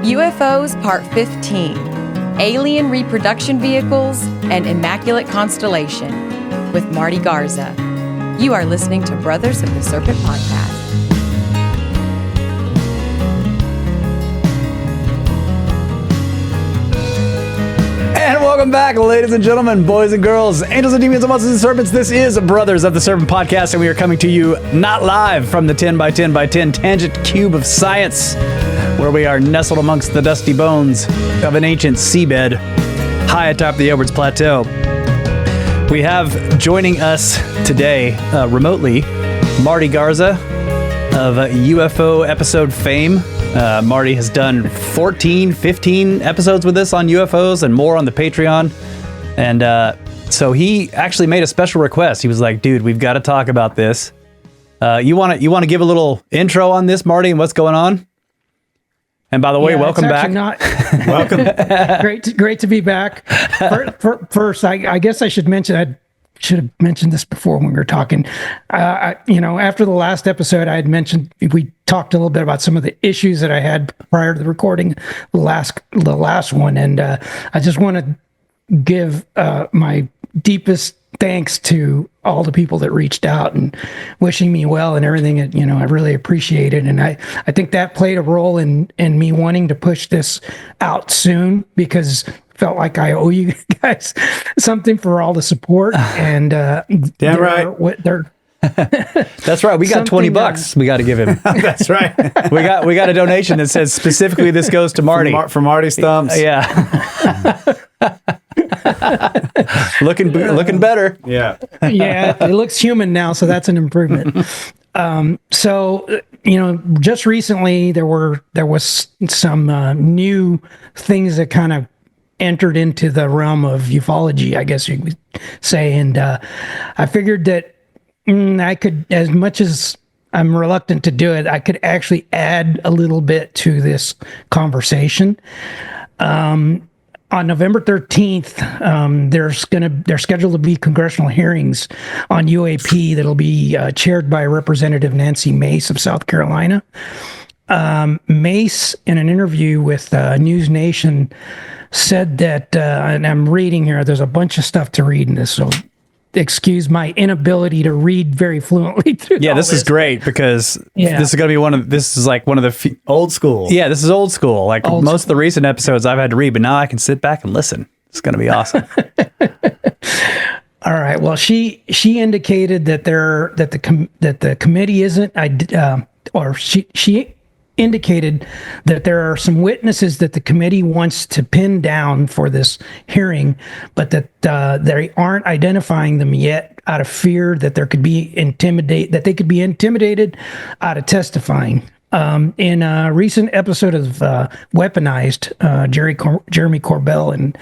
UFOs Part 15, Alien Reproduction Vehicles and Immaculate Constellation with Marty Garza. You are listening to Brothers of the Serpent Podcast. And welcome back, ladies and gentlemen, boys and girls, angels and demons, and monsters and serpents. This is Brothers of the Serpent Podcast, and we are coming to you not live from the 10 by 10 by 10 tangent cube of science, where we are nestled amongst the dusty bones of an ancient seabed high atop the Edwards Plateau. We have joining us today remotely Marty Garza of UFO episode fame. Marty has done 15 episodes with us on UFOs and more on the Patreon. And so he actually made a special request. He was like, dude, we've got to talk about this. You want to give a little intro on this, Marty, and what's going on? And by the way, welcome back. Welcome. Great to be back. First, I guess I should mention, I should have mentioned this before when we were talking. After the last episode, I had mentioned, we talked a little bit about some of the issues that I had prior to the recording the last one. And I just want to give my deepest thanks to all the people that reached out and wishing me well and everything. I really appreciate it. And I think that played a role in me wanting to push this out soon, because felt like I owe you guys something for all the support. And damn right. That's right. We got $20. We got to give him. That's right. we got a donation that says specifically this goes to Marty for Marty's thumbs. Yeah. looking better. Yeah. Yeah. It looks human now, so that's an improvement. Just recently there was some new things that kind of entered into the realm of ufology, I guess you could say. And I figured that I could, as much as I'm reluctant to do it, I could actually add a little bit to this conversation. On November 13th, there's scheduled to be congressional hearings on UAP that'll be chaired by Representative Nancy Mace of South Carolina. Mace, in an interview with News Nation, said that, and I'm reading here, there's a bunch of stuff to read in this, so excuse my inability to read very fluently through. Yeah, this is great, because this is going to be this is like one of the old school. Yeah, this is old school. Like most of the recent episodes I've had to read, but now I can sit back and listen. It's going to be awesome. All right. Well, she indicated that the committee isn't, she indicated that there are some witnesses that the committee wants to pin down for this hearing, but that they aren't identifying them yet out of fear that they could be intimidated out of testifying. In a recent episode of Weaponized, Jeremy Corbell and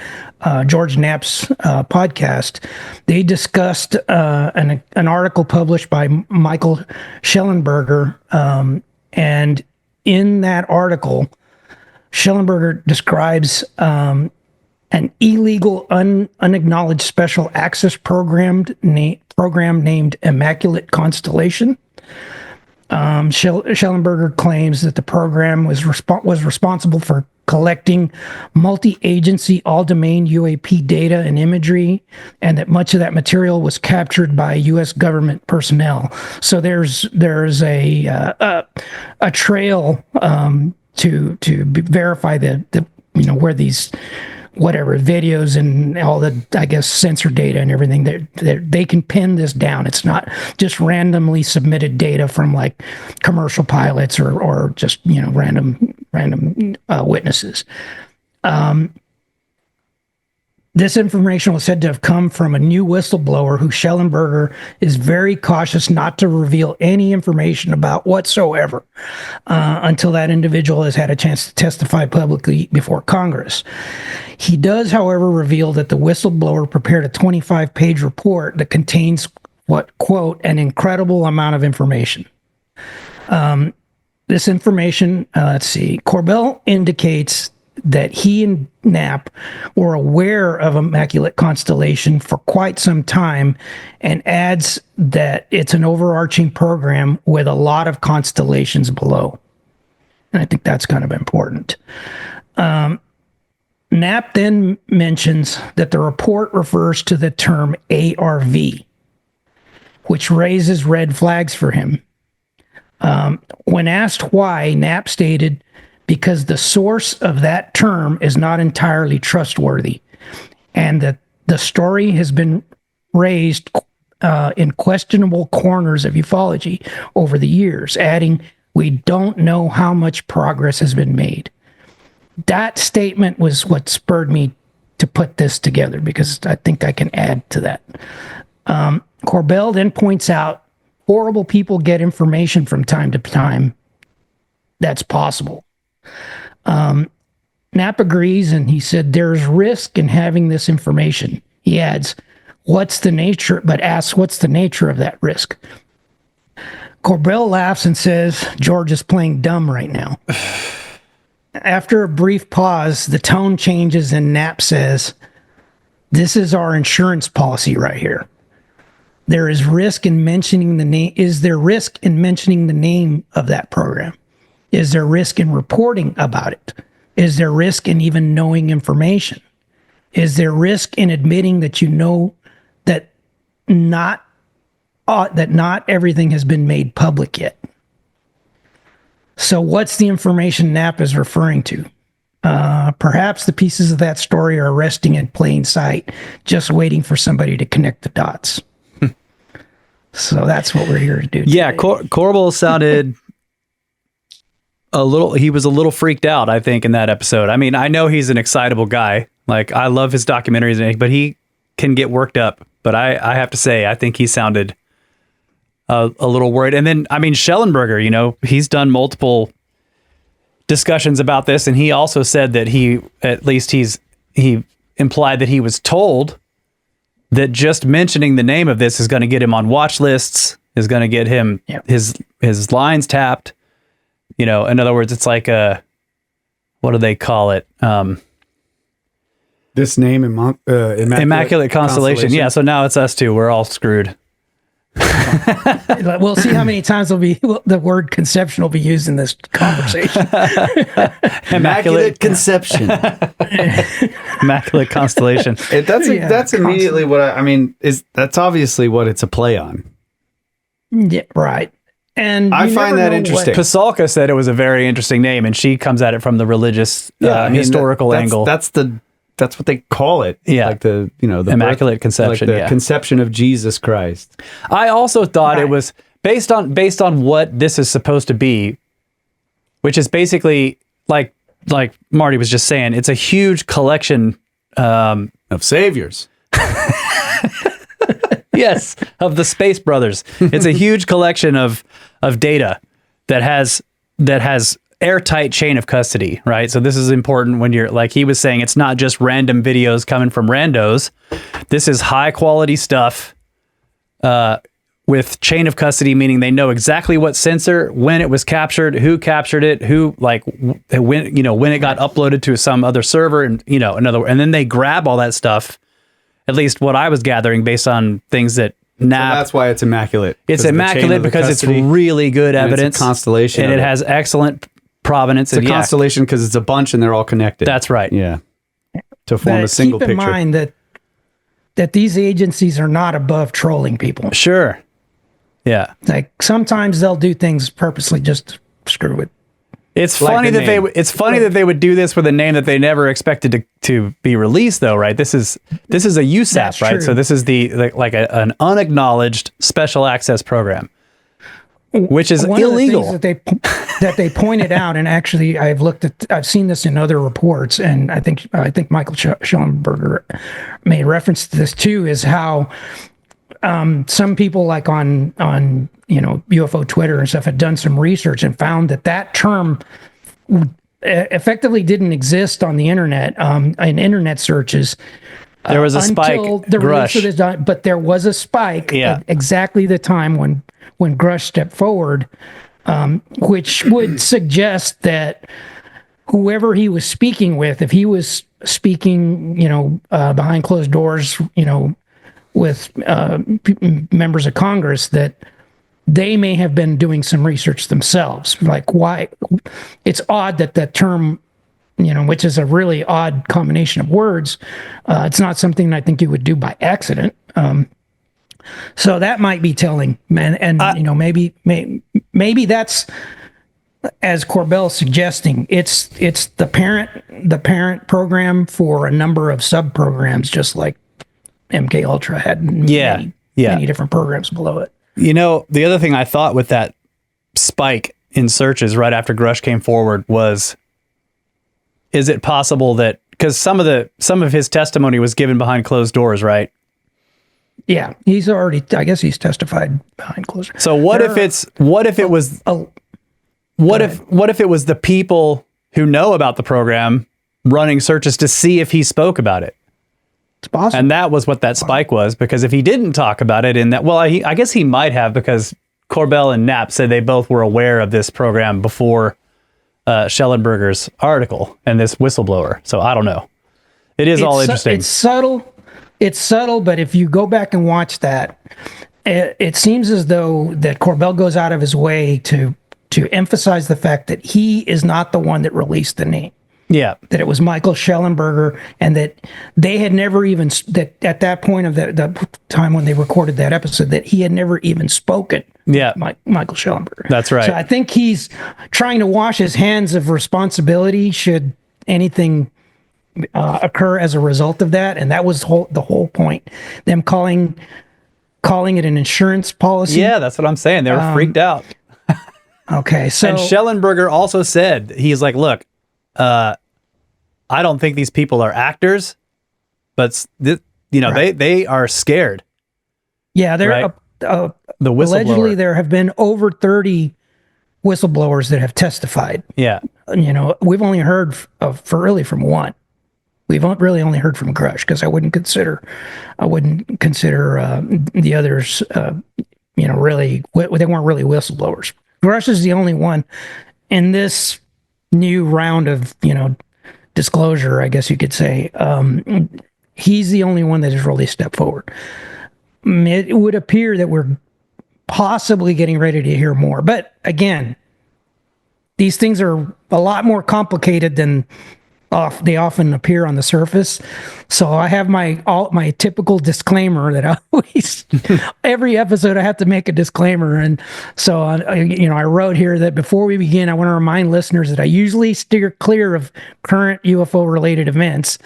George Knapp's podcast, they discussed an article published by Michael Schellenberger, and in that article, Schellenberger describes an illegal, unacknowledged special access program named Immaculate Constellation. Schellenberger claims that the program was responsible for collecting multi-agency, all-domain UAP data and imagery, and that much of that material was captured by U.S. government personnel. So there's a trail to verify the where these videos and all the, I guess, sensor data and everything, they can pin this down. It's not just randomly submitted data from like commercial pilots or just random witnesses. This information was said to have come from a new whistleblower who Schellenberger is very cautious not to reveal any information about whatsoever until that individual has had a chance to testify publicly before Congress. He does, however, reveal that the whistleblower prepared a 25-page report that contains quote, an incredible amount of information. This information, Corbell indicates that he and Knapp were aware of Immaculate Constellation for quite some time, and adds that it's an overarching program with a lot of constellations below. And I think that's kind of important. Knapp then mentions that the report refers to the term ARV, which raises red flags for him. When asked why, Knapp stated, because the source of that term is not entirely trustworthy, and that the story has been raised in questionable corners of ufology over the years, adding, we don't know how much progress has been made. That statement was what spurred me to put this together, because I think I can add to that. Corbell then points out horrible people get information from time to time. That's possible. Knapp agrees, and he said there's risk in having this information. He adds, asks what's the nature of that risk? Corbell laughs and says, George is playing dumb right now. After a brief pause, the tone changes and Knapp says, this is our insurance policy right here. There is risk in mentioning the name. Is there risk in mentioning the name of that program? Is there risk in reporting about it? Is there risk in even knowing information? Is there risk in admitting that you know that not everything has been made public yet? So what's the information Knapp is referring to? Perhaps the pieces of that story are resting in plain sight, just waiting for somebody to connect the dots. So that's what we're here to do today. Yeah, Corbell sounded he was a little freaked out, I think, in that episode. I mean, I know he's an excitable guy. Like, I love his documentaries, but he can get worked up. But I have to say, I think he sounded a little worried. And then, I mean, Schellenberger, he's done multiple discussions about this, and he also said that he implied that he was told that just mentioning the name of this is going to get him on watch lists, is going to get him his lines tapped. In other words, it's like what do they call it? This name, Immaculate Constellation. Yeah, so now it's us two. We're all screwed. We'll see how many times the word conception will be used in this conversation. Immaculate Conception. Immaculate Constellation. That's immediately what that's obviously what it's a play on. Yeah, right. And I find that interesting. Pasalka said it was a very interesting name, and she comes at it from the religious, historical angle. That's what they call it. Yeah. Like the Immaculate Conception. Like the conception of Jesus Christ. I also thought it was based on what this is supposed to be, which is basically like Marty was just saying, it's a huge collection of saviors. Yes, of the Space Brothers. It's a huge collection of data that has airtight chain of custody, right? So this is important when you're, like he was saying, it's not just random videos coming from randos. This is high quality stuff with chain of custody, meaning they know exactly what sensor, when it was captured, who captured it, when it got uploaded to some other server, and and then they grab all that stuff. At least what I was gathering based on things that Knapp. So that's why it's immaculate. It's immaculate because it's really good evidence. It's a constellation. And it has excellent provenance. It's a constellation because it's a bunch and they're all connected. That's right. Yeah. To form a single picture. Keep in mind that these agencies are not above trolling people. Sure. Yeah. Like sometimes they'll do things purposely just to screw with. It's funny that they would do this with a name that they never expected to be released, though, right? This is a USAP, that's right? True. So this is an unacknowledged special access program, which is illegal. One of the things that they pointed out, and actually I've seen this in other reports, and I think Michael Schellenberger made reference to this too, is how some people like on UFO Twitter and stuff had done some research and found that term effectively didn't exist on the internet in internet searches. There was a spike. The release of this, but there was a spike at exactly the time when Grush stepped forward, which would suggest that whoever he was speaking with, if he was speaking, behind closed doors, with members of Congress, that they may have been doing some research themselves. Like, why? It's odd that term which is a really odd combination of words. It's not something I think you would do by accident. So that might be telling, and maybe that's, as Corbell's suggesting, it's the parent program for a number of sub programs, just like MK Ultra had many different programs below it. The other thing I thought with that spike in searches right after Grush came forward was, is it possible that, because some of his testimony was given behind closed doors, right? Yeah, I guess he's testified behind closed doors. So what if it was the people who know about the program running searches to see if he spoke about it? It's possible. And that was what that spike was, because if he didn't talk about it I guess he might have, because Corbell and Knapp said they both were aware of this program before Schellenberger's article and this whistleblower. So I don't know. It's all interesting. It's subtle, but if you go back and watch that, it seems as though that Corbell goes out of his way to emphasize the fact that he is not the one that released the name. Yeah. That it was Michael Schellenberger, and that they had never even, that at that point of the time when they recorded that episode, that he had never even spoken. Yeah. Michael Schellenberger. That's right. So I think he's trying to wash his hands of responsibility should anything occur as a result of that. And that was the whole point. Them calling it an insurance policy. Yeah, that's what I'm saying. They were freaked out. Okay. So, and Schellenberger also said, he's like, look, I don't think these people are actors, but right. they are scared. Yeah, they're right? The whistleblower. Allegedly there have been over 30 whistleblowers that have testified. Yeah, we've only heard from one. We've really only heard from Grush, because I wouldn't consider the others. Really, they weren't really whistleblowers. Grush is the only one in this new round of, disclosure, I guess you could say. He's the only one that has really stepped forward. It would appear that we're possibly getting ready to hear more. But again, these things are a lot more complicated than they often appear on the surface. So I have my typical disclaimer that I always, every episode I have to make a disclaimer. And so, I wrote here that before we begin, I want to remind listeners that I usually steer clear of current UFO related events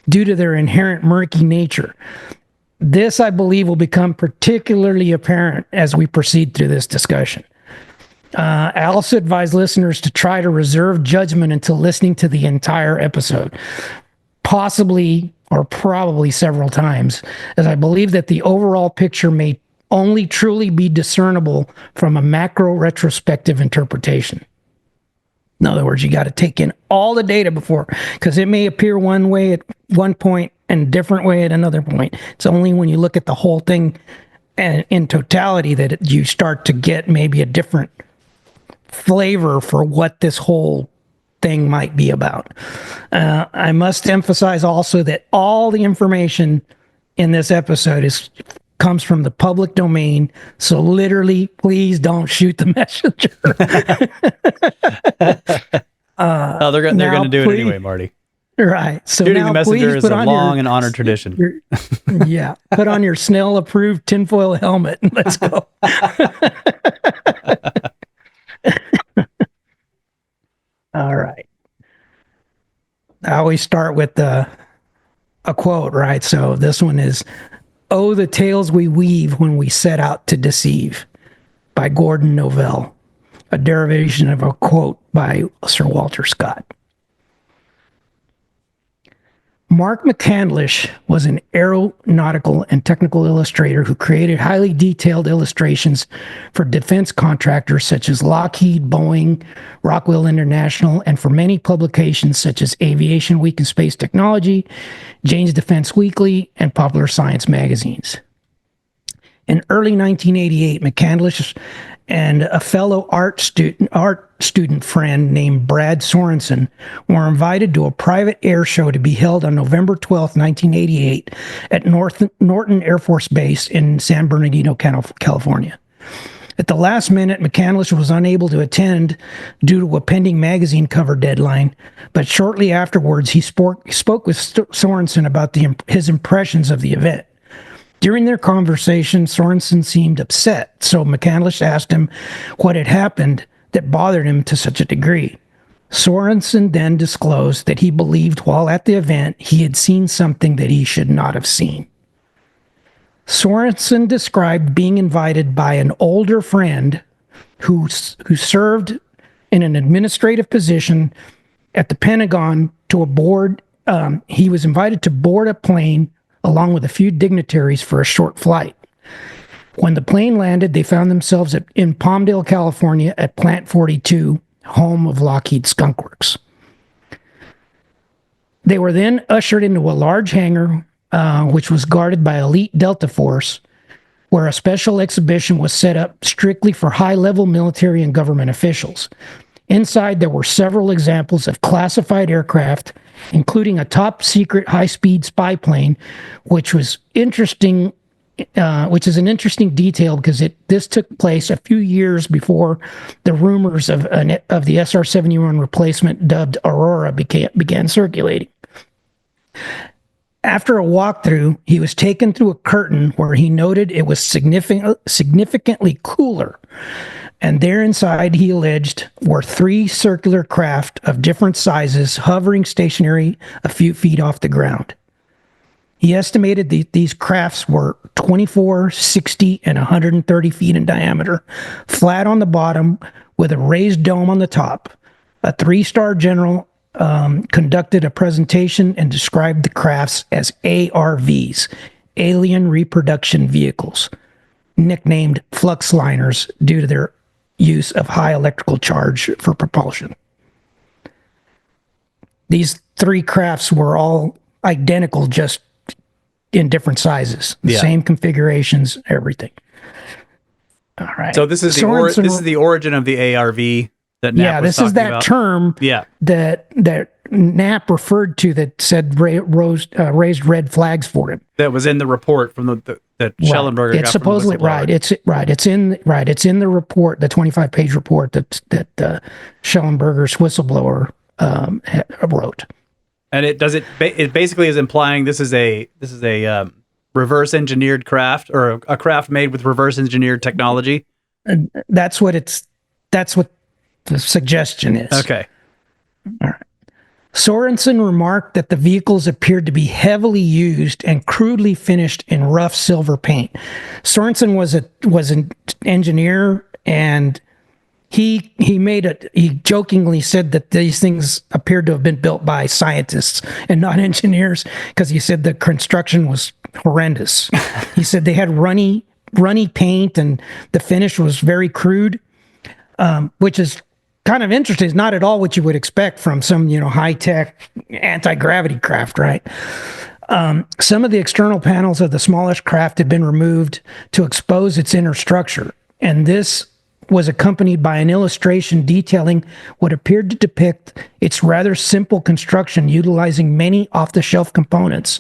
due to their inherent murky nature. This, I believe, will become particularly apparent as we proceed through this discussion. I also advise listeners to try to reserve judgment until listening to the entire episode, possibly or probably several times, as I believe that the overall picture may only truly be discernible from a macro retrospective interpretation. In other words, you got to take in all the data before, because it may appear one way at one point and different way at another point. It's only when you look at the whole thing and in totality that you start to get maybe a different flavor for what this whole thing might be about. I must emphasize also that all the information in this episode comes from the public domain. So literally, please don't shoot the messenger. they're going to do it anyway, Marty. Right. So shooting the messenger is a long and honored tradition. Yeah. Put on your Snell approved tinfoil helmet and let's go. All right. I always start with a quote, right? So this one is, "Oh, the tales we weave when we set out to deceive," by Gordon Novell, a derivation of a quote by Sir Walter Scott. Mark McCandlish was an aeronautical and technical illustrator who created highly detailed illustrations for defense contractors such as Lockheed, Boeing, Rockwell International, and for many publications such as Aviation Week and Space Technology, Jane's Defense Weekly, and Popular Science magazines. In early 1988, McCandlish and a fellow art student friend named Brad Sorensen were invited to a private air show to be held on November 12th, 1988 at Norton Air Force Base in San Bernardino, California. At the last minute, McCandless was unable to attend due to a pending magazine cover deadline, but shortly afterwards, he spoke with Sorensen about his impressions of the event. During their conversation, Sorensen seemed upset, so McCandless asked him what had happened that bothered him to such a degree. Sorensen then disclosed that he believed while at the event he had seen something that he should not have seen. Sorensen described being invited by an older friend who served in an administrative position at the Pentagon to aboard. He was invited to board a plane along with a few dignitaries for a short flight. When the plane landed, they found themselves in Palmdale, California at Plant 42, home of Lockheed Skunk Works. They were then ushered into a large hangar, which was guarded by elite Delta Force, where a special exhibition was set up strictly for high-level military and government officials. Inside, there were several examples of classified aircraft, including a top-secret high-speed spy plane, which was interesting. Which is an interesting detail because this took place a few years before the rumors of the SR-71 replacement dubbed Aurora began circulating. After a walkthrough, he was taken through a curtain where he noted it was significantly cooler. And there inside, he alleged, were 3 circular craft of different sizes hovering stationary a few feet off the ground. He estimated these crafts were 24, 60, and 130 feet in diameter, flat on the bottom with a raised dome on the top. A 3-star general conducted a presentation and described the crafts as ARVs, Alien Reproduction Vehicles, nicknamed flux liners due to their use of high electrical charge for propulsion. These 3 crafts were all identical, just in different sizes, same configurations, everything. All right. So this is the origin of the ARV that Knapp was this is talking that about. term that Knapp referred to that said raised red flags for him. That was in the report from that Schellenberger. It's supposedly right. It's in the report, the 25-page report that Schellenberger's whistleblower wrote. And it basically is implying this is a reverse engineered craft, or a craft made with reverse engineered technology. And that's what the suggestion is. Okay. All right. Sorensen remarked that the vehicles appeared to be heavily used and crudely finished in rough silver paint. Sorensen was an engineer, and he jokingly said that these things appeared to have been built by scientists and not engineers, because he said the construction was horrendous. He said they had runny paint and the finish was very crude, which is kind of interesting. It's not at all what you would expect from some, high-tech anti-gravity craft, right? Some of the external panels of the smallish craft had been removed to expose its inner structure, and this was accompanied by an illustration detailing what appeared to depict its rather simple construction utilizing many off-the-shelf components.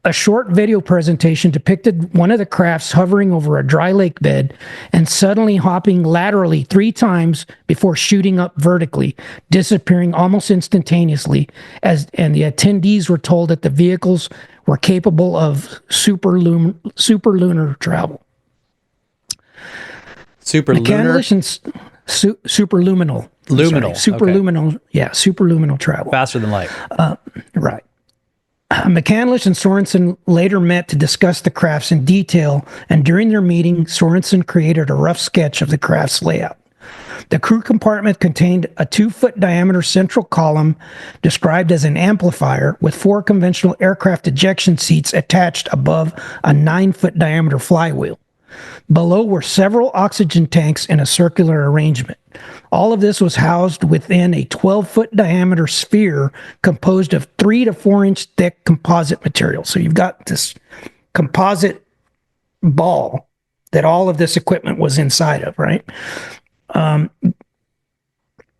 A short video presentation depicted one of the crafts hovering over a dry lake bed and suddenly hopping laterally 3 times before shooting up vertically, disappearing almost instantaneously, and the attendees were told that the vehicles were capable of superlunar travel. Superlunar? Superluminal. Luminal. Superluminal. Okay. Yeah, superluminal travel. Faster than light. Right. McCandless and Sorensen later met to discuss the crafts in detail, and during their meeting, Sorensen created a rough sketch of the craft's layout. The crew compartment contained a 2-foot diameter central column described as an amplifier with 4 conventional aircraft ejection seats attached above a 9-foot diameter flywheel. Below were several oxygen tanks in a circular arrangement. All of this was housed within a 12-foot diameter sphere composed of 3 to 4 inch thick composite material. So you've got this composite ball that all of this equipment was inside of, right?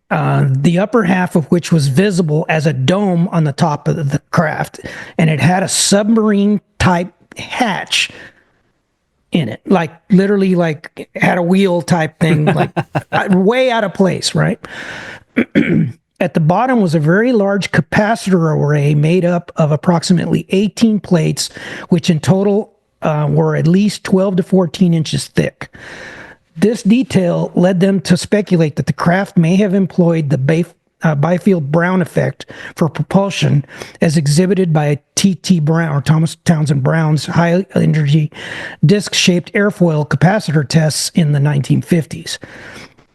The upper half of which was visible as a dome on the top of the craft, and it had a submarine-type hatch in it, like literally like had a wheel type thing, like way out of place, right? At the bottom was a very large capacitor array made up of approximately 18 plates, which in total were at least 12 to 14 inches thick. This detail led them to speculate that the craft may have employed the Byfield-Brown effect for propulsion, as exhibited by T.T. Brown, or Thomas Townsend Brown's high-energy disc-shaped airfoil capacitor tests in the 1950s.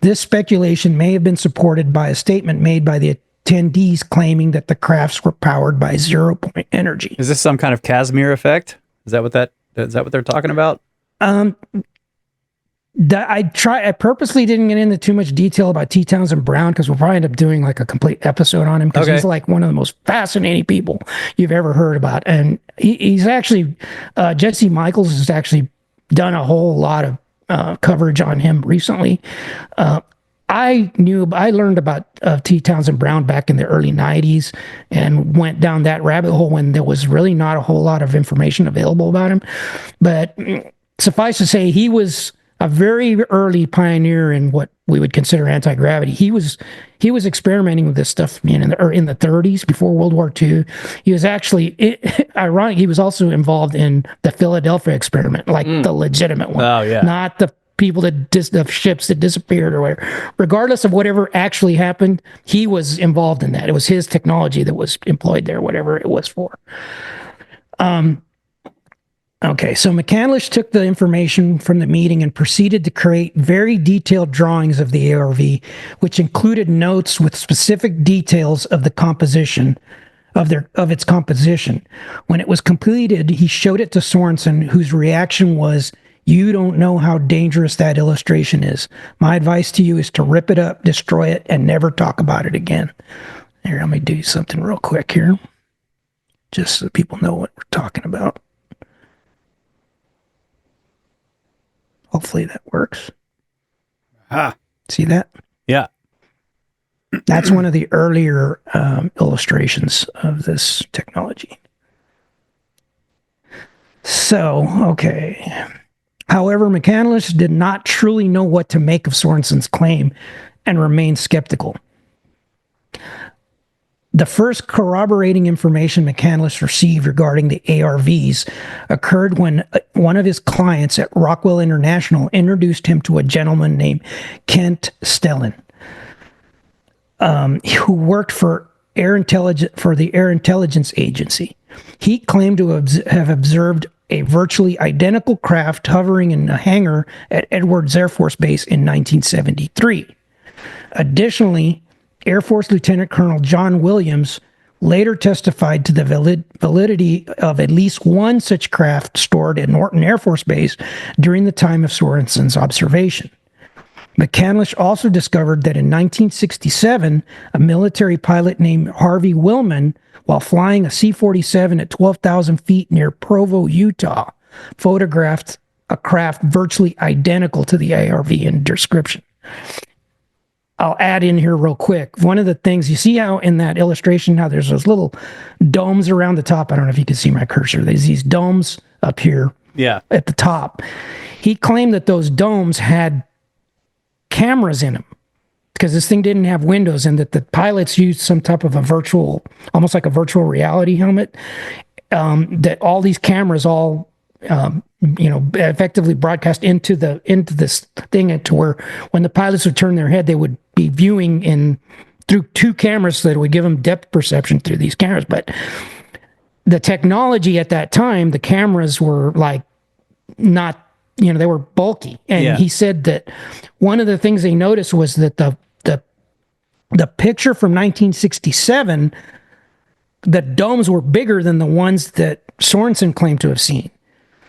This speculation may have been supported by a statement made by the attendees claiming that the crafts were powered by zero-point energy. Is this some kind of Casimir effect? Is that what they're talking about? I purposely didn't get into too much detail about T. Townsend Brown because we'll probably end up doing like a complete episode on him because he's like one of the most fascinating people you've ever heard about. And he's actually, Jesse Michaels has actually done a whole lot of coverage on him recently. I learned about T. Townsend Brown back in the early 90s and went down that rabbit hole when there was really not a whole lot of information available about him. But suffice to say, he was a very early pioneer in what we would consider anti-gravity. He was experimenting with this stuff in the 30s, before World War II. He was actually, ironic, he was also involved in the Philadelphia experiment, like the legitimate one. Oh, yeah. Not the people the ships that disappeared or whatever. Regardless of whatever actually happened, he was involved in that. It was his technology that was employed there, whatever it was for. Okay, so McCandlish took the information from the meeting and proceeded to create very detailed drawings of the ARV, which included notes with specific details of the composition of its composition. When it was completed, he showed it to Sorensen, whose reaction was, "You don't know how dangerous that illustration is. My advice to you is to rip it up, destroy it, and never talk about it again." Here, let me do something real quick here, just so people know what we're talking about. Hopefully that works. See that? Yeah. That's one of the earlier illustrations of this technology. So, okay. However, McCandless did not truly know what to make of Sorensen's claim and remained skeptical. The first corroborating information McCandless received regarding the ARVs occurred when one of his clients at Rockwell International introduced him to a gentleman named Kent Stellan, who worked for the Air Intelligence Agency. He claimed to have observed a virtually identical craft hovering in a hangar at Edwards Air Force Base in 1973. Additionally, Air Force Lieutenant Colonel John Williams later testified to the validity of at least one such craft stored at Norton Air Force Base during the time of Sorensen's observation. McCandless also discovered that in 1967, a military pilot named Harvey Willman, while flying a C-47 at 12,000 feet near Provo, Utah, photographed a craft virtually identical to the ARV in description. I'll add in here real quick. One of the things, you see how in that illustration, how there's those little domes around the top. I don't know if you can see my cursor. There's these domes up here at the top. He claimed that those domes had cameras in them because this thing didn't have windows, and that the pilots used some type of a virtual, almost like a virtual reality helmet, that all these cameras effectively broadcast into this thing, and to where when the pilots would turn their head, they would be viewing through two cameras that would give them depth perception through these cameras. But the technology at that time, the cameras were like not, they were bulky. And he said that one of the things they noticed was that the picture from 1967, the domes were bigger than the ones that Sorensen claimed to have seen.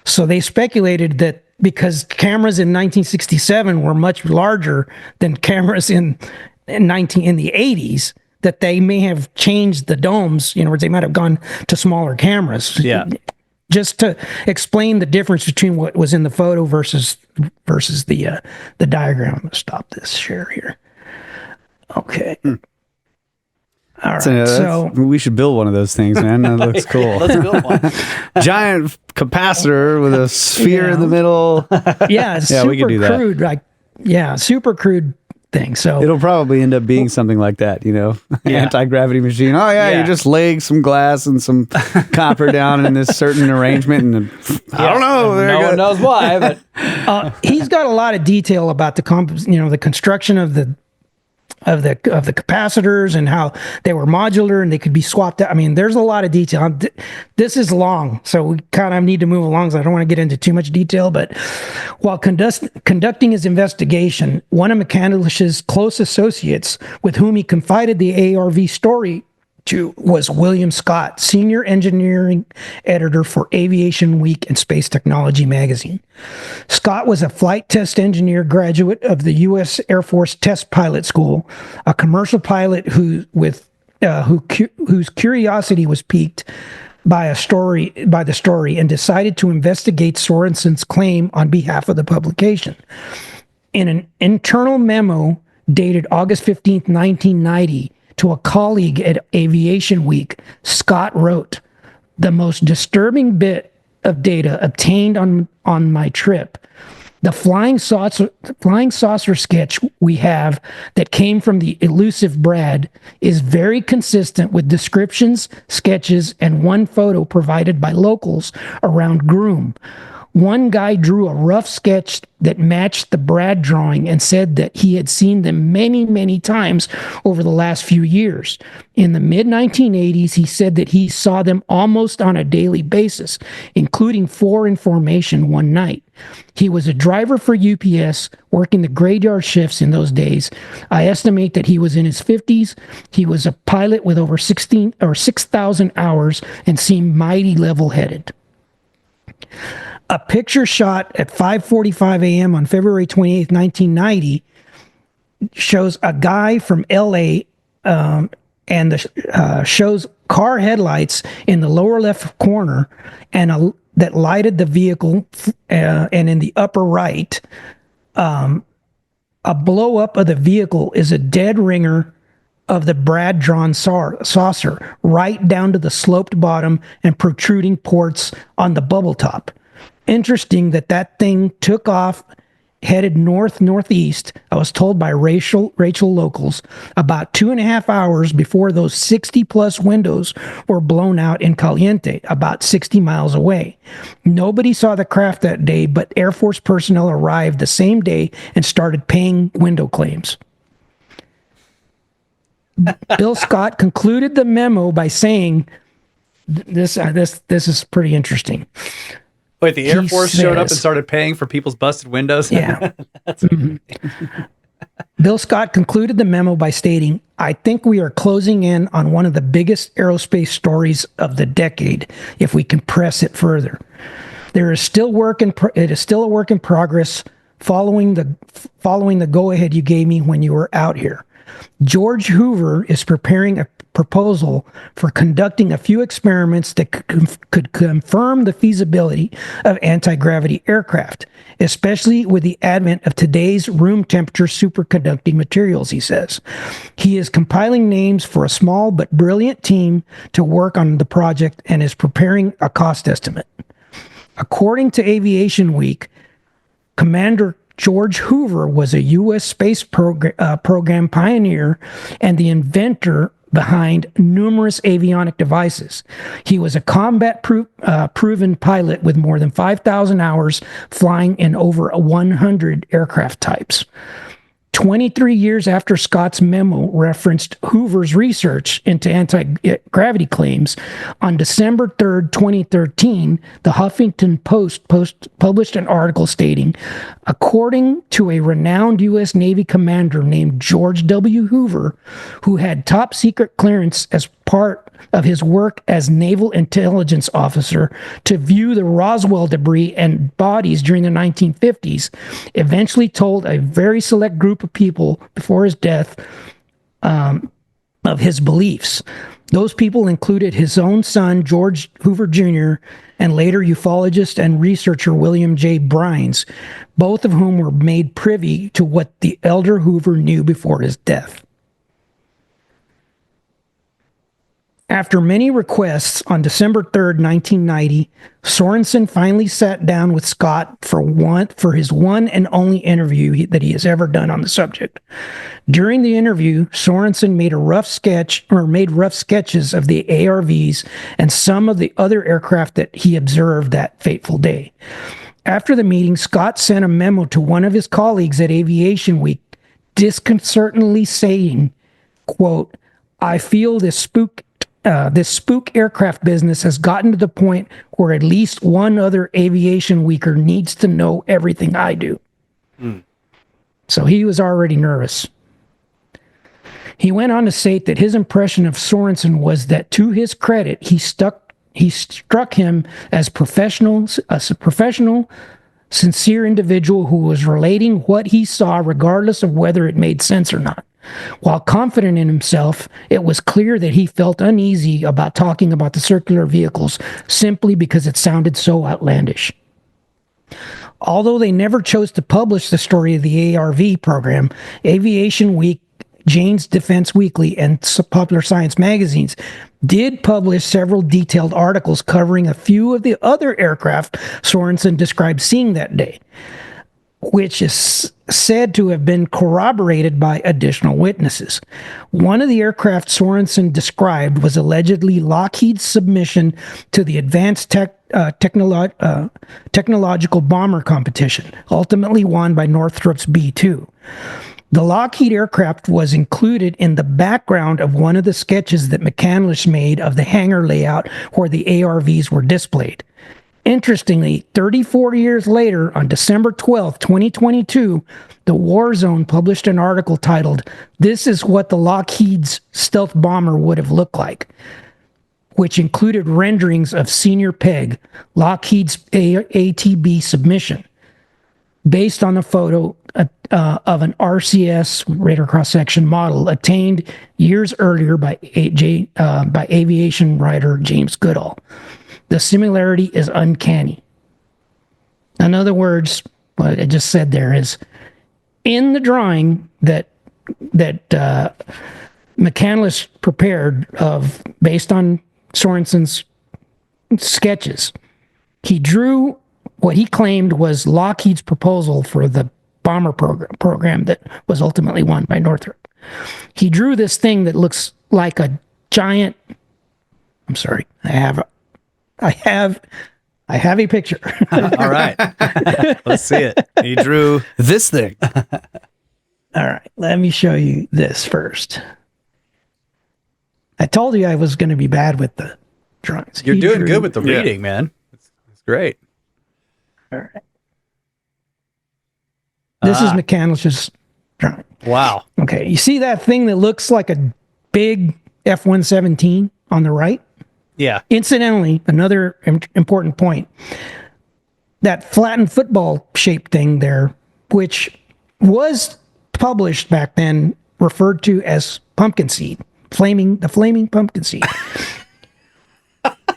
So they speculated that because cameras in 1967 were much larger than cameras in the 80s, that they may have changed the domes. They might have gone to smaller cameras. Yeah. Just to explain the difference between what was in the photo versus the diagram. I'm going to stop this share here. Okay. All right. So we should build one of those things, man. That looks cool. Let's build one. Giant capacitor with a sphere in the middle. Yeah, it's super we could do that. Crude, super crude thing. So it'll probably end up being something like that, anti-gravity machine. Oh yeah, Yeah. you just lay some glass and some copper down in this certain arrangement, and I don't know. No one knows why, but he's got a lot of detail about the construction of the capacitors and how they were modular and they could be swapped out. I mean, there's a lot of detail. This is long, so we kind of need to move along, so I don't want to get into too much detail. But while conducting his investigation, one of McCandlish's close associates with whom he confided the ARV story to was William Scott, senior engineering editor for Aviation Week and Space Technology magazine. Scott was a flight test engineer graduate of the U.S. Air Force Test Pilot School, a commercial pilot whose curiosity was piqued by the story and decided to investigate Sorensen's claim on behalf of the publication. In an internal memo dated August 15th, 1990, to a colleague at Aviation Week, Scott wrote, "The most disturbing bit of data obtained on my trip, the flying saucer sketch we have that came from the elusive Brad, is very consistent with descriptions, sketches, and one photo provided by locals around Groom. One guy drew a rough sketch that matched the Brad drawing and said that he had seen them many, many times over the last few years. In the mid-1980s, he said that he saw them almost on a daily basis, including 4 in formation one night. He was a driver for UPS, working the graveyard shifts in those days. I estimate that he was in his 50s. He was a pilot with over 6,000 hours and seemed mighty level-headed." A picture shot at 5:45 a.m. on February 28th, 1990, shows a guy from L.A. And shows car headlights in the lower left corner and that lighted the vehicle, and in the upper right, a blow up of the vehicle is a dead ringer of the Brad drawn saucer right down to the sloped bottom and protruding ports on the bubble top. Interesting that thing took off, headed northeast. I was told by Rachel locals about 2.5 hours before those 60+ windows were blown out in Caliente, about 60 miles away. Nobody saw the craft that day, but Air Force personnel arrived the same day and started paying window claims. Bill Scott concluded the memo by saying, "This is pretty interesting." Wait, the Air Force showed up and says- started paying for people's busted windows? Yeah. Bill Scott concluded the memo by stating, "I think we are closing in on one of the biggest aerospace stories of the decade if we compress it further. There is still it is still a work in progress following the go-ahead you gave me when you were out here. George Hoover is preparing a proposal for conducting a few experiments that could confirm the feasibility of anti-gravity aircraft, especially with the advent of today's room temperature superconducting materials," he says. He is compiling names for a small but brilliant team to work on the project and is preparing a cost estimate. According to Aviation Week, Commander George Hoover was a U.S. space program pioneer and the inventor behind numerous avionic devices. He was a combat-proven pilot with more than 5,000 hours flying in over 100 aircraft types. 23 years after Scott's memo referenced Hoover's research into anti-gravity claims, on December 3rd, 2013, the Huffington Post published an article stating, according to a renowned U.S. Navy commander named George W. Hoover, who had top secret clearance as part of his work as naval intelligence officer to view the Roswell debris and bodies during the 1950s, eventually told a very select group of people before his death of his beliefs. Those people included his own son, George Hoover Jr., and later ufologist and researcher William J. Brines, both of whom were made privy to what the elder Hoover knew before his death. After many requests, on December 3rd, 1990, Sorensen finally sat down with Scott for his one and only interview that he has ever done on the subject. During the interview, Sorensen made rough sketches of the ARVs and some of the other aircraft that he observed that fateful day. After the meeting, Scott sent a memo to one of his colleagues at Aviation Week, disconcertingly saying, quote, "I feel this spook aircraft business has gotten to the point where at least one other aviation weeker needs to know everything I do." So he was already nervous. He went on to state that his impression of Sorensen was that, to his credit, he struck him as a professional, sincere individual who was relating what he saw regardless of whether it made sense or not. While confident in himself, it was clear that he felt uneasy about talking about the circular vehicles simply because it sounded so outlandish. Although they never chose to publish the story of the ARV program, Aviation Week, Jane's Defense Weekly, and Popular Science magazines did publish several detailed articles covering a few of the other aircraft Sorensen described seeing that day, which is said to have been corroborated by additional witnesses. One of the aircraft Sorensen described was allegedly Lockheed's submission to the Advanced Technological Bomber Competition, ultimately won by Northrop's B-2. The Lockheed aircraft was included in the background of one of the sketches that McCandless made of the hangar layout where the ARVs were displayed. Interestingly, 34 years later, on December 12, 2022, the War Zone published an article titled, "This is what the Lockheed's stealth bomber would have looked like," which included renderings of Senior Peg, Lockheed's ATB submission, based on a photo of an RCS radar cross-section model obtained years earlier by aviation writer James Goodall. The similarity is uncanny. In other words, what I just said there is, in the drawing that McCandless prepared based on Sorensen's sketches, he drew what he claimed was Lockheed's proposal for the bomber program that was ultimately won by Northrop. He drew this thing that looks like a giant. I'm sorry, I have a picture. All right. Let's see it. He drew this thing. All right, let me show you this first. I told you I was going to be bad with the drawings. You're doing good with the reading, man. It's great. All right. This is McCandless's drawing. Wow. Okay, you see that thing that looks like a big F-117 on the right? Yeah. Incidentally, another important point, that flattened football shaped thing there, which was published back then, referred to as pumpkin seed, the flaming pumpkin seed.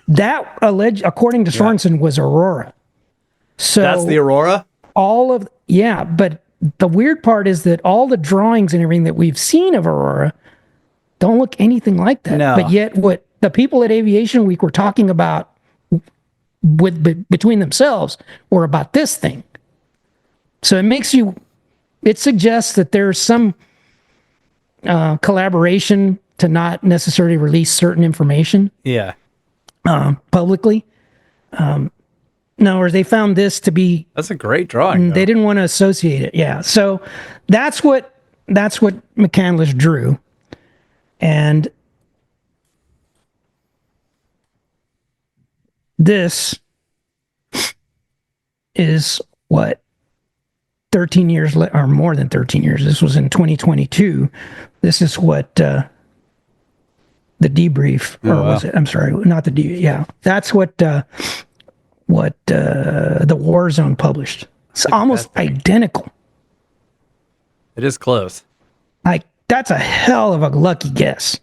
That, according to Sorensen, was Aurora. So that's the Aurora? But the weird part is that all the drawings and everything that we've seen of Aurora don't look anything like that. No. But yet what the people at Aviation Week were talking about between themselves were about this thing. So it suggests that there's some collaboration to not necessarily release certain information publicly. No, or they found this to be. That's a great drawing. They didn't want to associate it. Yeah. So that's what McCandless drew. And this is what 13 years or more than 13 years. This was in 2022. This is what the debrief, was it? I'm sorry, not the debrief. Yeah. That's what the War Zone published. It's almost identical. It is close. Like, that's a hell of a lucky guess.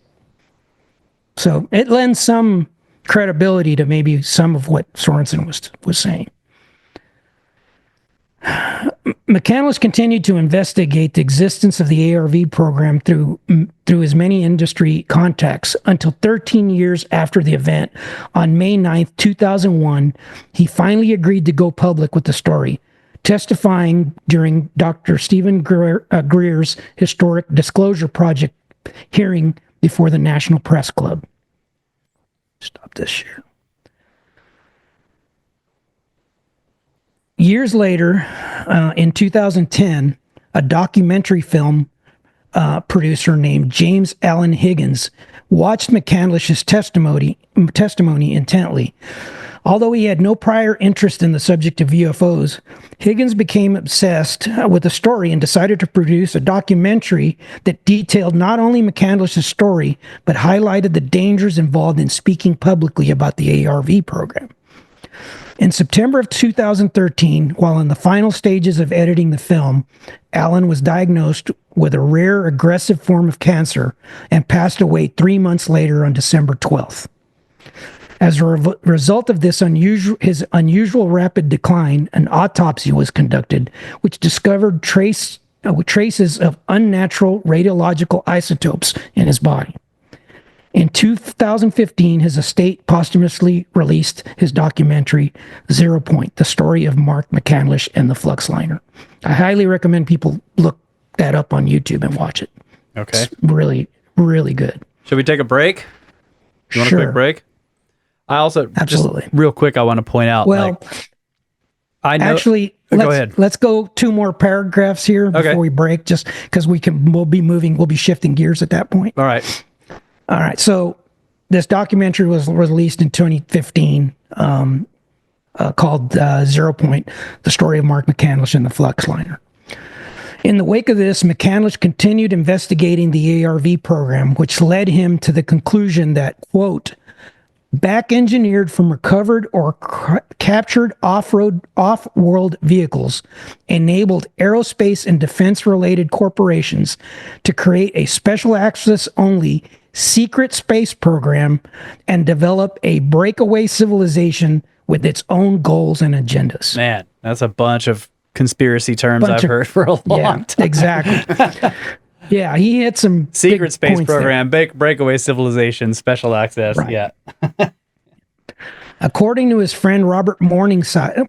So it lends some credibility to maybe some of what Sorensen was saying. McCandless continued to investigate the existence of the ARV program through his many industry contacts until 13 years after the event. On May 9th, 2001, he finally agreed to go public with the story, testifying during Dr. Stephen Greer's Historic Disclosure Project hearing before the National Press Club. Stop this share. Years later, in 2010, a documentary film producer named James Allen Higgins watched McCandless's testimony intently. Although he had no prior interest in the subject of UFOs, Higgins became obsessed with the story and decided to produce a documentary that detailed not only McCandless's story, but highlighted the dangers involved in speaking publicly about the ARV program. In September of 2013, while in the final stages of editing the film, Allen was diagnosed with a rare aggressive form of cancer and passed away 3 months later on December 12th. As a result of his unusual rapid decline, an autopsy was conducted, which discovered traces of unnatural radiological isotopes in his body. In 2015, his estate posthumously released his documentary, 0 Point, the story of Mark McCandless and the Fluxliner. I highly recommend people look that up on YouTube and watch it. Okay. It's really, really good. Should we take a break? You want a quick break? I also, absolutely. Just real quick, I want to point out, well, I know. Actually, go ahead. Let's go 2 more paragraphs here before we break, just because we'll be shifting gears at that point. All right. All right, so this documentary was released in 2015 called 0 Point, the story of Mark McCandless and the Fluxliner. In the wake of this, McCandless continued investigating the ARV program, which led him to the conclusion that, quote, back-engineered from recovered or captured off-world vehicles enabled aerospace and defense-related corporations to create a special access-only secret space program and develop a breakaway civilization with its own goals and agendas. Man, that's a bunch of conspiracy terms I've heard for a long time. Exactly. Yeah, he had some secret space program, there. breakaway civilization, special access. Right. Yeah. According to his friend Robert Morningstar,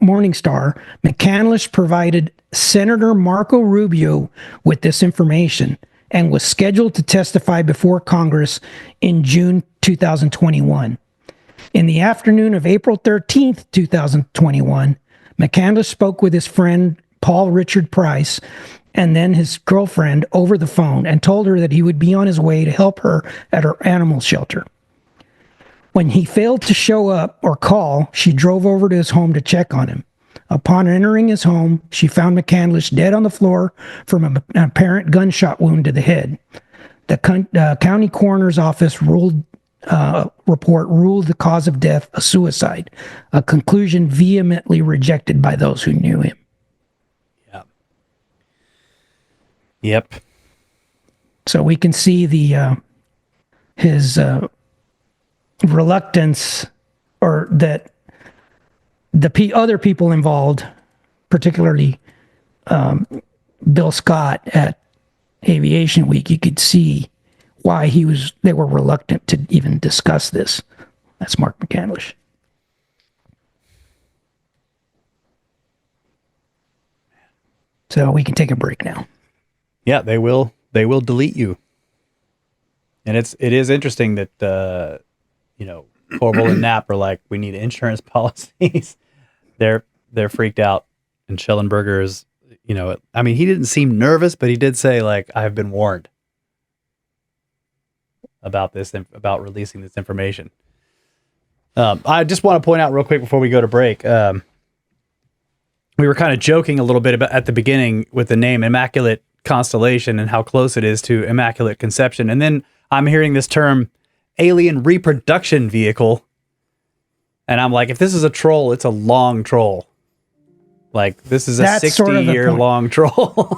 McCandless provided Senator Marco Rubio with this information and was scheduled to testify before Congress in June 2021. In the afternoon of April 13th, 2021, McCandless spoke with his friend Paul Richard Price and then his girlfriend over the phone and told her that he would be on his way to help her at her animal shelter. When he failed to show up or call, she drove over to his home to check on him. Upon entering his home, she found McCandless dead on the floor from an apparent gunshot wound to the head. The county coroner's office report ruled the cause of death a suicide, a conclusion vehemently rejected by those who knew him. Yep. So we can see his reluctance, or that the other people involved, particularly Bill Scott at Aviation Week, you could see why they were reluctant to even discuss this. That's Mark McCandless. So we can take a break now. Yeah, they will delete you. And it is interesting that Corbel and Knapp are like, we need insurance policies. They're freaked out. And Schellenberger is, he didn't seem nervous, but he did say, like, I've been warned about this, about releasing this information. I just want to point out real quick before we go to break. We were kind of joking a little bit about at the beginning with the name Immaculate Constellation and how close it is to Immaculate Conception. And then I'm hearing this term alien reproduction vehicle. And I'm like, if this is a troll, it's a long troll. Like, this is a 60-year long troll.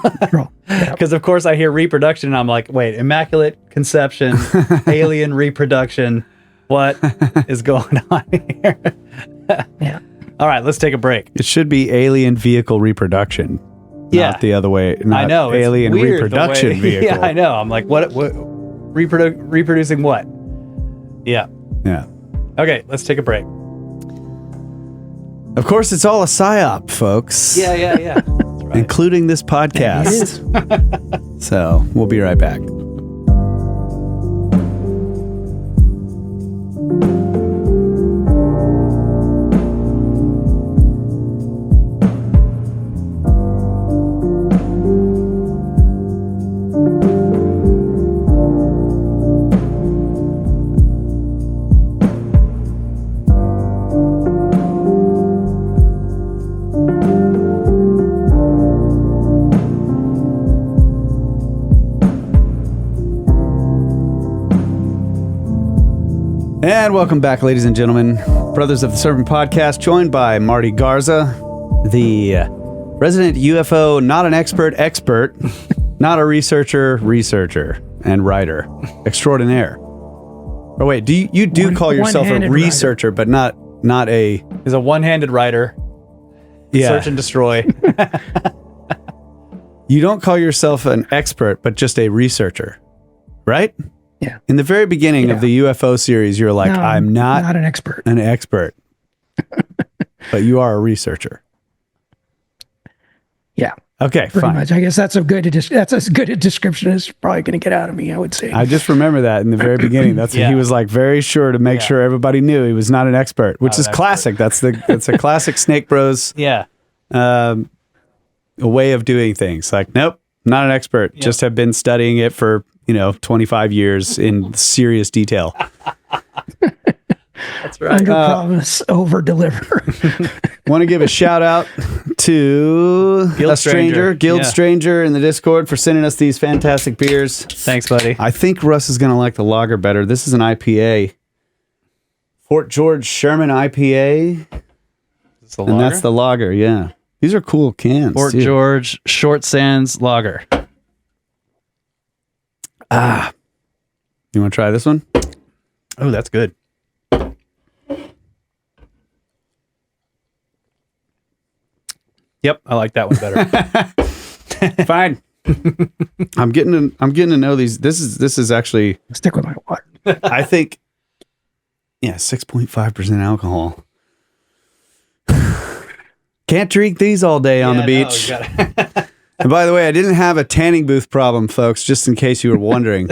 Because, of course, I hear reproduction and I'm like, wait, Immaculate Conception, alien reproduction. What is going on here? Yeah. All right, let's take a break. It should be alien vehicle reproduction. Yeah. not the other way. Not I know. It's alien weird the reproduction way- vehicle. Yeah, I know. I'm like, what reproducing what? Yeah. Yeah. Okay, let's take a break. Of course, it's all a psyop, folks. Yeah. That's right. Including this podcast. So we'll be right back. And welcome back, ladies and gentlemen. Brothers of the Serpent Podcast, joined by Marty Garza, the resident UFO, not an expert, not a researcher, and writer extraordinaire. Oh wait, do you call yourself a researcher, but not a... He's a one-handed writer. Yeah. Search and destroy. You don't call yourself an expert, but just a researcher, right? Yeah. In the very beginning of the UFO series, you're like, No, I'm not an expert. an expert, but you are a researcher. Yeah. Okay, Pretty fine. much. I guess that's as good a description as probably going to get out of me, I would say. I just remember that in the very beginning. That's Yeah. he was like very sure to make sure everybody knew he was not an expert, which is classic. That's a classic Snake Bros Yeah. a way of doing things. Like, nope, not an expert. Yep. Just have been studying it for 25 years in serious detail. That's right. Under promise, over deliver. Want to give a shout out to Guild a stranger, Guild Yeah. Stranger in the Discord for sending us these fantastic beers. Thanks, buddy. I think Russ is going to like the lager better. This is an IPA. Fort George Sherman IPA. And that's the lager, yeah. These are cool cans. Fort too. George Short Sands Lager. You want to try this one? Oh, that's good. Yep, I like that one better. Fine. I'm getting to know these. This is actually, Stick with my water. I think, 6.5% alcohol. Can't drink these all day on the beach. And by the way, I didn't have a tanning booth problem, folks, just in case you were wondering.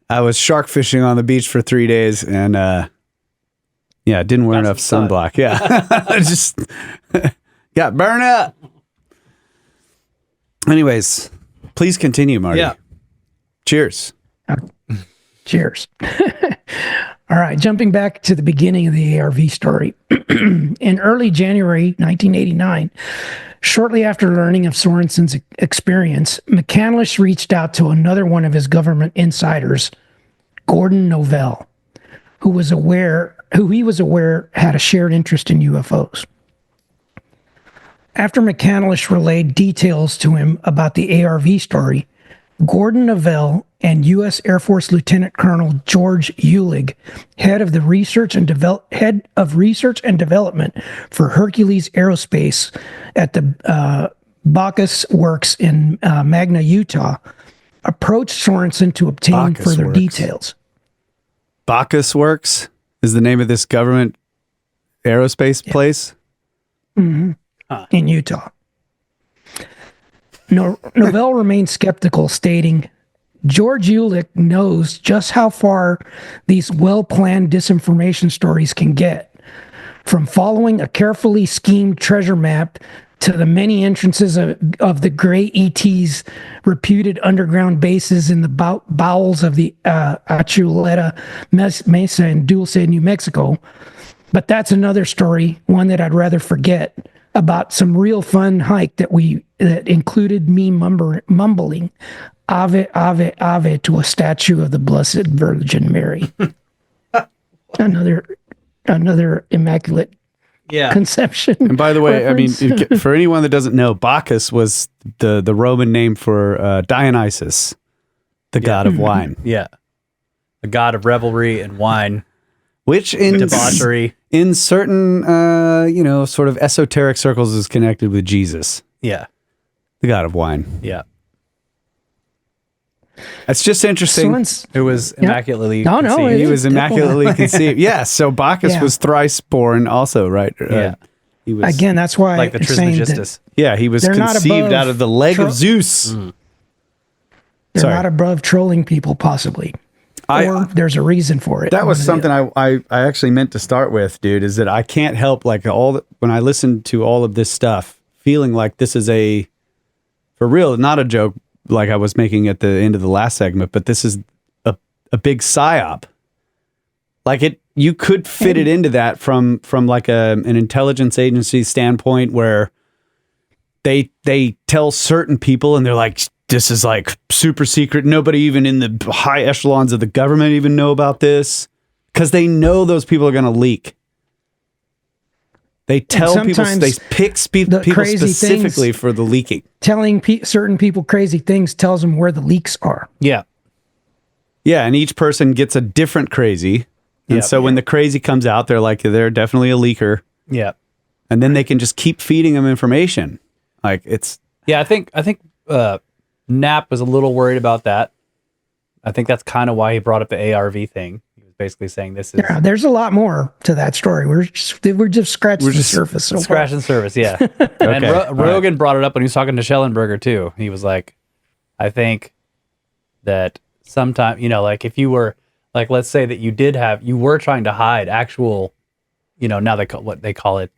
I was shark fishing on the beach for 3 days and didn't wear enough sunblock. Yeah. I just got burned up. Anyways, please continue, Marty. Yeah. Cheers. Cheers. All right, jumping back to the beginning of the ARV story. In early January 1989, shortly after learning of Sorensen's experience, McCandless reached out to another one of his government insiders, Gordon Novell, who he was aware had a shared interest in UFOs. After McCandless relayed details to him about the ARV story, Gordon Novell and U.S. Air Force Lieutenant Colonel George Eulig, head of research and development for Hercules Aerospace at the Bacchus Works in Magna, Utah, approached Sorensen to obtain Bacchus further Works. details. Bacchus Works is the name of this government aerospace place. In Utah. Novell remained skeptical, stating, George Eulich knows just how far these well-planned disinformation stories can get, from following a carefully schemed treasure map to the many entrances of the gray ET's reputed underground bases in the bowels of the Achuleta Mesa in Dulce, New Mexico. But that's another story, one that I'd rather forget, about some real fun hike that included me mumbling Ave, Ave, Ave to a statue of the Blessed Virgin Mary. Another immaculate conception. And by the way, reference. I mean, for anyone that doesn't know, Bacchus was the Roman name for Dionysus, the god of wine. Yeah. The god of revelry and wine. Which in Debauchery. In certain, sort of esoteric circles is connected with Jesus. Yeah. The god of wine. Yeah. It's just interesting. It was immaculately No, conceived. He was immaculately conceived. Yeah, so Bacchus was thrice born also, right? Yeah. He was, Again, that's why like the it's saying that Trismegistus. yeah, he was they're not conceived above out of the leg of Zeus. they're Sorry. not above trolling people, possibly. Or there's a reason for it. That was One or the something I actually meant to start with, dude, is that I can't help when I listen to all of this stuff, feeling like this is for real, not a joke like I was making at the end of the last segment, but this is a big psyop. Like you could fit it into that from like an intelligence agency standpoint where they tell certain people and they're like, this is like super secret. Nobody even in the high echelons of the government even know about this because they know those people are going to leak. They tell people, they pick people specifically for the leaking. Telling certain people crazy things tells them where the leaks are. Yeah. Yeah, and each person gets a different crazy. And so when the crazy comes out, they're like, they're definitely a leaker. Yeah. And then they can just keep feeding them information. Like it's... Yeah, I think Knapp was a little worried about that. I think that's kind of why he brought up the ARV thing. He was basically saying this is... Yeah, there's a lot more to that story. We're just scratching the surface. So Scratching the surface, yeah. And Rogan brought it up when he was talking to Schellenberger, too. He was like, I think that sometimes, like if you were... Like, let's say that you were trying to hide actual, now they call it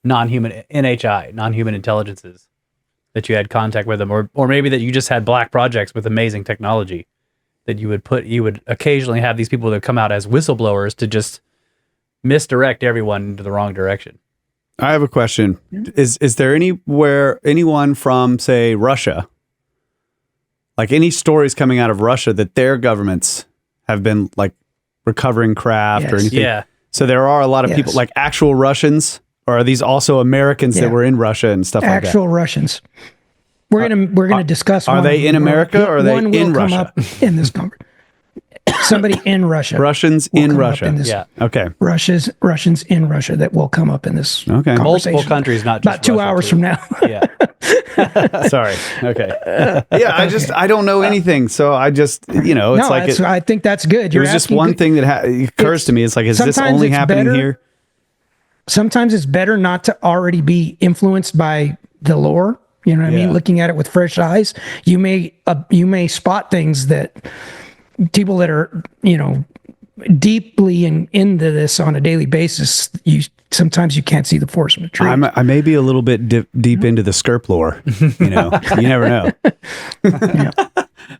non-human NHI, non-human intelligences, that you had contact with them, or maybe that you just had black projects with amazing technology that you would occasionally have these people that come out as whistleblowers to just misdirect everyone into the wrong direction. I have a question. Is there anyone from, say, Russia, like any stories coming out of Russia that their governments have been like recovering craft or anything? Yeah. So there are a lot of people, like actual Russians, or are these also Americans that were in Russia and stuff like that? Actual Russians. We're gonna discuss. Are they in America or are they in Russia? Up in this conversation. Somebody in Russia. Russians in Russia. Okay. Russians in Russia that will come up in this. Okay. Multiple countries, not just about 2 Russia, hours too. from now. Yeah. Sorry. Okay. Yeah, I don't know anything. So I just, it's I think that's good. It was just one thing that occurs to me. It's like, is this only happening here? Sometimes it's better not to already be influenced by the lore. You know what I mean? Looking at it with fresh eyes, you may spot things that people that are, deeply into this on a daily basis, sometimes you can't see the forest from the tree. I may be a little bit deep into the Skirp lore. You never know.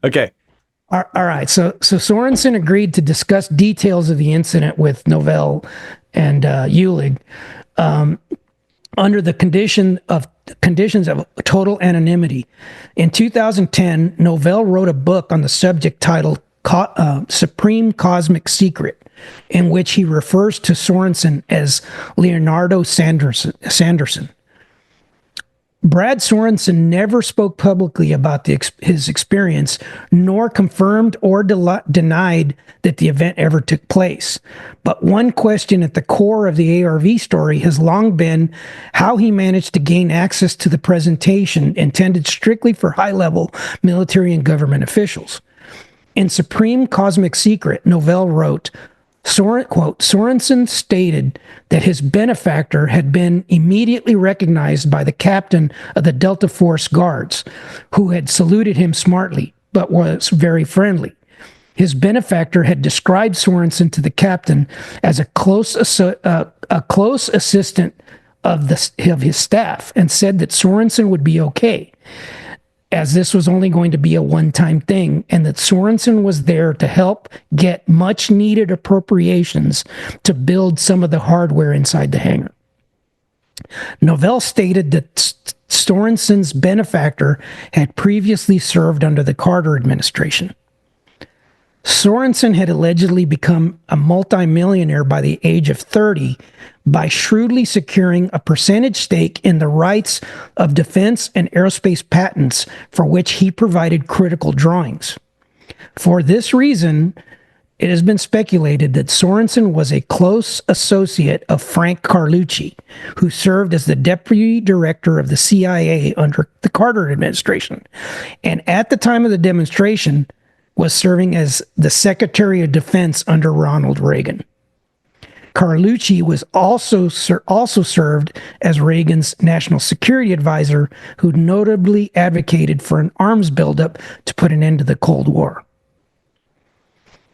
Okay. All right. So Sorensen agreed to discuss details of the incident with Novell and Uhlig under the conditions of total anonymity. In 2010, Novell wrote a book on the subject titled Supreme Cosmic Secret, in which he refers to Sorensen as Leonardo Sanderson. Brad Sorensen never spoke publicly about his experience, nor confirmed or denied that the event ever took place. But one question at the core of the ARV story has long been how he managed to gain access to the presentation intended strictly for high-level military and government officials. In Supreme Cosmic Secret, Novell wrote, quote, Sorensen stated that his benefactor had been immediately recognized by the captain of the Delta Force Guards, who had saluted him smartly, but was very friendly. His benefactor had described Sorensen to the captain as a close assistant of his staff and said that Sorensen would be okay, as this was only going to be a one-time thing, and that Sorensen was there to help get much-needed appropriations to build some of the hardware inside the hangar. Novell stated that Sorensen's benefactor had previously served under the Carter administration. Sorensen had allegedly become a multimillionaire by the age of 30 by shrewdly securing a percentage stake in the rights of defense and aerospace patents for which he provided critical drawings. For this reason, it has been speculated that Sorensen was a close associate of Frank Carlucci, who served as the deputy director of the CIA under the Carter administration, and at the time of the demonstration was serving as the Secretary of Defense under Ronald Reagan. Carlucci was also served as Reagan's national security advisor, who notably advocated for an arms buildup to put an end to the Cold War.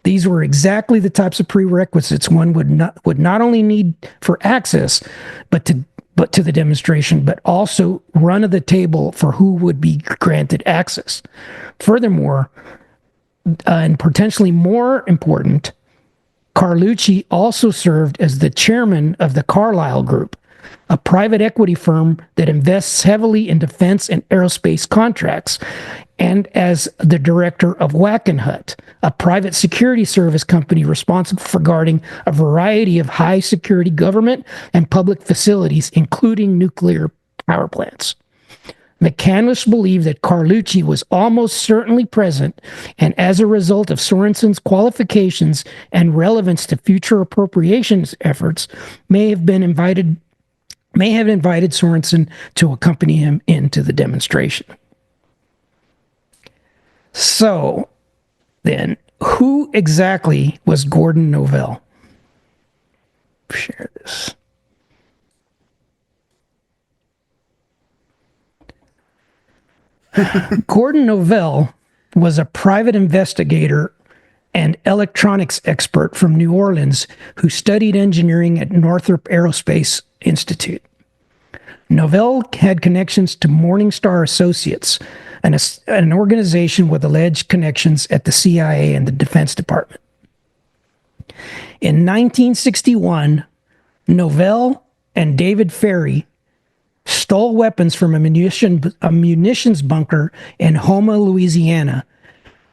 These were exactly the types of prerequisites one would not only need for access, but to the demonstration, but also run of the table for who would be granted access. Furthermore, and potentially more important, Carlucci also served as the chairman of the Carlyle Group, a private equity firm that invests heavily in defense and aerospace contracts, and as the director of Wackenhut, a private security service company responsible for guarding a variety of high-security government and public facilities, including nuclear power plants. Mechanists believe that Carlucci was almost certainly present, and as a result of Sorensen's qualifications and relevance to future appropriations efforts, may have invited Sorensen to accompany him into the demonstration. So, then, who exactly was Gordon Novell? Share this. Gordon Novell was a private investigator and electronics expert from New Orleans who studied engineering at Northrop Aerospace Institute. Novell had connections to Morningstar Associates, an organization with alleged connections at the CIA and the Defense Department. In 1961, Novell and David Ferry stole weapons from a munitions bunker in Houma, Louisiana,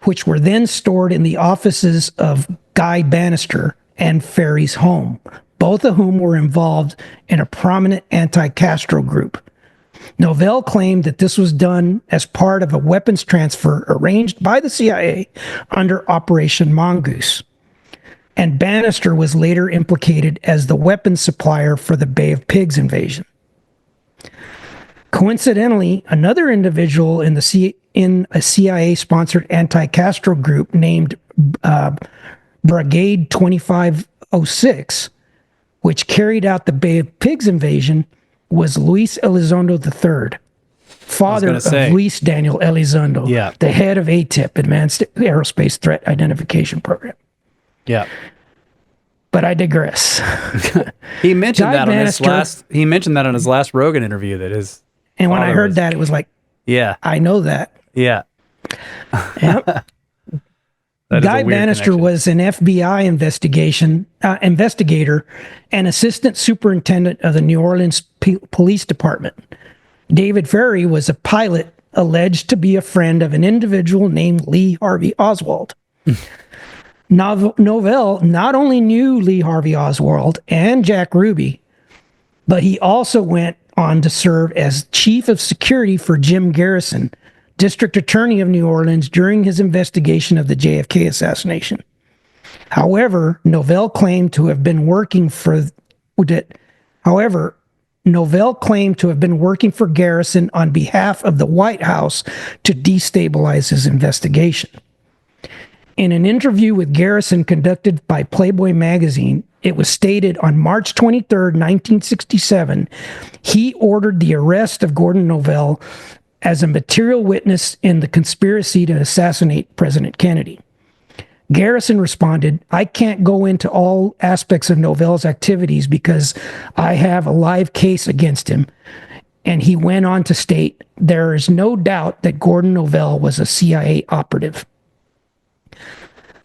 which were then stored in the offices of Guy Bannister and Ferry's home, both of whom were involved in a prominent anti-Castro group. Novell claimed that this was done as part of a weapons transfer arranged by the CIA under Operation Mongoose, and Bannister was later implicated as the weapons supplier for the Bay of Pigs invasion. Coincidentally, another individual in a CIA-sponsored anti-Castro group named Brigade 2506, which carried out the Bay of Pigs invasion, was Luis Elizondo III, father of Luis Daniel Elizondo, the head of ATIP, Advanced Aerospace Threat Identification Program. Yeah. But I digress. He mentioned that on his last Rogan interview. And when I heard that, it was like, yeah, I know that. Yeah. Yep. Guy Bannister was an FBI investigator and assistant superintendent of the New Orleans Police Department. David Ferry was a pilot alleged to be a friend of an individual named Lee Harvey Oswald. Novell not only knew Lee Harvey Oswald and Jack Ruby, but he also went on to serve as chief of security for Jim Garrison, district attorney of New Orleans, during his investigation of the JFK assassination. However, Novell claimed to have been working for Garrison on behalf of the White House to destabilize his investigation. In an interview with Garrison conducted by Playboy magazine, it was stated on March 23, 1967, he ordered the arrest of Gordon Novell as a material witness in the conspiracy to assassinate President Kennedy. Garrison responded, "I can't go into all aspects of Novell's activities because I have a live case against him." And he went on to state, "There is no doubt that Gordon Novell was a CIA operative."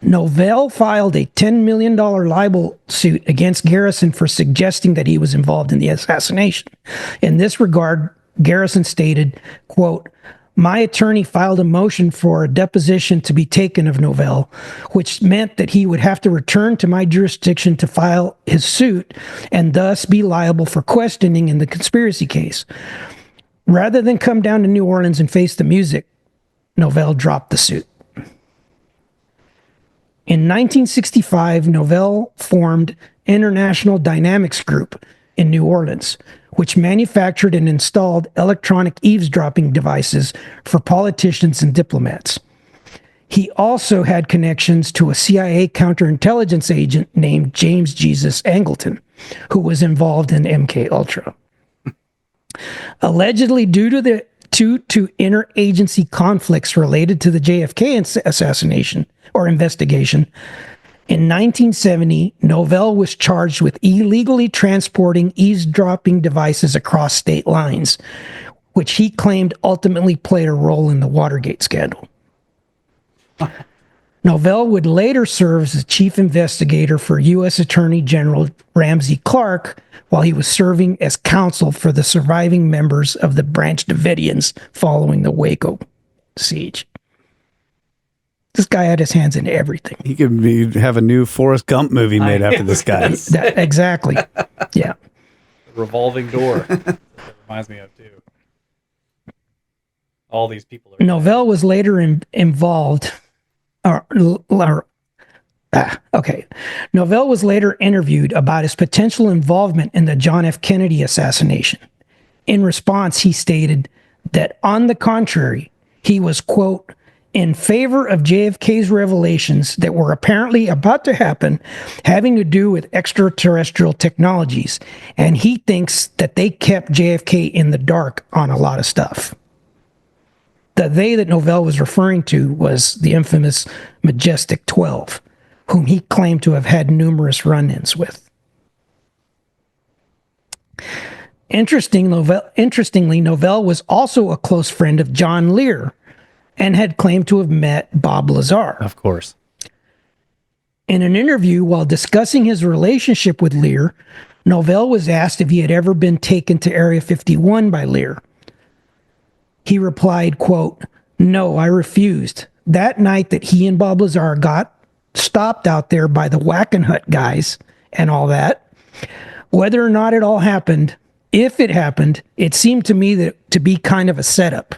Novell filed a $10 million libel suit against Garrison for suggesting that he was involved in the assassination. In this regard, Garrison stated, quote, "My attorney filed a motion for a deposition to be taken of Novell, which meant that he would have to return to my jurisdiction to file his suit and thus be liable for questioning in the conspiracy case. Rather than come down to New Orleans and face the music, Novell dropped the suit." In 1965, Novell formed International Dynamics Group in New Orleans, which manufactured and installed electronic eavesdropping devices for politicians and diplomats. He also had connections to a CIA counterintelligence agent named James Jesus Angleton, who was involved in MK Ultra. Allegedly, due to interagency conflicts related to the JFK assassination or investigation, in 1970, Novell was charged with illegally transporting eavesdropping devices across state lines, which he claimed ultimately played a role in the Watergate scandal. Novell would later serve as the chief investigator for U.S. Attorney General Ramsey Clark while he was serving as counsel for the surviving members of the Branch Davidians following the Waco siege. This guy had his hands in everything. He could have a new Forrest Gump movie made after this guy. Exactly. Yeah. Revolving door. That reminds me of, too. All these people are... Novell was later involved... Novell was later interviewed about his potential involvement in the John F. Kennedy assassination. In response, he stated that, on the contrary, he was, quote, in favor of JFK's revelations that were apparently about to happen having to do with extraterrestrial technologies, and he thinks that they kept JFK in the dark on a lot of stuff. The they that Novell was referring to was the infamous Majestic 12, whom he claimed to have had numerous run-ins with. Interestingly, Novell was also a close friend of John Lear and had claimed to have met Bob Lazar. Of course. In an interview while discussing his relationship with Lear, Novell was asked if he had ever been taken to Area 51 by Lear. He replied, quote, "No, I refused. That night that he and Bob Lazar got stopped out there by the Wackenhut guys and all that, whether or not it all happened, if it happened, it seemed to me that to be kind of a setup.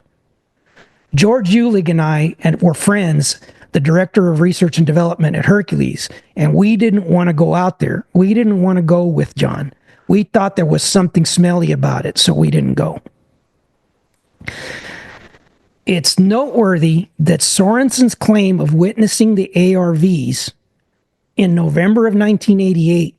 George Eulig and I were friends, the director of research and development at Hercules, and we didn't want to go out there. We didn't want to go with John. We thought there was something smelly about it, so we didn't go." It's noteworthy that Sorensen's claim of witnessing the ARVs in November of 1988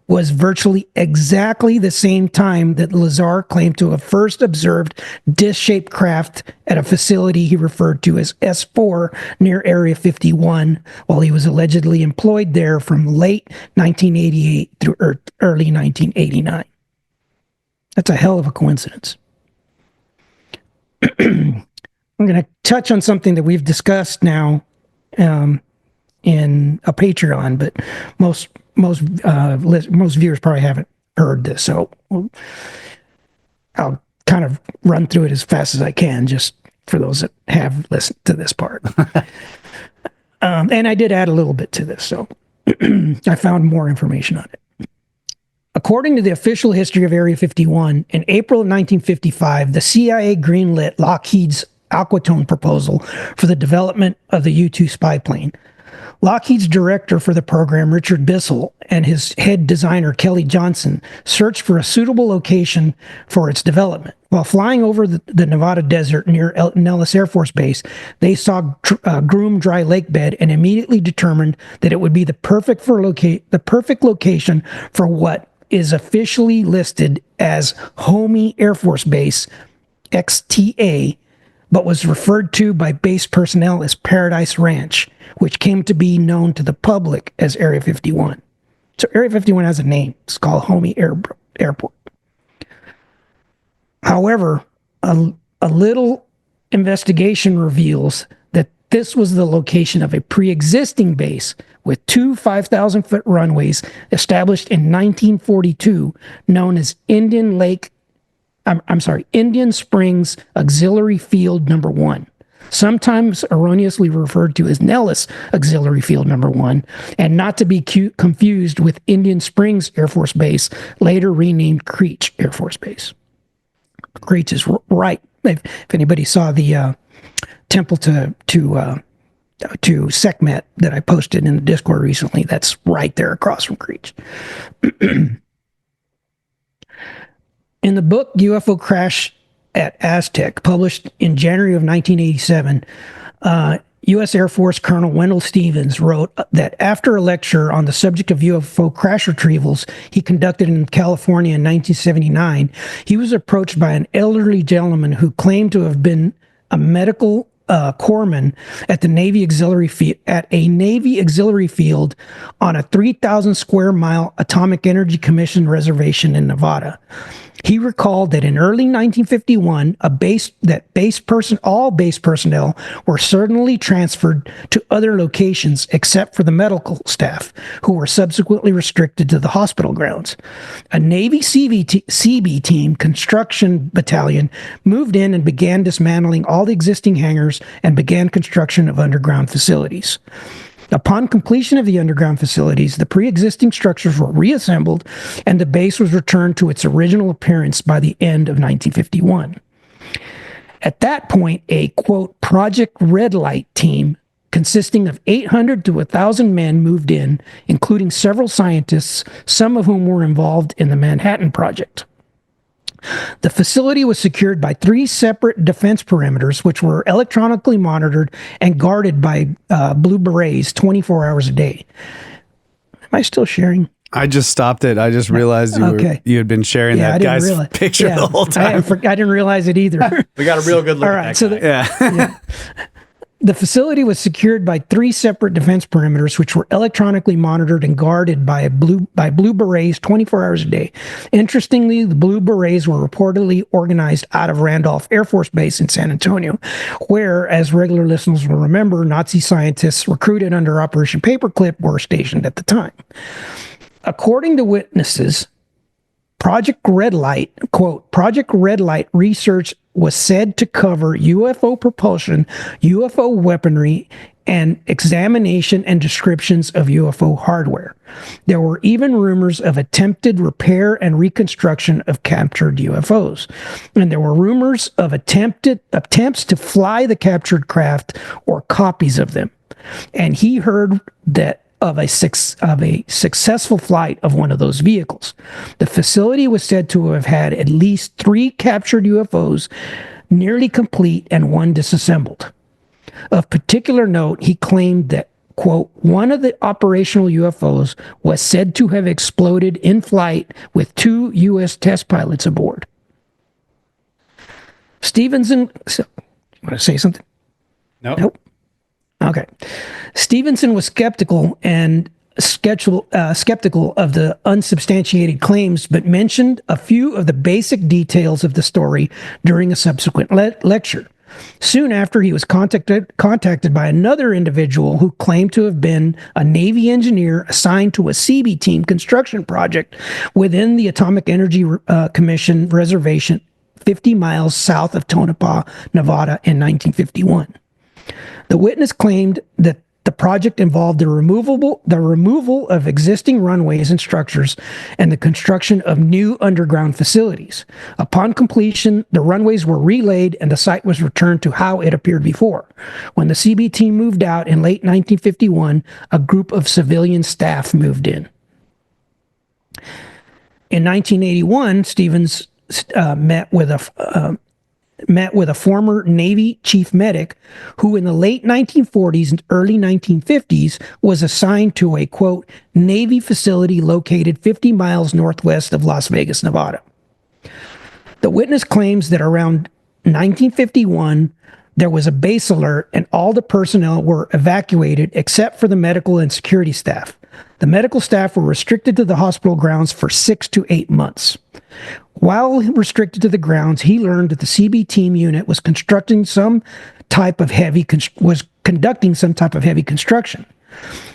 was virtually exactly the same time that Lazar claimed to have first observed disc-shaped craft at a facility he referred to as S4 near Area 51, while he was allegedly employed there from late 1988 through early 1989. That's a hell of a coincidence. I'm going to touch on something that we've discussed now in a Patreon, but most viewers probably haven't heard this, so I'll kind of run through it as fast as I can, just for those that have listened to this part. And I did add a little bit to this, so I found more information on it. According to the official history of Area 51, in April of 1955, the CIA greenlit Lockheed's Aquatone proposal for the development of the U-2 spy plane. Lockheed's director for the program, Richard Bissell, and his head designer, Kelly Johnson, searched for a suitable location for its development. While flying over the Nevada desert near Nellis Air Force Base, they saw Groom Dry Lake Bed and immediately determined that it would be the perfect location for what is officially listed as Homey Air Force Base, XTA, but was referred to by base personnel as Paradise Ranch, which came to be known to the public as Area 51. So Area 51 has a name. It's called Homey Airport. However, a little investigation reveals that this was the location of a pre-existing base with two 5,000-foot runways established in 1942, known as Indian Springs Auxiliary Field Number 1, sometimes erroneously referred to as Nellis Auxiliary Field Number 1, and not to be confused with Indian Springs Air Force Base, later renamed Creech Air Force Base. Creech is right. If anybody saw the temple to SecMet that I posted in the Discord recently. That's right there across from Creech. In the book UFO Crash at Aztec, published in January of 1987, U.S. Air Force Colonel Wendell Stevens wrote that after a lecture on the subject of UFO crash retrievals he conducted in California in 1979, he was approached by an elderly gentleman who claimed to have been a medical corpsman at the Navy Auxiliary Field on a 3,000 square mile Atomic Energy Commission reservation in Nevada. He recalled that in early 1951, all base personnel were suddenly transferred to other locations except for the medical staff, who were subsequently restricted to the hospital grounds. A Navy CB team construction battalion moved in and began dismantling all the existing hangars and began construction of underground facilities. Upon completion of the underground facilities, the pre-existing structures were reassembled and the base was returned to its original appearance by the end of 1951. At that point, a, quote, Project Red Light team consisting of 800 to 1,000 men moved in, including several scientists, some of whom were involved in the Manhattan Project. The facility was secured by 3 separate defense perimeters, which were electronically monitored and guarded by Blue Berets 24 hours a day. Am I still sharing? I just stopped it. I just realized you had been sharing that guy's picture the whole time. I didn't realize it either. We got a real good look at that guy. The facility was secured by 3 separate defense perimeters, which were electronically monitored and guarded by Blue Berets 24 hours a day. Interestingly, the Blue Berets were reportedly organized out of Randolph Air Force Base in San Antonio, where, as regular listeners will remember, Nazi scientists recruited under Operation Paperclip were stationed at the time. According to witnesses, Project Red Light, quote, Project Red Light research was said to cover UFO propulsion, UFO weaponry, and examination and descriptions of UFO hardware. There were even rumors of attempted repair and reconstruction of captured UFOs. And there were rumors of attempts to fly the captured craft or copies of them. And he heard that of a successful flight of one of those vehicles. The facility was said to have had at least 3 captured UFOs, nearly complete, and 1 disassembled. Of particular note, he claimed that, quote, one of the operational UFOs was said to have exploded in flight with 2 U.S. test pilots aboard. Stevenson, you want to say something? Nope. Okay. Stevenson was skeptical of the unsubstantiated claims, but mentioned a few of the basic details of the story during a subsequent lecture. Soon after, he was contacted by another individual who claimed to have been a Navy engineer assigned to a CB team construction project within the Atomic Energy Commission reservation 50 miles south of Tonopah, Nevada in 1951. The witness claimed that the project involved the removal of existing runways and structures and the construction of new underground facilities. Upon completion, the runways were relaid and the site was returned to how it appeared before. When the CB team moved out in late 1951, a group of civilian staff moved in. In 1981, Stevens met with a former Navy chief medic who in the late 1940s and early 1950s was assigned to a, quote, Navy facility located 50 miles northwest of Las Vegas, Nevada. The witness claims that around 1951, there was a base alert and all the personnel were evacuated except for the medical and security staff. The medical staff were restricted to the hospital grounds for 6 to 8 months. While restricted to the grounds, he learned that the CB team unit was conducting some type of heavy construction.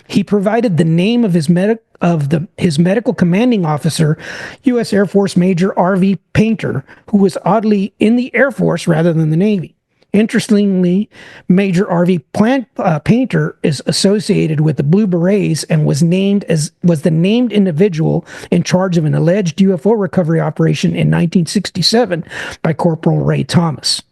He provided the name of his medical commanding officer, U.S. Air Force Major R.V. Painter, who was oddly in the Air Force rather than the Navy. Interestingly, Major R.V. Painter is associated with the Blue Berets and was the named individual in charge of an alleged UFO recovery operation in 1967 by Corporal Ray Thomas.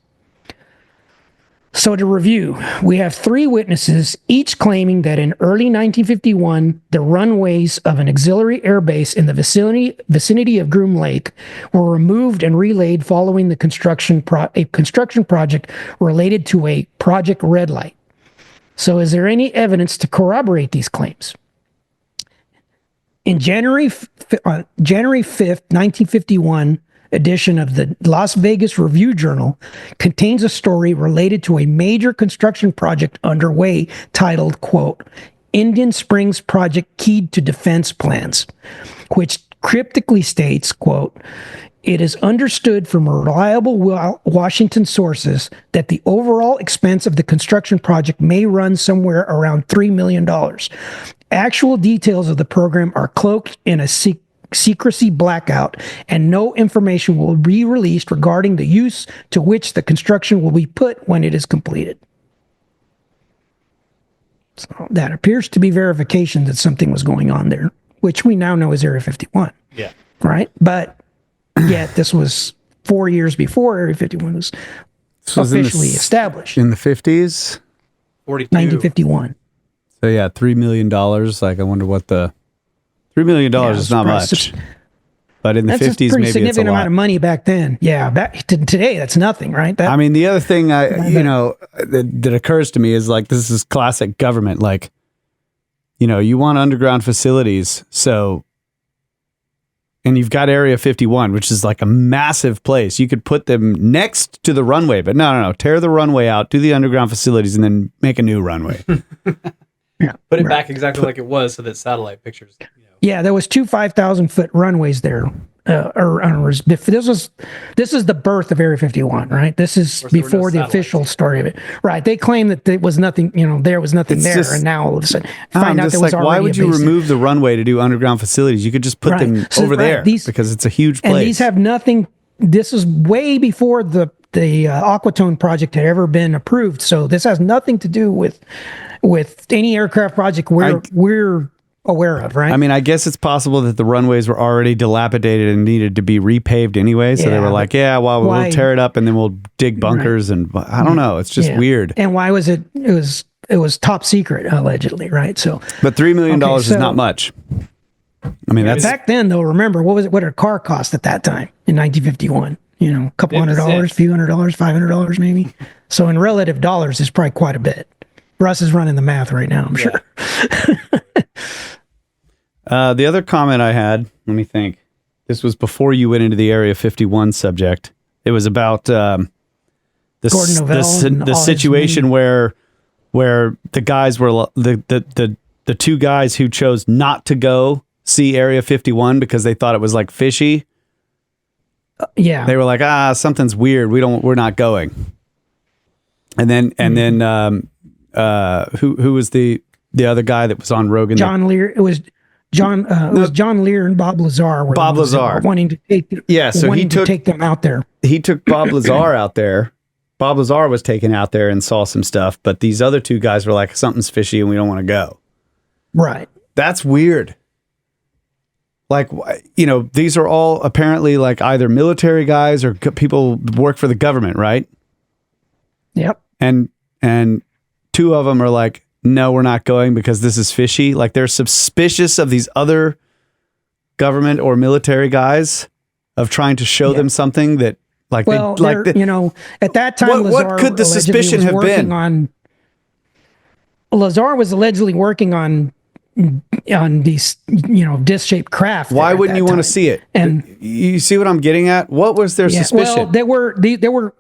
So to review, we have 3 witnesses, each claiming that in early 1951, the runways of an auxiliary air base in the vicinity of Groom Lake were removed and relayed following the construction project related to a Project Red Light. So is there any evidence to corroborate these claims? In January 5th, 1951, edition of the Las Vegas Review-Journal contains a story related to a major construction project underway titled, quote, Indian Springs Project Keyed to Defense Plans, which cryptically states, quote, it is understood from reliable Washington sources that the overall expense of the construction project may run somewhere around $3 million. Actual details of the program are cloaked in a secrecy blackout, and no information will be released regarding the use to which the construction will be put when it is completed. So that appears to be verification that something was going on there, which we now know is Area 51. Yeah. Right? But yet this was 4 years before Area 51 was officially established. In the 50s? 42. 1951. So yeah, $3 million. Like, I wonder what the $3 million is not much. But in the 50s, maybe it's a lot. That's a pretty significant amount of money back then. Yeah, back to today, that's nothing, right? I mean, the other thing that occurs to me is like, this is classic government. Like, you want underground facilities, and you've got Area 51, which is like a massive place. You could put them next to the runway, but no. Tear the runway out, do the underground facilities, and then make a new runway. Yeah, put it back exactly like it was, so that satellite pictures. Yeah, there was 2 5,000-foot runways there. This is the birth of Area 51, right? This is before the official story of it, right? They claim that there was nothing, there was nothing there, and now all of a sudden find out there was already. Why would you remove the runway to do underground facilities? You could just put them over there because it's a huge place. And these have nothing. This is way before the Aquatone project had ever been approved, so this has nothing to do with any aircraft project we're aware of, right? I mean, I guess it's possible that the runways were already dilapidated and needed to be repaved anyway. So they were like, we'll tear it up and then we'll dig bunkers. And I don't know. It's just weird. And why was it? It was top secret, allegedly, right? So, but $3 million is not much. I mean, that's back then, though. Remember, what did a car cost at that time in 1951? A couple $100, few $100, $500 maybe. So in relative dollars, it's probably quite a bit. Russ is running the math right now, I'm sure. The other comment I had, let me think. This was before you went into the Area 51 subject. It was about the situation where the guys were the 2 guys who chose not to go see Area 51 because they thought it was like fishy. Yeah, they were like, something's weird. We're not going. And then who was the other guy that was on Rogan? John Lear. It was John. It was John Lear and Bob Lazar. Bob Lazar wanting to take. Yeah, so he took them out there. He took Bob Lazar out there. Bob Lazar was taken out there and saw some stuff, but these other 2 guys were like, something's fishy and we don't want to go. Right. That's weird. Like, these are all apparently like either military guys or people work for the government, right? Yep. And 2 of them are like, no, we're not going because this is fishy. Like, they're suspicious of these other government or military guys of trying to show them something that, like, at that time, what could the suspicion have been? Lazar was allegedly working on these, disc-shaped craft. Why wouldn't you want to see it? And you see what I'm getting at? What was their suspicion? Well, there were.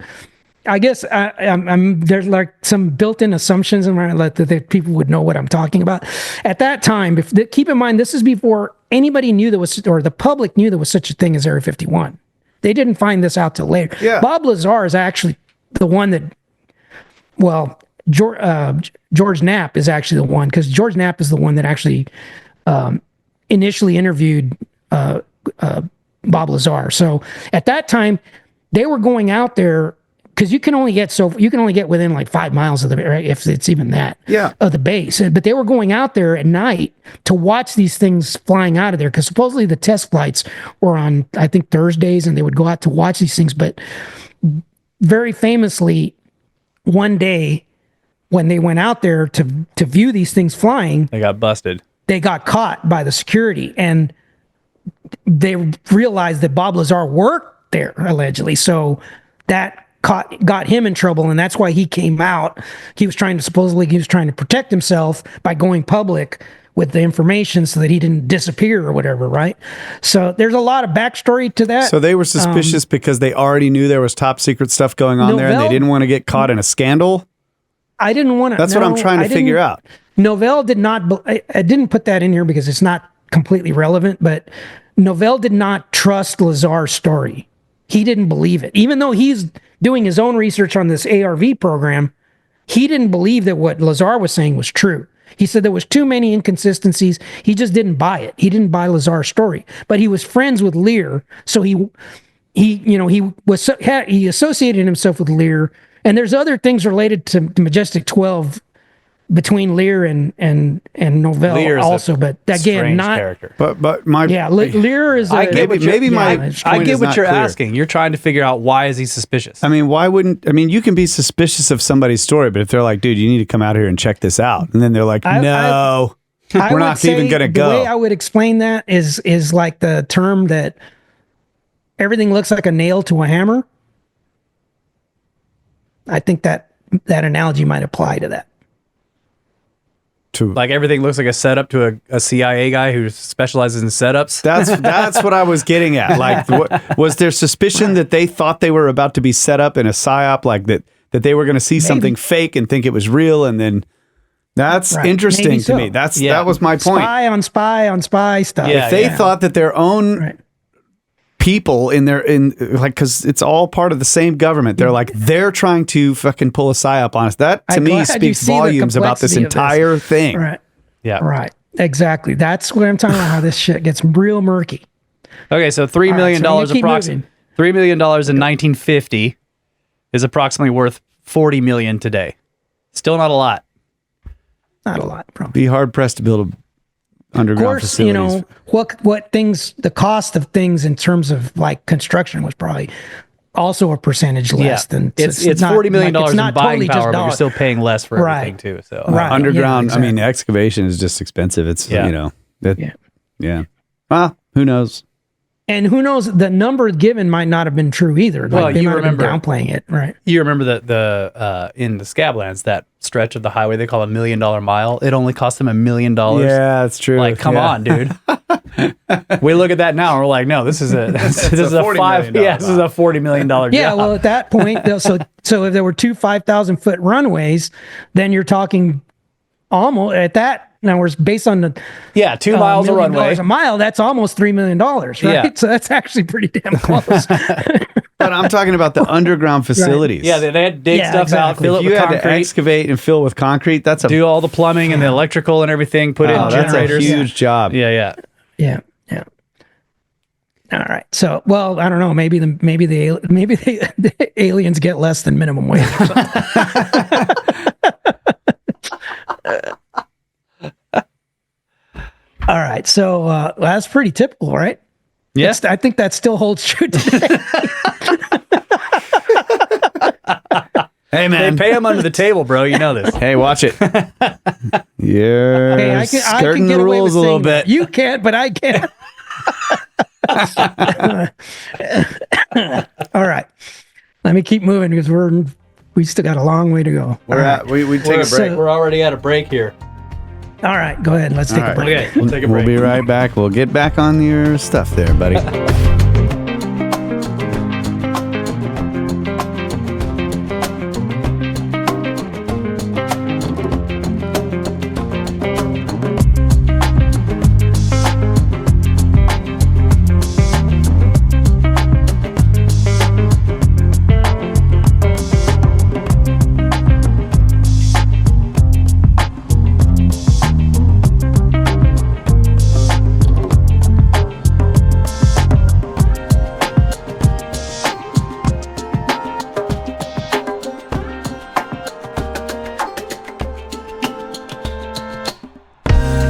I guess there's like some built-in assumptions in my life that people would know what I'm talking about. At that time, keep in mind, this is before anybody knew or the public knew there was such a thing as Area 51. They didn't find this out till later. Yeah. Bob Lazar is actually the one that, George Knapp is actually the one, because George Knapp is the one that actually initially interviewed Bob Lazar. So at that time, they were going out there because you can only get within like 5 miles of the, right, if it's even that, of the base. But they were going out there at night to watch these things flying out of there, because supposedly the test flights were on, I think, Thursdays, and they would go out to watch these things. But very famously, one day when they went out there to view these things flying, They got busted. they got caught by the security, and they realized that Bob Lazar worked there allegedly. So that got him in trouble, and that's why he came out. He was trying to protect himself by going public with the information so that he didn't disappear or whatever, right? So there's a lot of backstory to that. So they were suspicious because they already knew there was top secret stuff going on there, and they didn't want to get caught in a scandal. I didn't want to. That's what I'm trying to figure out. Novell did not. I didn't put that in here because it's not completely relevant. But Novell did not trust Lazar's story. He didn't believe it, even though he's doing his own research on this ARV program. He didn't believe that what Lazar was saying was true. He said there was too many inconsistencies. He just didn't buy it. He didn't buy Lazar's story. But he was friends with Lear, so he associated himself with Lear. And there's other things related to Majestic 12 between Lear and Novell Lear's also, but again, strange not character. But my Lear is. I get what maybe my I point get is what not you're clear. asking. You're trying to figure out why is he suspicious. I mean, you can be suspicious of somebody's story, but if they're like, dude, you need to come out here and check this out, and then they're like, no, I we're would not say even going to the go. way I would explain that is like the term that everything looks like a nail to a hammer. I think that analogy might apply to that. Like everything looks like a setup to a CIA guy who specializes in setups. That's what I was getting at. Like, was there suspicion that they thought they were about to be set up in a psyop, like that they were going to see something fake and think it was real, and then that's interesting Maybe to so. me. That was my point. Spy on spy stuff. Yeah, If they thought that their own people because it's all part of the same government, they're trying to fucking pull a psyop on us. That to I'm me glad you speaks see the volumes about this complexity of this. entire thing. Right. Yeah. Right. Exactly. That's what I'm talking about. How this shit gets real murky. Okay, so $3 million so you keep approximately. $3 million in 1950 is approximately worth $40 million today. Still not a lot. Not a lot, bro. Be hard pressed to build Of underground course, facilities. what things, the cost of things in terms of like construction was probably also a percentage less than it's not- $40 million like, it's in not buying totally just power, but you're dollars. still paying less for Right. everything too. So Right. Underground, Yeah, exactly. I mean, excavation is just expensive. It's Yeah. Yeah. Well, who knows? And who knows, the number given might not have been true either. Like, Well, they you might have been remember- downplaying it, right? You remember the in the Scablands, that stretch of the highway they call $1 million mile. It only cost them $1 million. Yeah, that's true. Like, come on, dude. We look at that now and we're like, no, this is a this is a $40 million this is a $40 million job. Yeah, well, at that point, so if there were two 5,000-foot runways, then you're talking almost at that. Now, we're based on the 2 miles of $1 million runway. a mile. That's almost $3 million, right? Yeah. So that's actually pretty damn close. But I'm talking about the underground facilities. Yeah, they had to dig Yeah, stuff exactly. out, fill If it you with had to concrete, excavate and fill with concrete, that's a do all the plumbing and the electrical and everything, put in that's generators. a huge job. Yeah. Yeah. All right. So, well, I don't know. Maybe the aliens get less than minimum wage or something. All right. So that's pretty typical, right? Yeah. I think that still holds true today. Hey, They man. pay them under the table, bro. You know this. Hey, watch it. You're Hey, I skirting can get the away with rules a little saying that. bit. You can't, but I can. All right. Let me keep moving because we still got a long way to go. We take a break. So- We're already at a break here. All right. Go ahead. Let's take a break. Okay, we'll take a break. We'll be right back. We'll get back on your stuff there, buddy.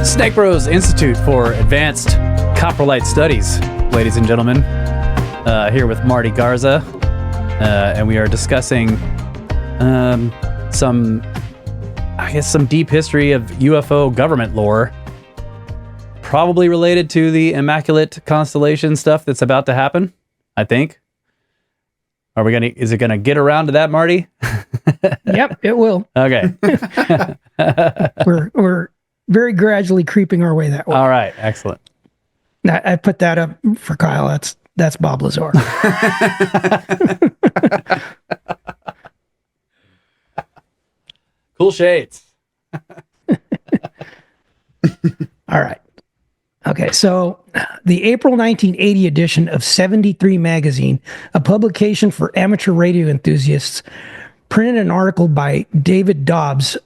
Snake Bros Institute for Advanced Coprolite Studies, ladies and gentlemen. Here with Marty Garza, and we are discussing some deep history of UFO government lore, probably related to the Immaculate Constellation stuff that's about to happen, I think. Is it gonna get around to that, Marty? Yep, it will. Okay. We're very gradually creeping our way that way. All right, excellent. I put that up for Kyle. That's Bob Lazar. Cool shades. All right. Okay, so the April 1980 edition of 73 magazine, a publication for amateur radio enthusiasts, printed an article by David Dobbs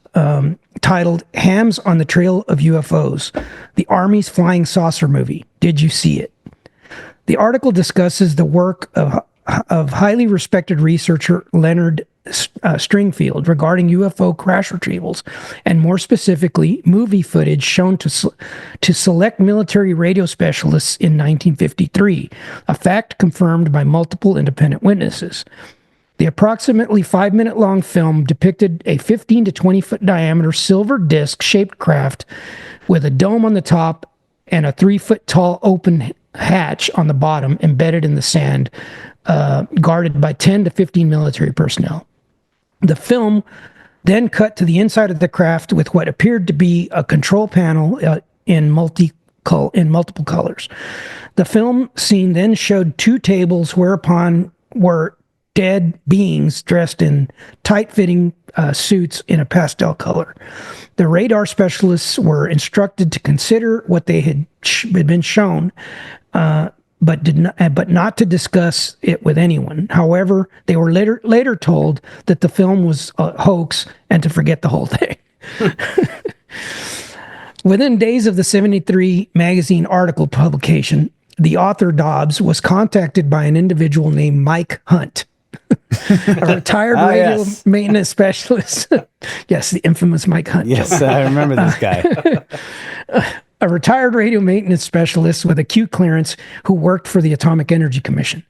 titled Hams on the Trail of UFOs, the Army's Flying Saucer Movie. Did you see it? The article discusses the work of highly respected researcher Leonard Stringfield regarding UFO crash retrievals, and more specifically, movie footage shown to select military radio specialists in 1953, a fact confirmed by multiple independent witnesses. The approximately 5-minute long film depicted a 15 to 20 foot diameter silver disc shaped craft with a dome on the top and a 3 foot tall open hatch on the bottom embedded in the sand, guarded by 10 to 15 military personnel. The film then cut to the inside of the craft with what appeared to be a control panel in multiple colors. The film scene then showed 2 tables whereupon were dead beings dressed in tight-fitting suits in a pastel color. The radar specialists were instructed to consider what they had been shown, but not to discuss it with anyone. However, they were later told that the film was a hoax and to forget the whole thing. Within days of the 73 magazine article publication, the author Dobbs was contacted by an individual named Mike Hunt, a retired radio maintenance specialist. Yes, the infamous Mike Hunt. Yes, I remember this guy. A retired radio maintenance specialist with a Q clearance who worked for the Atomic Energy Commission.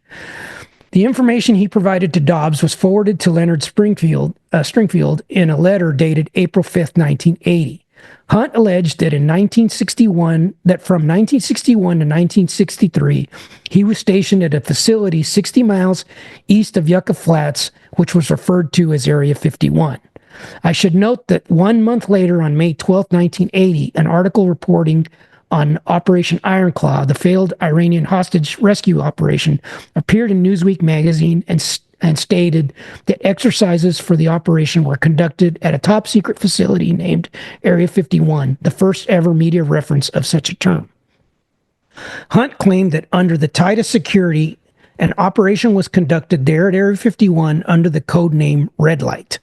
The information he provided to Dobbs was forwarded to Leonard Stringfield in a letter dated April 5th, 1980. Hunt alleged that from 1961 to 1963, he was stationed at a facility 60 miles east of Yucca Flats, which was referred to as Area 51. I should note that 1 month later, on May 12, 1980, an article reporting on Operation Ironclaw, the failed Iranian hostage rescue operation, appeared in Newsweek magazine and stated that exercises for the operation were conducted at a top-secret facility named Area 51, the first ever media reference of such a term. Hunt claimed that under the tightest security, an operation was conducted there at Area 51 under the code name Red Light.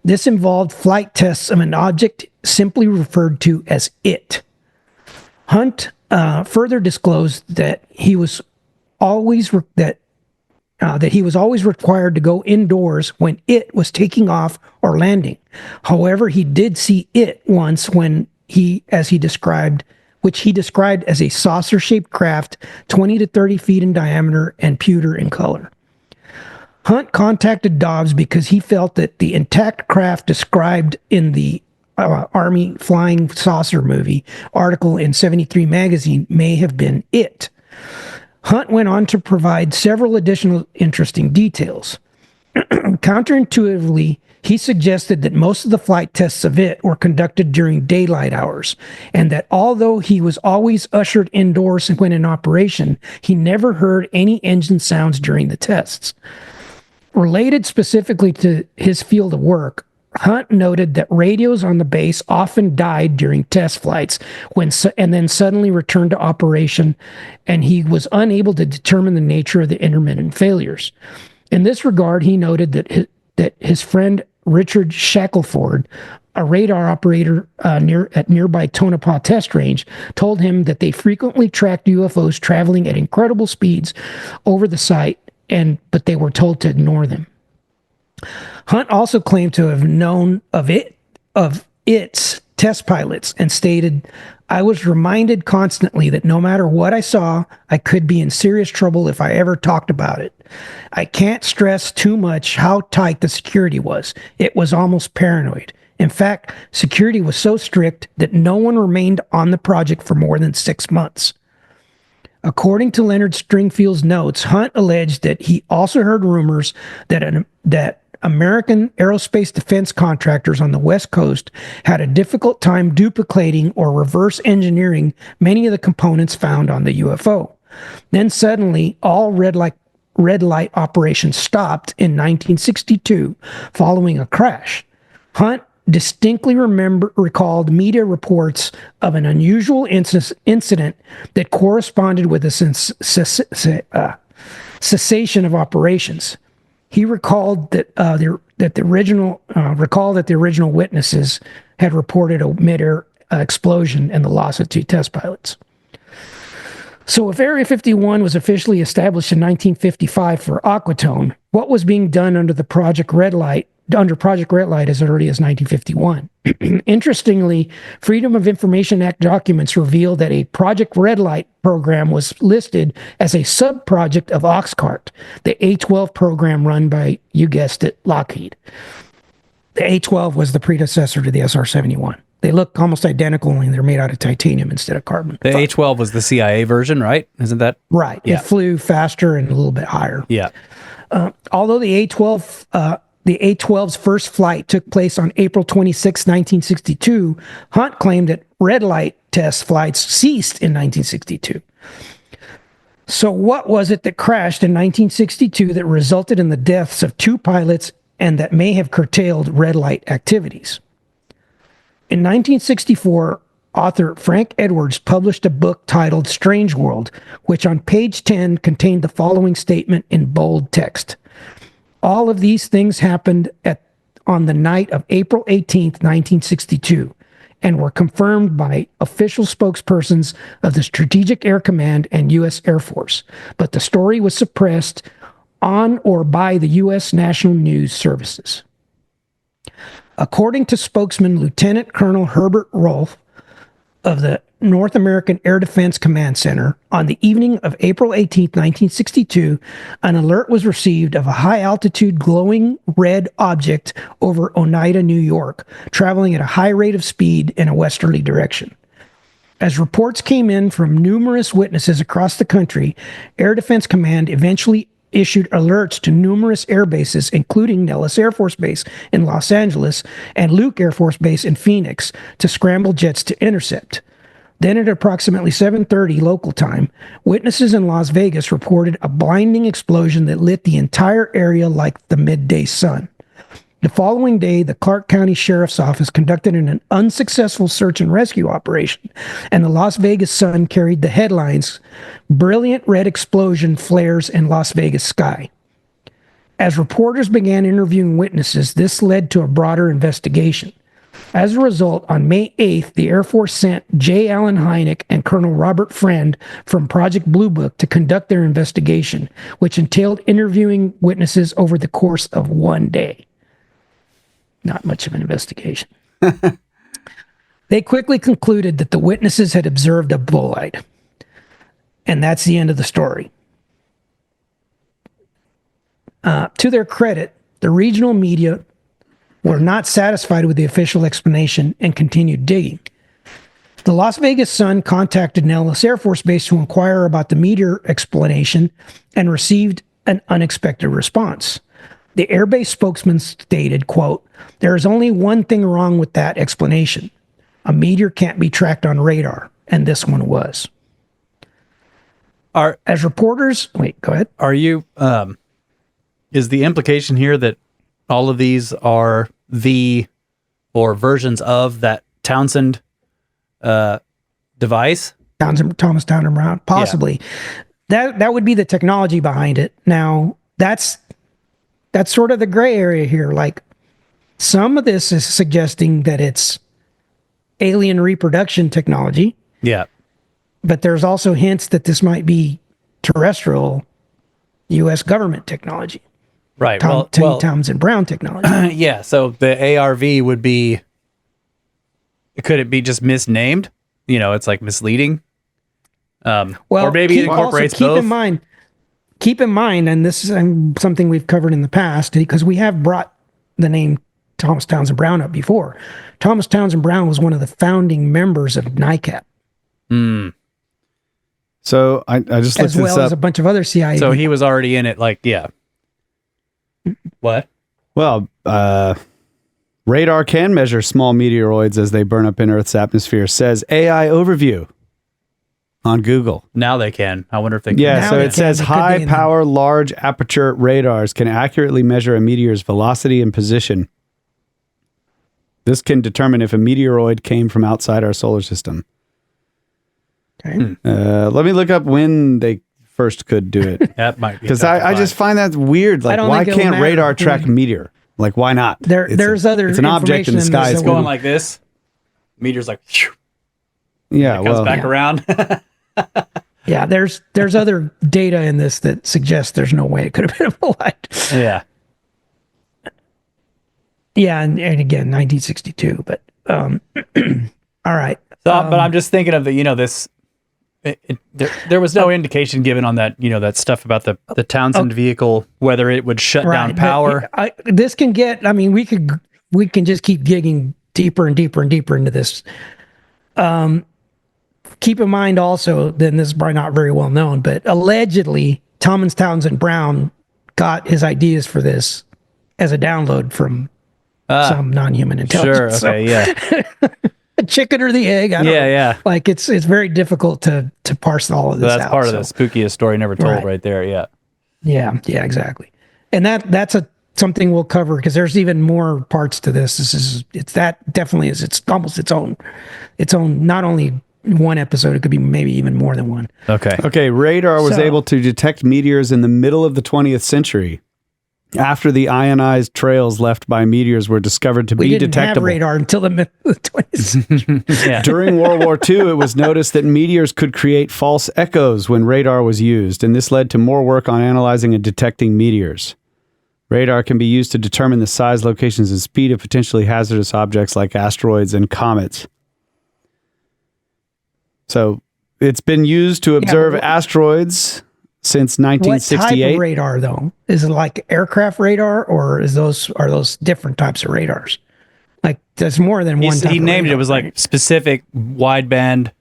This involved flight tests of an object simply referred to as IT. Hunt further disclosed that he was always required to go indoors when it was taking off or landing. However, he did see it once when which he described as a saucer-shaped craft 20 to 30 feet in diameter and pewter in color. Hunt contacted Dobbs because he felt that the intact craft described in the Army Flying Saucer Movie article in 73 magazine may have been it. Hunt went on to provide several additional interesting details. Counterintuitively, he suggested that most of the flight tests of it were conducted during daylight hours, and that although he was always ushered indoors when in operation, he never heard any engine sounds during the tests. Related specifically to his field of work, Hunt noted that radios on the base often died during test flights and then suddenly returned to operation, and he was unable to determine the nature of the intermittent failures. In this regard, he noted that his friend Richard Shackelford, a radar operator at nearby Tonopah Test Range, told him that they frequently tracked UFOs traveling at incredible speeds over the site, but they were told to ignore them. Hunt also claimed to have known of its test pilots and stated, I was reminded constantly that no matter what I saw, I could be in serious trouble if I ever talked about it. I can't stress too much how tight the security was. It was almost paranoid. In fact, security was so strict that no one remained on the project for more than 6 months. According to Leonard Stringfield's notes, Hunt alleged that he also heard rumors that American aerospace defense contractors on the West Coast had a difficult time duplicating or reverse engineering many of the components found on the UFO. Then suddenly, all red light operations stopped in 1962 following a crash. Hunt distinctly recalled media reports of an unusual incident that corresponded with a cessation of operations. He recalled that the original witnesses had reported a mid-air explosion and the loss of 2 test pilots. So if Area 51 was officially established in 1955 for Aquatone, what was being done under Project Red Light as early as 1951? Interestingly, Freedom of Information Act documents reveal that a Project Red Light program was listed as a sub-project of Oxcart, the A-12 program run by, you guessed it, Lockheed. The A-12 was the predecessor to the SR-71. They look almost identical, only they're made out of titanium instead of carbon. The A-12 was the CIA version, right? Isn't that? Right. Yeah. It flew faster and a little bit higher. Yeah. Although the A-12's first flight took place on April 26, 1962, Hunt claimed that red light test flights ceased in 1962. So what was it that crashed in 1962 that resulted in the deaths of 2 pilots and that may have curtailed red light activities? In 1964, author Frank Edwards published a book titled Strange World, which on page 10 contained the following statement in bold text. All of these things happened on the night of April 18th, 1962, and were confirmed by official spokespersons of the Strategic Air Command and U.S. Air Force, but the story was suppressed on or by the U.S. National News Services. According to spokesman Lieutenant Colonel Herbert Rolfe of the North American Air Defense Command Center, on the evening of April 18, 1962, an alert was received of a high-altitude glowing red object over Oneida, New York, traveling at a high rate of speed in a westerly direction. As reports came in from numerous witnesses across the country, Air Defense Command eventually issued alerts to numerous air bases, including Nellis Air Force Base in Los Angeles and Luke Air Force Base in Phoenix, to scramble jets to intercept. Then at approximately 7:30 local time, witnesses in Las Vegas reported a blinding explosion that lit the entire area like the midday sun. The following day, the Clark County Sheriff's Office conducted an unsuccessful search and rescue operation, and the Las Vegas Sun carried the headlines, "Brilliant Red Explosion Flares in Las Vegas Sky." As reporters began interviewing witnesses, this led to a broader investigation. As a result, on May 8th, the Air Force sent J. Allen Hynek and Colonel Robert Friend from Project Blue Book to conduct their investigation, which entailed interviewing witnesses over the course of 1 day. Not much of an investigation. They quickly concluded that the witnesses had observed a bolide. And that's the end of the story. To their credit, the regional media were not satisfied with the official explanation and continued digging. The Las Vegas Sun contacted Nellis Air Force Base to inquire about the meteor explanation and received an unexpected response. The airbase spokesman stated, quote, "There is only one thing wrong with that explanation. A meteor can't be tracked on radar," and this one was. As reporters, wait, go ahead. Are you, is the implication here that all of these are or versions of that Townsend device? Thomas Townsend Brown, possibly. Yeah. That would be the technology behind it. Now, that's sort of the gray area here. Like, some of this is suggesting that it's alien reproduction technology. Yeah. But there's also hints that this might be terrestrial U.S. government technology. Right. Townsend Brown technology. Yeah. So the ARV would be, could it be just misnamed? it's like misleading. Well, or maybe it incorporates also both. Keep in mind, and this is something we've covered in the past, because we have brought the name Thomas Townsend Brown up before. Thomas Townsend Brown was one of the founding members of NICAP. So I just looked as this well up. as a bunch of other CIA. So he was already in it, like, yeah. What? Well, radar can measure small meteoroids as they burn up in Earth's atmosphere, says AI Overview on Google. Now they can. I wonder if they can. Yeah, Now so they it says can. They could be high in power, large aperture radars can accurately measure a meteor's velocity and position. This can determine if a meteoroid came from outside our solar system. Okay. Let me look up when they first could do it. That might be. Because I just find that weird. Like, don't why think it'll can't matter. radar track a meteor? Like, why not? There's other It's an object in the information in sky. this It's that going will- like this. Meteor's like, phew, Yeah, it comes well, back around. Yeah, there's other data in this that suggests there's no way it could have been applied. Yeah. Yeah, and again, 1962. But all right. So, but I'm just thinking of this. There was no indication given on that, that stuff about the Townsend vehicle, whether it would shut down Right, power. but this can get. I mean, we can just keep digging deeper and deeper and deeper into this. Keep in mind also, then this is probably not very well known, but allegedly Thomas Townsend Brown got his ideas for this as a download from some non-human Sure. intelligence. Okay. Yeah. A chicken or the egg? I don't know. Yeah. Like it's very difficult to parse all of this That's out. part of so. the spookiest story never told Right. right there. Yeah. Yeah, exactly. And that's something we'll cover because there's even more parts to this. It's almost its own not only one episode, it could be maybe even more than one. Okay. Okay, radar was So- able to detect meteors in the middle of the 20th century after the ionized trails left by meteors were discovered to We be didn't detectable. have radar until the middle of the 20th century. Yeah. During World War II, it was noticed that meteors could create false echoes when radar was used, and this led to more work on analyzing and detecting meteors. Radar can be used to determine the size, locations, and speed of potentially hazardous objects like asteroids and comets. So it's been used to observe but- asteroids since What type 1968. of radar, though? Is it like aircraft radar, or are those different types of radars? Like there's more than one. Type He of named it. radar, It was right? like specific wideband.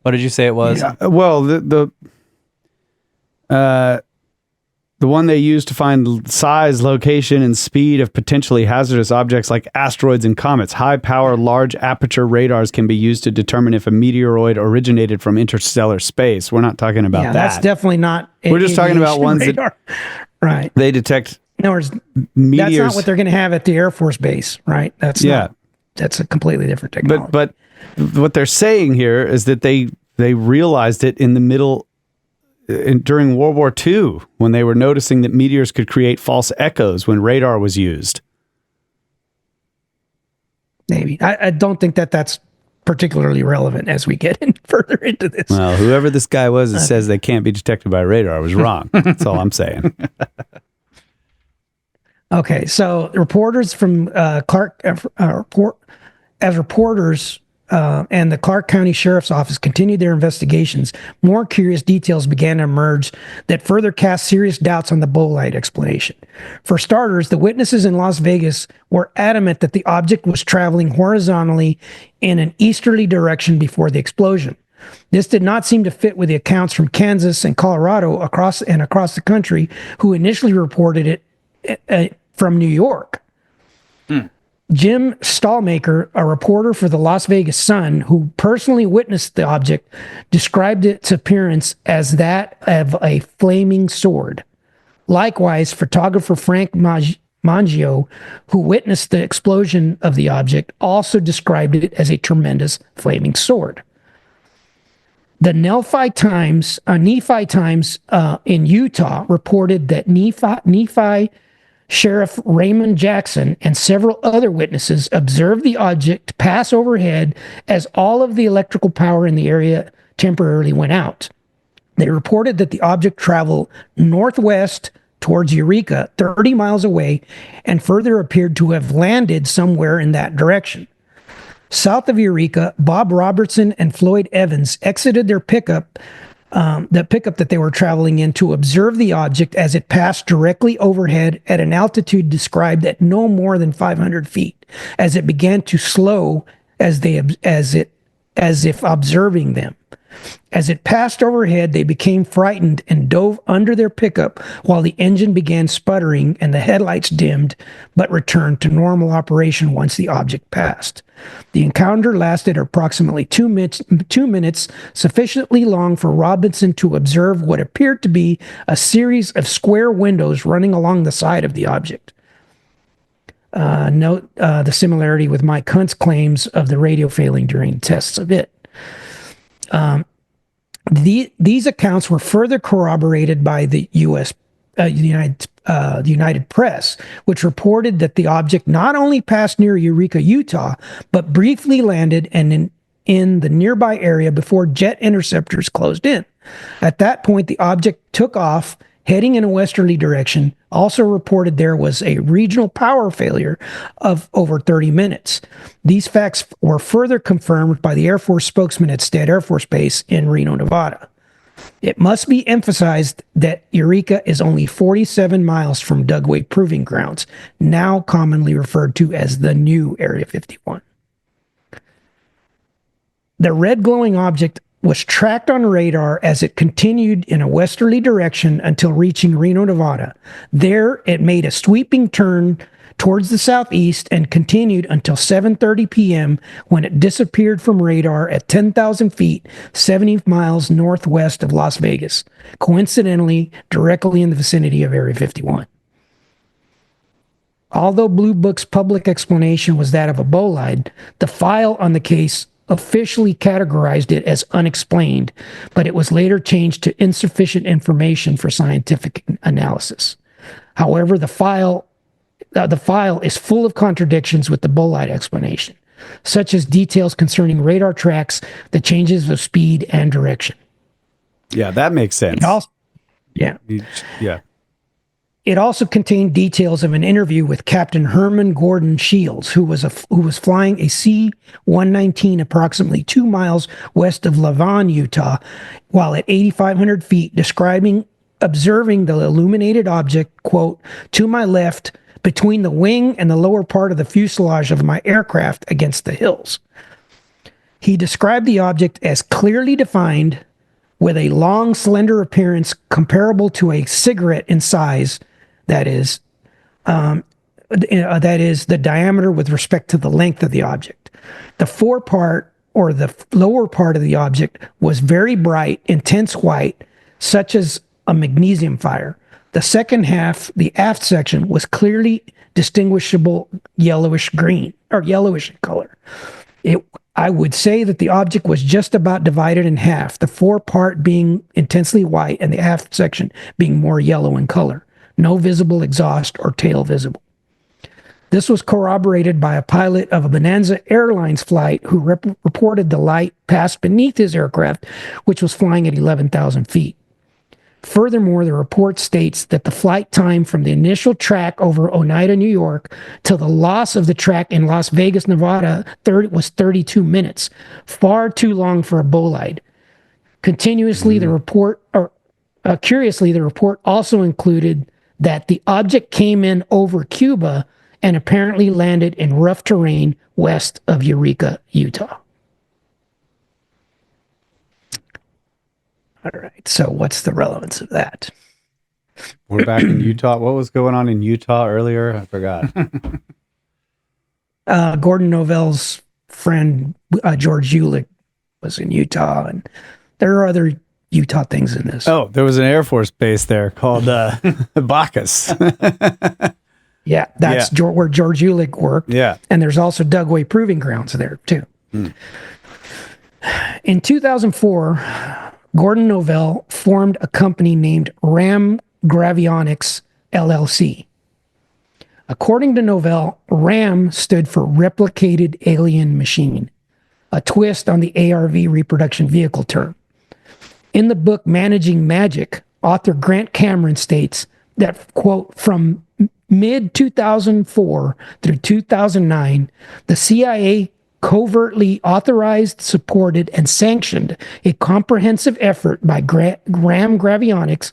What did you say it was? Well, the one they use to find size, location, and speed of potentially hazardous objects like asteroids and comets. High-power, large aperture radars can be used to determine if a meteoroid originated from interstellar space. We're not talking about that. That's definitely not. We're just talking about aviation ones that- radar. Right. They detect In other words, meteors. that's not what they're going to have at the Air Force Base, right? That's a completely different technology. But what they're saying here is that they realized it in the middle during World War II when they were noticing that meteors could create false echoes when radar was used. Maybe I don't think that's particularly relevant as we get in further into this. Well, whoever this guy was that says they can't be detected by radar was wrong. That's all I'm saying. Okay, so reporters from Clark, reporters and the Clark County Sheriff's Office continued their investigations, more curious details began to emerge that further cast serious doubts on the bolide explanation. For starters, the witnesses in Las Vegas were adamant that the object was traveling horizontally in an easterly direction before the explosion. This did not seem to fit with the accounts from Kansas and Colorado across the country, who initially reported it from New York. Jim Stallmaker, a reporter for the Las Vegas Sun, who personally witnessed the object, described its appearance as that of a flaming sword. Likewise, photographer Frank Mangio, who witnessed the explosion of the object, also described it as a tremendous flaming sword. The Nephi Times in Utah reported that Nephi Sheriff Raymond Jackson and several other witnesses observed the object pass overhead as all of the electrical power in the area temporarily went out. They reported that the object traveled northwest towards Eureka, 30 miles away, and further appeared to have landed somewhere in that direction. South of Eureka, Bob Robertson and Floyd Evans exited their pickup, the pickup that they were traveling in, to observe the object as it passed directly overhead at an altitude described at no more than 500 feet, as it began to slow as if observing them. As it passed overhead, they became frightened and dove under their pickup while the engine began sputtering and the headlights dimmed, but returned to normal operation once the object passed. The encounter lasted approximately 2 minutes, sufficiently long for Robinson to observe what appeared to be a series of square windows running along the side of the object. Note the similarity with Mike Hunt's claims of the radio failing during tests of it. These accounts were further corroborated by the United Press, which reported that the object not only passed near Eureka, Utah, but briefly landed in the nearby area before jet interceptors closed in. At that point, the object took off, heading in a westerly direction. Also reported there was a regional power failure of over 30 minutes. These facts were further confirmed by the Air Force spokesman at Stead Air Force Base in Reno, Nevada. It must be emphasized that Eureka is only 47 miles from Dugway Proving Grounds, now commonly referred to as the new Area 51. The red glowing object was tracked on radar as it continued in a westerly direction until reaching Reno, Nevada. There, it made a sweeping turn towards the southeast and continued until 7:30 p.m. when it disappeared from radar at 10,000 feet, 70 miles northwest of Las Vegas, coincidentally directly in the vicinity of Area 51. Although Blue Book's public explanation was that of a bolide, the file on the case officially categorized it as unexplained, but it was later changed to insufficient information for scientific analysis. However, the file is full of contradictions with the bolide explanation, such as details concerning radar tracks, the changes of speed and direction. Yeah, that makes sense. Yeah. Yeah. It also contained details of an interview with Captain Herman Gordon Shields, who was flying a C-119 approximately 2 miles west of Lavon, Utah, while at 8,500 feet, observing the illuminated object, quote, "to my left, between the wing and the lower part of the fuselage of my aircraft against the hills." He described the object as clearly defined, with a long, slender appearance comparable to a cigarette in size. That is the diameter with respect to the length of the object. The forepart, or the lower part of the object, was very bright, intense white, such as a magnesium fire. The second half, the aft section, was clearly distinguishable yellowish green, or yellowish in color. I would say that the object was just about divided in half, the forepart being intensely white and the aft section being more yellow in color. No visible exhaust or tail visible. This was corroborated by a pilot of a Bonanza Airlines flight who reported the light passed beneath his aircraft, which was flying at 11,000 feet. Furthermore, the report states that the flight time from the initial track over Oneida, New York, till the loss of the track in Las Vegas, Nevada, was 32 minutes, far too long for a bolide. Curiously, the report also included that the object came in over Cuba and apparently landed in rough terrain west of Eureka, Utah. All right, so what's the relevance of that? We're back in Utah. What was going on in Utah earlier? I forgot. Gordon Novell's friend, George Ulick, was in Utah, and there are other Utah things in this. Oh, there was an Air Force base there called Bacchus. Yeah, that's where George Ulick worked. Yeah. And there's also Dugway Proving Grounds there, too. In 2004, Gordon Novell formed a company named RAM Gravionics, LLC. According to Novell, RAM stood for Replicated Alien Machine, a twist on the ARV reproduction vehicle term. In the book Managing Magic, author Grant Cameron states that, quote, from mid-2004 through 2009, the CIA covertly authorized, supported, and sanctioned a comprehensive effort by Graham Gravionics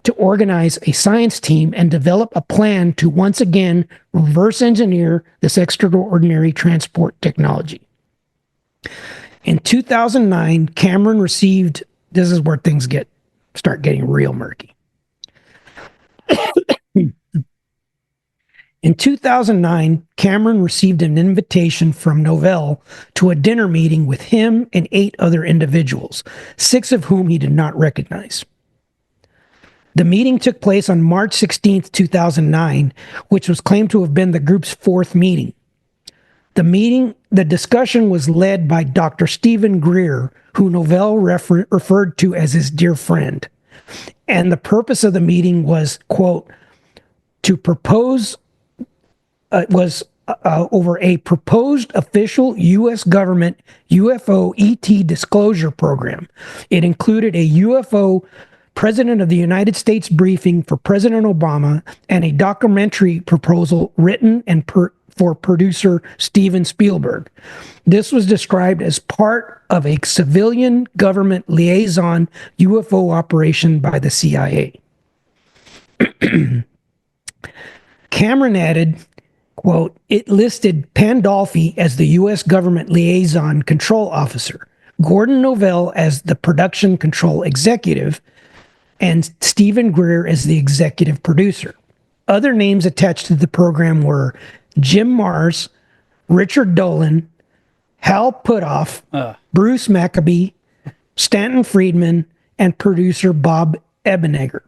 to organize a science team and develop a plan to once again reverse engineer this extraordinary transport technology. In 2009, Cameron received, this is where things start getting real murky. In 2009, Cameron received an invitation from Novell to a dinner meeting with him and 8 other individuals, 6 of whom he did not recognize. The meeting took place on March 16, 2009, which was claimed to have been the group's 4th meeting. The discussion was led by Dr. Stephen Greer, who Novell referred to as his dear friend. And the purpose of the meeting was, quote, to propose over a proposed official U.S. government UFO ET disclosure program. It included a UFO President of the United States briefing for President Obama and a documentary proposal written and for producer Steven Spielberg. This was described as part of a civilian government liaison UFO operation by the CIA. Cameron added, quote, it listed Pandolfi as the U.S. government liaison control officer, Gordon Novell as the production control executive, and Stephen Greer as the executive producer. Other names attached to the program were Jim Mars, Richard Dolan, Hal Puthoff, Bruce Maccabee, Stanton Friedman, and producer Bob Emenegger.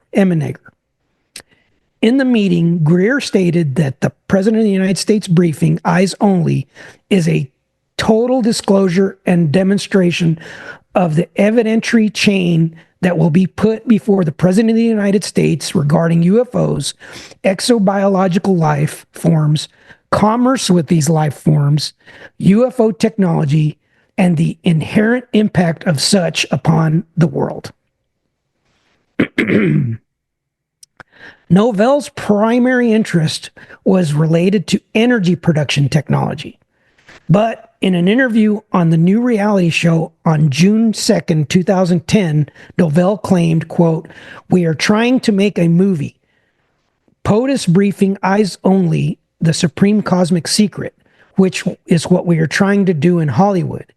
In the meeting, Greer stated that the President of the United States briefing, eyes only, is a total disclosure and demonstration of the evidentiary chain that will be put before the President of the United States regarding UFOs, exobiological life forms, commerce with these life forms, UFO technology, and the inherent impact of such upon the world. Novell's primary interest was related to energy production technology. But in an interview on the new reality show on June 2nd, 2010, Novell claimed, quote, we are trying to make a movie. POTUS briefing, eyes only, the supreme cosmic secret, which is what we are trying to do in Hollywood.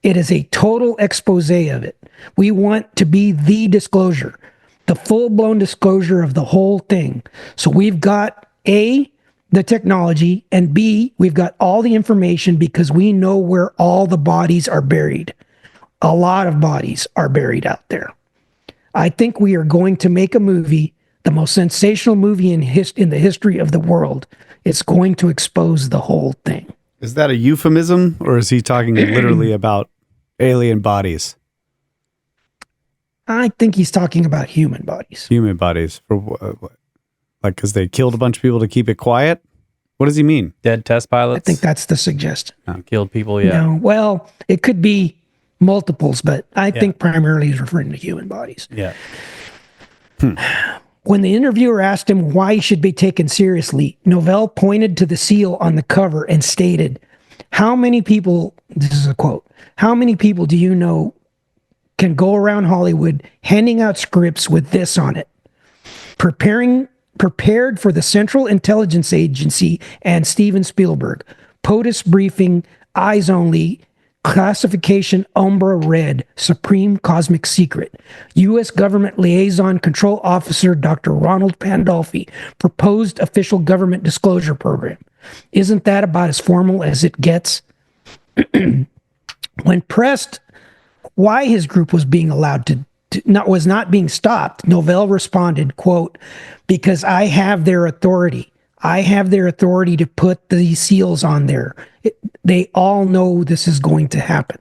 It is a total expose of it. We want to be the disclosure, the full-blown disclosure of the whole thing. So we've got A, the technology, and B, we've got all the information because we know where all the bodies are buried. A lot of bodies are buried out there. I think we are going to make a movie, the most sensational movie in the history of the world. It's going to expose the whole thing. Is that a euphemism, or is he talking literally about alien bodies? I think he's talking about human bodies. Human bodies. For what? Like, because they killed a bunch of people to keep it quiet? What does he mean? Dead test pilots? I think that's the suggestion. Killed people, yeah. No, well, it could be multiples, but I think primarily he's referring to human bodies. Yeah. When the interviewer asked him why he should be taken seriously, Novell pointed to the seal on the cover and stated, how many people, this is a quote, how many people do you know can go around Hollywood handing out scripts with this on it? Prepared for the Central Intelligence Agency and Steven Spielberg. POTUS briefing, eyes only, classification Umbra Red, supreme cosmic secret. U.S. government liaison control officer Dr. Ronald Pandolfi, proposed official government disclosure program. Isn't that about as formal as it gets? When pressed why his group was being allowed to was not being stopped, Novell responded, quote, because I have their authority. I have their authority to put these seals on there. They all know this is going to happen.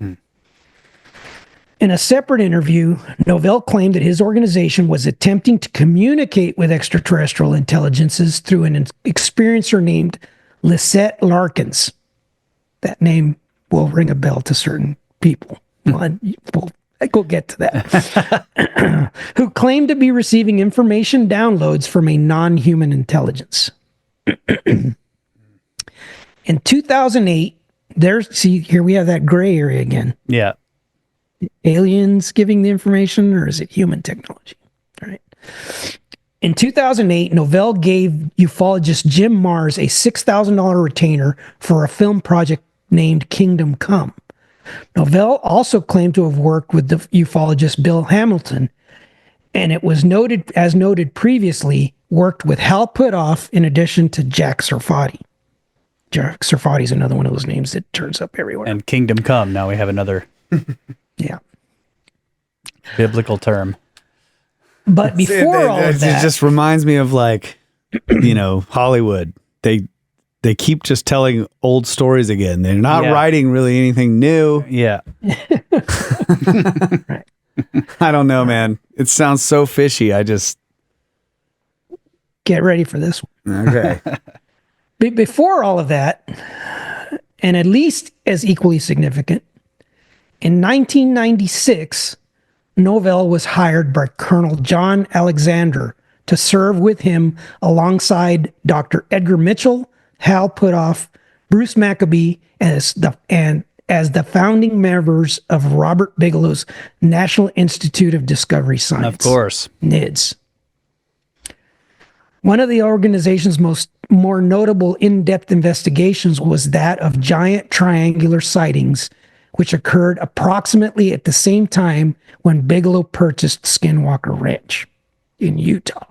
In a separate interview, Novell claimed that his organization was attempting to communicate with extraterrestrial intelligences through an experiencer named Lisette Larkins. That name will ring a bell to certain people. We'll get to that. Who claimed to be receiving information downloads from a non-human intelligence. In 2008, See, here we have that gray area again. Yeah. Aliens giving the information, or is it human technology? All right. In 2008, Novell gave ufologist Jim Mars a $6,000 retainer for a film project named Kingdom Come. Novell also claimed to have worked with the ufologist Bill Hamilton, and it was noted previously, worked with Hal Puthoff in addition to Jack Sarfati. Jack Sarfati is another one of those names that turns up everywhere. And Kingdom Come. Now we have another Yeah. biblical term. But before all of that, it just reminds me of like, Hollywood. They keep just telling old stories again. They're not writing really anything new. Yeah. right. I don't know, man. It sounds so fishy. I just Get ready for this one. okay. Before all of that, and at least as equally significant, in 1996, Novell was hired by Colonel John Alexander to serve with him alongside Dr. Edgar Mitchell, Hal Puthoff, Bruce Maccabee, as the founding members of Robert Bigelow's National Institute of Discovery Science. Of course. NIDS. One of the organization's more notable in-depth investigations was that of giant triangular sightings, which occurred approximately at the same time when Bigelow purchased Skinwalker Ranch in Utah.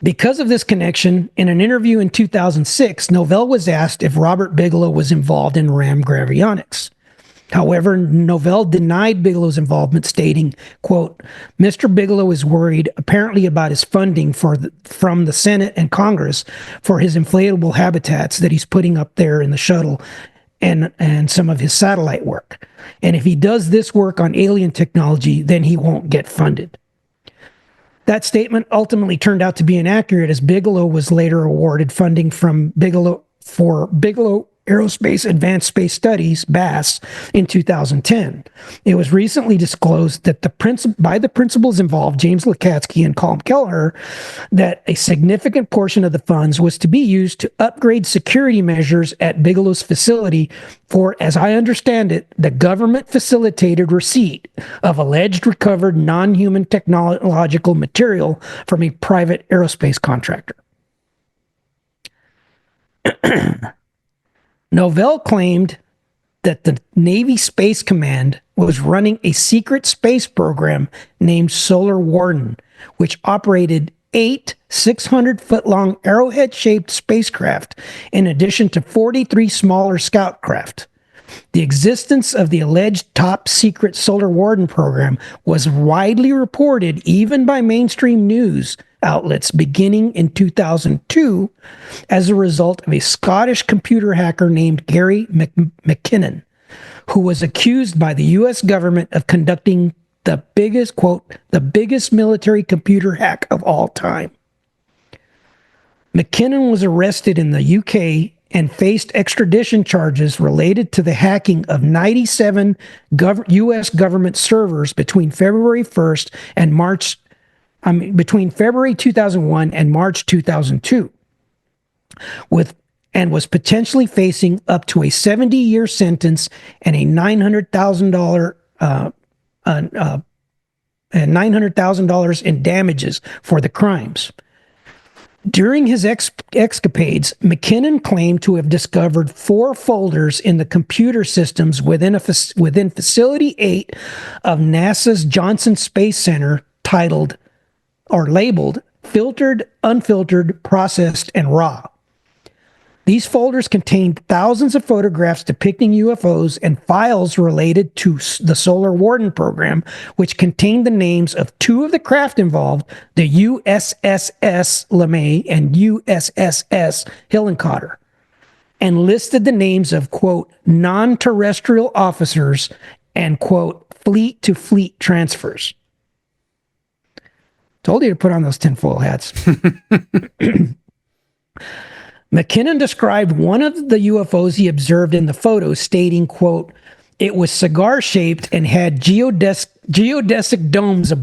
Because of this connection, in an interview in 2006, Novell was asked if Robert Bigelow was involved in RAM gravionics. However, Novell denied Bigelow's involvement, stating, quote, Mr. Bigelow is worried apparently about his funding from the Senate and Congress for his inflatable habitats that he's putting up there in the shuttle and some of his satellite work. And if he does this work on alien technology, then he won't get funded. That statement ultimately turned out to be inaccurate, as Bigelow was later awarded funding from Bigelow Aerospace Advanced Space Studies, BASS, in 2010. It was recently disclosed that by the principals involved, James Lukatsky and Colm Kelleher, that a significant portion of the funds was to be used to upgrade security measures at Bigelow's facility for, as I understand it, the government-facilitated receipt of alleged recovered non-human technological material from a private aerospace contractor. Novell claimed that the Navy Space Command was running a secret space program named Solar Warden, which operated 8 600-foot-long arrowhead-shaped spacecraft in addition to 43 smaller scout craft. The existence of the alleged top-secret Solar Warden program was widely reported even by mainstream news outlets beginning in 2002 as a result of a Scottish computer hacker named Gary McKinnon, who was accused by the U.S. government of conducting the biggest, quote, the biggest military computer hack of all time. McKinnon was arrested in the UK and faced extradition charges related to the hacking of 97 U.S. government servers between February 1st and between February 2001 and March 2002, and was potentially facing up to a 70-year sentence and a $900,000 in damages for the crimes. During his escapades, McKinnon claimed to have discovered 4 folders in the computer systems within Facility 8 of NASA's Johnson Space Center titled or labeled filtered, unfiltered, processed, and raw. These folders contained thousands of photographs depicting UFOs and files related to the Solar Warden program, which contained the names of 2 of the craft involved, the USSS LeMay and USSS Hillenkotter, and listed the names of, quote, non-terrestrial officers and, quote, fleet-to-fleet transfers. Told you to put on those tinfoil hats. McKinnon described one of the UFOs he observed in the photos, stating, quote, It was cigar-shaped and had geodesic domes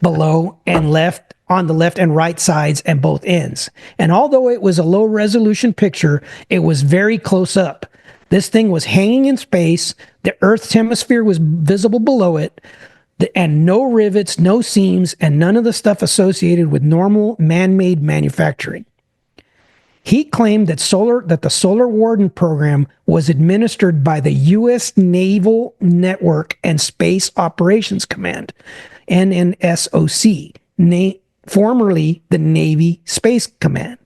below, and left on the left and right sides and both ends. And although it was a low-resolution picture, it was very close up. This thing was hanging in space. The Earth's hemisphere was visible below it, and no rivets, no seams, and none of the stuff associated with normal man-made manufacturing. He claimed that the Solar Warden program was administered by the U.S. Naval Network and Space Operations Command, NNSOC, formerly the Navy Space Command,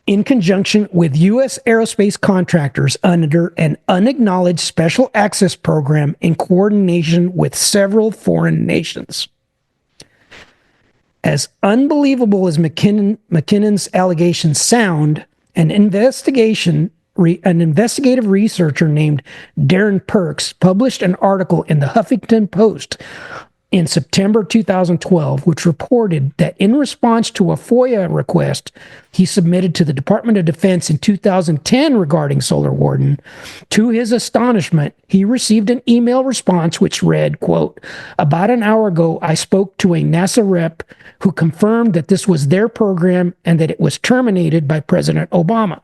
in conjunction with U.S. aerospace contractors under an unacknowledged special access program in coordination with several foreign nations. As unbelievable as McKinnon's allegations sound, an investigative researcher named Darren Perks published an article in the Huffington Post in September 2012, which reported that in response to a FOIA request he submitted to the Department of Defense in 2010 regarding Solar Warden, to his astonishment, he received an email response which read, quote, "About an hour ago, I spoke to a NASA rep who confirmed that this was their program and that it was terminated by President Obama.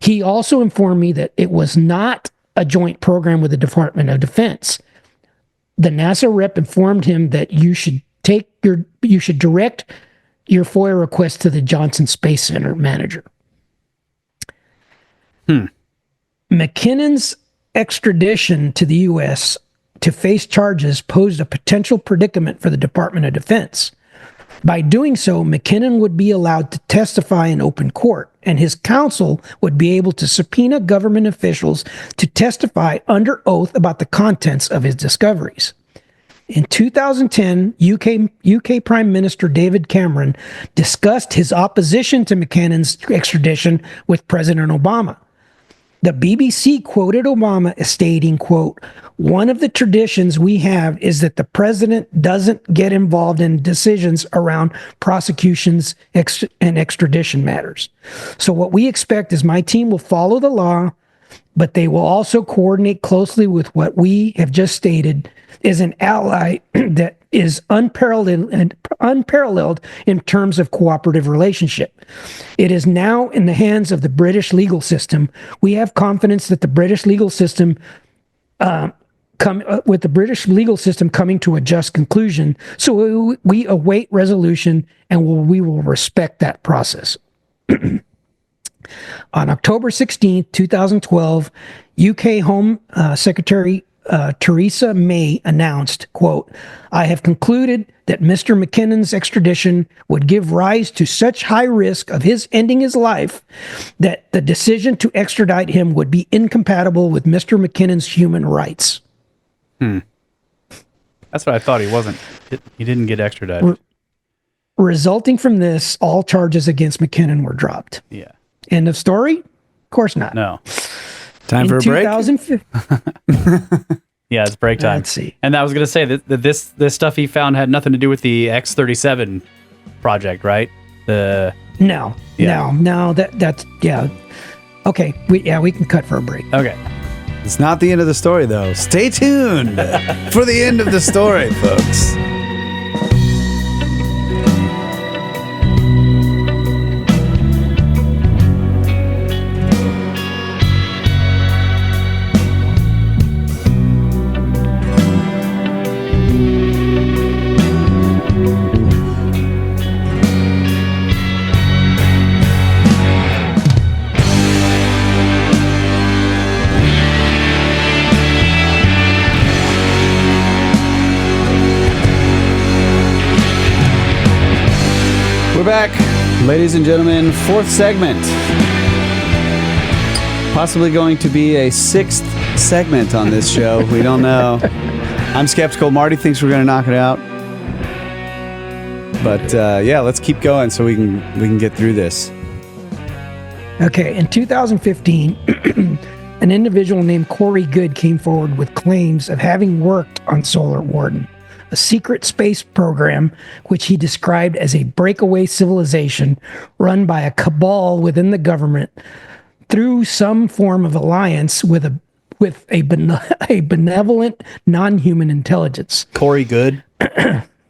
He also informed me that it was not a joint program with the Department of Defense. The NASA rep informed him that you should direct your FOIA request to the Johnson Space Center manager." McKinnon's extradition to the U.S. to face charges posed a potential predicament for the Department of Defense. By doing so, McKinnon would be allowed to testify in open court, and his counsel would be able to subpoena government officials to testify under oath about the contents of his discoveries. In 2010, UK Prime Minister David Cameron discussed his opposition to McKinnon's extradition with President Obama. The BBC quoted Obama as stating, quote, "One of the traditions we have is that the president doesn't get involved in decisions around prosecutions and extradition matters. So what we expect is my team will follow the law, but they will also coordinate closely with what we have just stated is an ally that is unparalleled in terms of cooperative relationship. It is now in the hands of the British legal system. We have confidence that the British legal system, with the British legal system coming to a just conclusion, so we await resolution and we will respect that process." On October 16, 2012, UK Home Secretary Theresa May announced, quote, "I have concluded that Mr. McKinnon's extradition would give rise to such high risk of his ending his life that the decision to extradite him would be incompatible with Mr. McKinnon's human rights." That's what I thought. He didn't get extradited. Resulting from this, all charges against McKinnon were dropped. Yeah. End of story? Of course not. No. Time for a break? Yeah, it's break time. Let's see. And I was going to say that this stuff he found had nothing to do with the X-37 project, right? No. That's yeah. Okay, we can cut for a break. Okay. It's not the end of the story, though. Stay tuned for the end of the story, folks. We're back, ladies and gentlemen. Fourth segment. Possibly going to be a sixth segment on this show. We don't know. I'm skeptical. Marty thinks we're going to knock it out. But yeah, let's keep going so we can get through this. Okay, in 2015, an individual named Corey Good came forward with claims of having worked on Solar Warden, a secret space program which he described as a breakaway civilization run by a cabal within the government through some form of alliance with with a benevolent, non-human intelligence. Corey Good.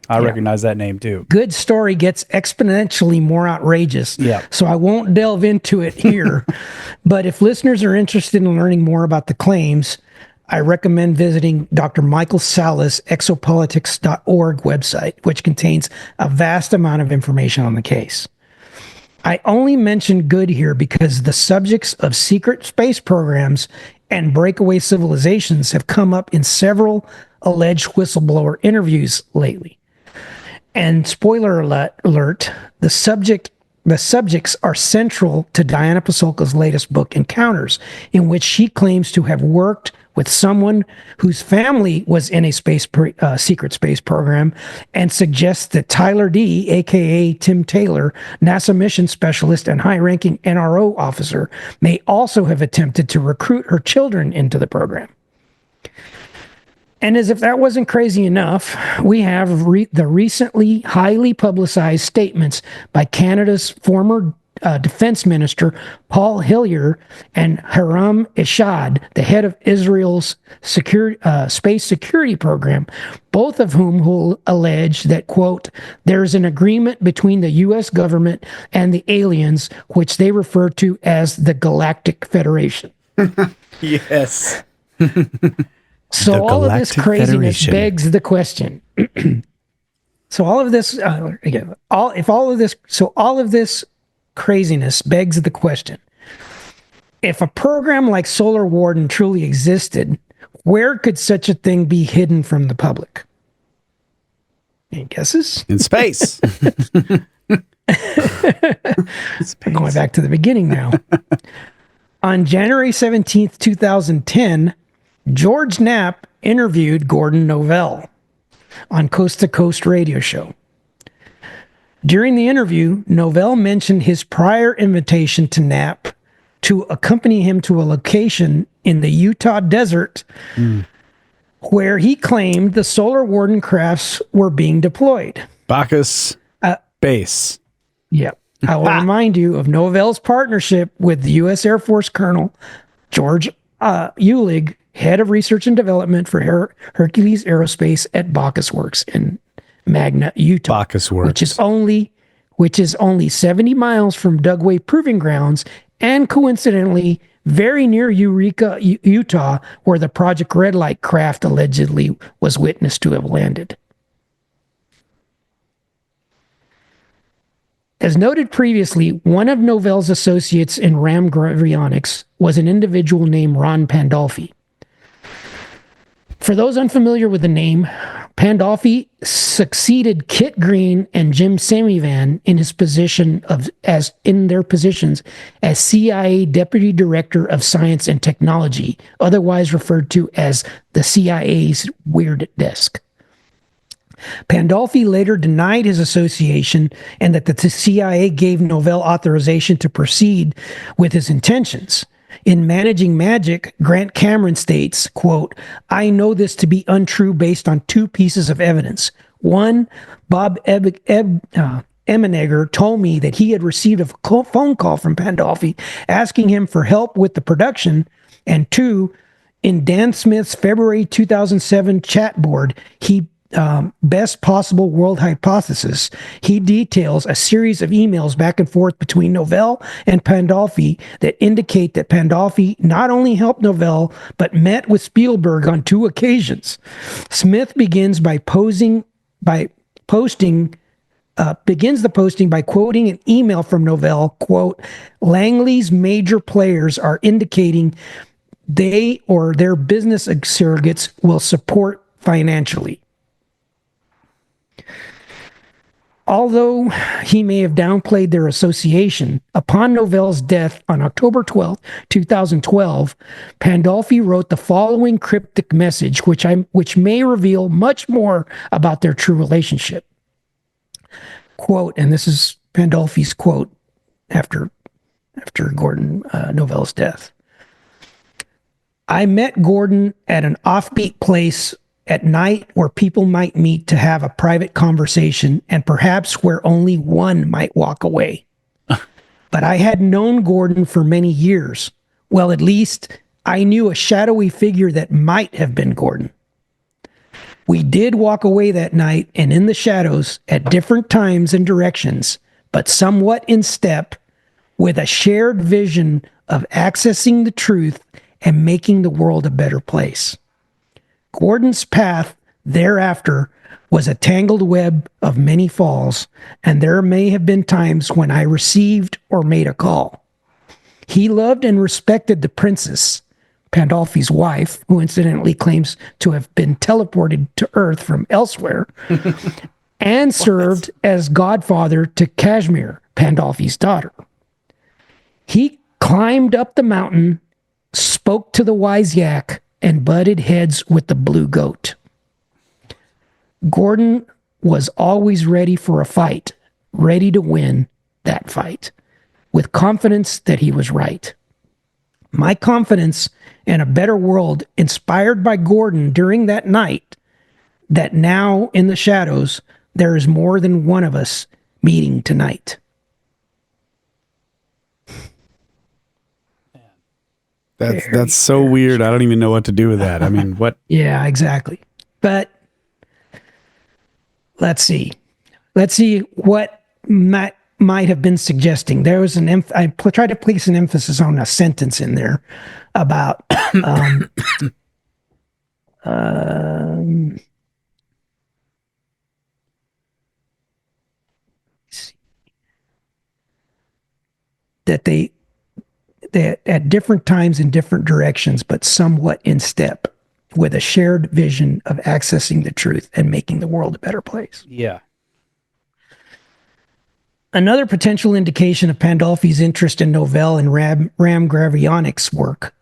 I recognize that name too. Good story gets exponentially more outrageous. Yeah. So I won't delve into it here. But if listeners are interested in learning more about the claims, I recommend visiting Dr. Michael Salas' exopolitics.org website, which contains a vast amount of information on the case. I only mention Good here because the subjects of secret space programs and breakaway civilizations have come up in several alleged whistleblower interviews lately. And spoiler alert, the subjects are central to Diana Pasulka's latest book, Encounters, in which she claims to have worked with someone whose family was in a secret space program, and suggests that Tyler D., a.k.a. Tim Taylor, NASA mission specialist and high-ranking NRO officer, may also have attempted to recruit her children into the program. And as if that wasn't crazy enough, we have the recently highly publicized statements by Canada's former defense minister, Paul Hillier, and Hiram Eshad, the head of Israel's space security program, both of whom will allege that, quote, there's an agreement between the U.S. government and the aliens, which they refer to as the Galactic Federation. Yes. So all of this craziness begs the question. So all of this craziness begs the question: if a program like Solar Warden truly existed, where could such a thing be hidden from the public? Any guesses? In space. Going back to the beginning now. On January 17th, 2010, George Knapp interviewed Gordon Novell on Coast to Coast radio show. During the interview, Novell mentioned his prior invitation to Knapp to accompany him to a location in the Utah desert where he claimed the Solar Warden crafts were being deployed. Bacchus Base. Yep. I will remind you of Novell's partnership with the U.S. Air Force Colonel George Uhlig, head of research and development for Hercules Aerospace at Bacchus Works in Magna, Utah, Bacchus Works, which is only 70 miles from Dugway Proving Grounds, and coincidentally very near Eureka, Utah, where the Project Red Light craft allegedly was witnessed to have landed. As noted previously, one of Novell's associates in RAM Gravionics was an individual named Ron Pandolfi. For those unfamiliar with the name, Pandolfi succeeded Kit Green and Jim Semivan in their positions as CIA Deputy Director of Science and Technology, otherwise referred to as the CIA's Weird Desk. Pandolfi later denied his association and that the CIA gave Novell authorization to proceed with his intentions. In Managing Magic, Grant Cameron states, quote, I know this to be untrue based on two pieces of evidence. One, Bob Emenegger told me that he had received a phone call from Pandolfi asking him for help with the production. And two, in Dan Smith's February 2007 chat board, he Best Possible World Hypothesis, he details a series of emails back and forth between Novell and Pandolfi that indicate that Pandolfi not only helped Novell, but met with Spielberg on two occasions. Smith begins the posting by quoting an email from Novell, quote, Langley's major players are indicating they or their business surrogates will support financially. Although he may have downplayed their association, upon Novell's death on October 12, 2012, Pandolfi wrote the following cryptic message, which may reveal much more about their true relationship. Quote, and this is Pandolfi's quote after Gordon Novell's death. I met Gordon at an offbeat place at night where people might meet to have a private conversation and perhaps where only one might walk away. But I had known Gordon for many years. Well, at least I knew a shadowy figure that might have been Gordon. We did walk away that night, and in the shadows, at different times and directions, but somewhat in step, with a shared vision of accessing the truth and making the world a better place. Gordon's path thereafter was a tangled web of many falls, and there may have been times when I received or made a call. He loved and respected the princess, Pandolfi's wife, who incidentally claims to have been teleported to Earth from elsewhere, and served as godfather to Kashmir, Pandolfi's daughter. He climbed up the mountain, spoke to the wise yak, and butted heads with the blue goat. Gordon was always ready for a fight, ready to win that fight, with confidence that he was right. My confidence in a better world, inspired by Gordon during that night, that now in the shadows, there is more than one of us meeting tonight. That's so weird. I don't even know what to do with that. I mean, what? Yeah, exactly. But let's see what might have been suggesting. There was I tried to place an emphasis on a sentence in there about that at different times in different directions, but somewhat in step, with a shared vision of accessing the truth and making the world a better place. Yeah. Another potential indication of Pandolfi's interest in Novell and Ram Gravionic's work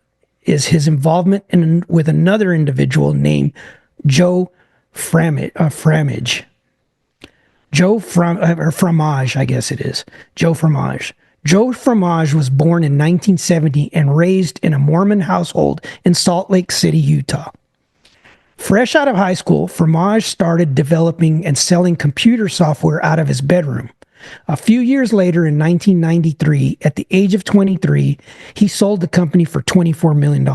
is his involvement with another individual named Joe Fromage. Fromage, I guess it is. Joe Fromage. Joe Fromage was born in 1970 and raised in a Mormon household in Salt Lake City, Utah. Fresh out of high school, Fromage started developing and selling computer software out of his bedroom. A few years later, in 1993, at the age of 23, he sold the company for $24 million.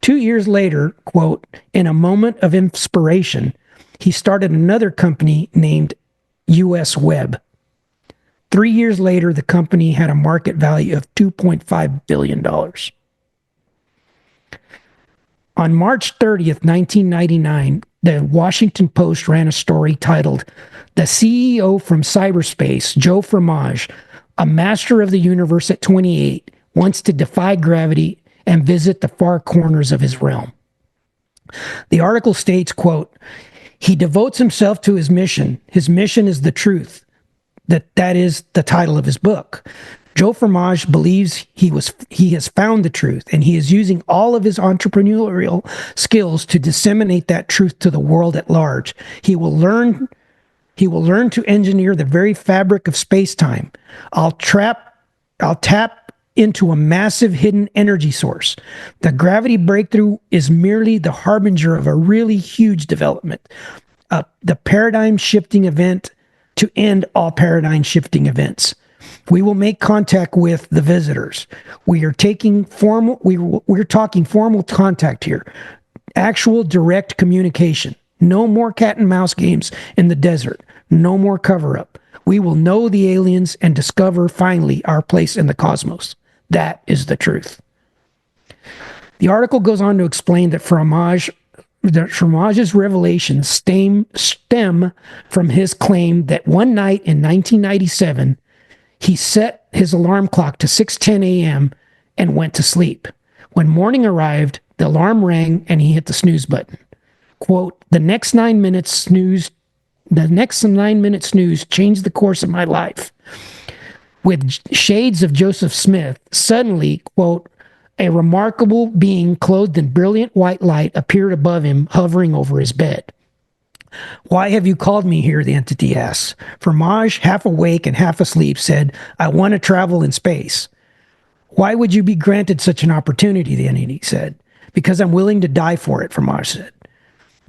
2 years later, quote, in a moment of inspiration, he started another company named US Web. 3 years later, the company had a market value of $2.5 billion. On March 30th, 1999, the Washington Post ran a story titled, "The CEO from Cyberspace, Joe Fromage, a master of the universe at 28, wants to defy gravity and visit the far corners of his realm." The article states, quote, "He devotes himself to his mission. His mission is the truth." That is the title of his book. Joe Fromage believes he has found the truth, and he is using all of his entrepreneurial skills to disseminate that truth to the world at large. He will learn to engineer the very fabric of space-time. I'll tap into a massive hidden energy source. The gravity breakthrough is merely the harbinger of a really huge development, the paradigm-shifting event to end all paradigm-shifting events. We will make contact with the visitors. We're talking formal contact here. Actual direct communication. No more cat and mouse games in the desert. No more cover-up. We will know the aliens and discover finally our place in the cosmos. That is the truth. The article goes on to explain that Fromage's revelations stem from his claim that one night in 1997, he set his alarm clock to 6:10 a.m. and went to sleep. When morning arrived, the alarm rang and he hit the snooze button. Quote, the next 9 minutes snooze changed the course of my life. With shades of Joseph Smith, suddenly, quote, a remarkable being clothed in brilliant white light appeared above him, hovering over his bed. Why have you called me here? The entity asked. Fromage, half awake and half asleep, said, I want to travel in space. Why would you be granted such an opportunity? The entity said. Because I'm willing to die for it, Fromage said.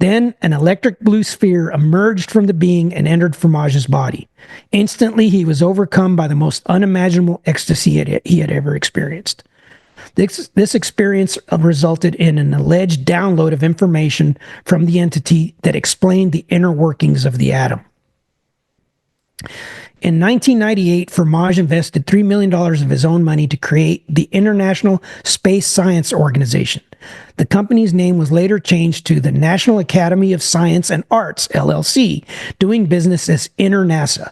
Then an electric blue sphere emerged from the being and entered Fromage's body. Instantly, he was overcome by the most unimaginable ecstasy he had ever experienced. This experience resulted in an alleged download of information from the entity that explained the inner workings of the atom. In 1998, Fromage invested $3 million of his own money to create the International Space Science Organization. The company's name was later changed to the National Academy of Science and Arts, LLC, doing business as InterNASA.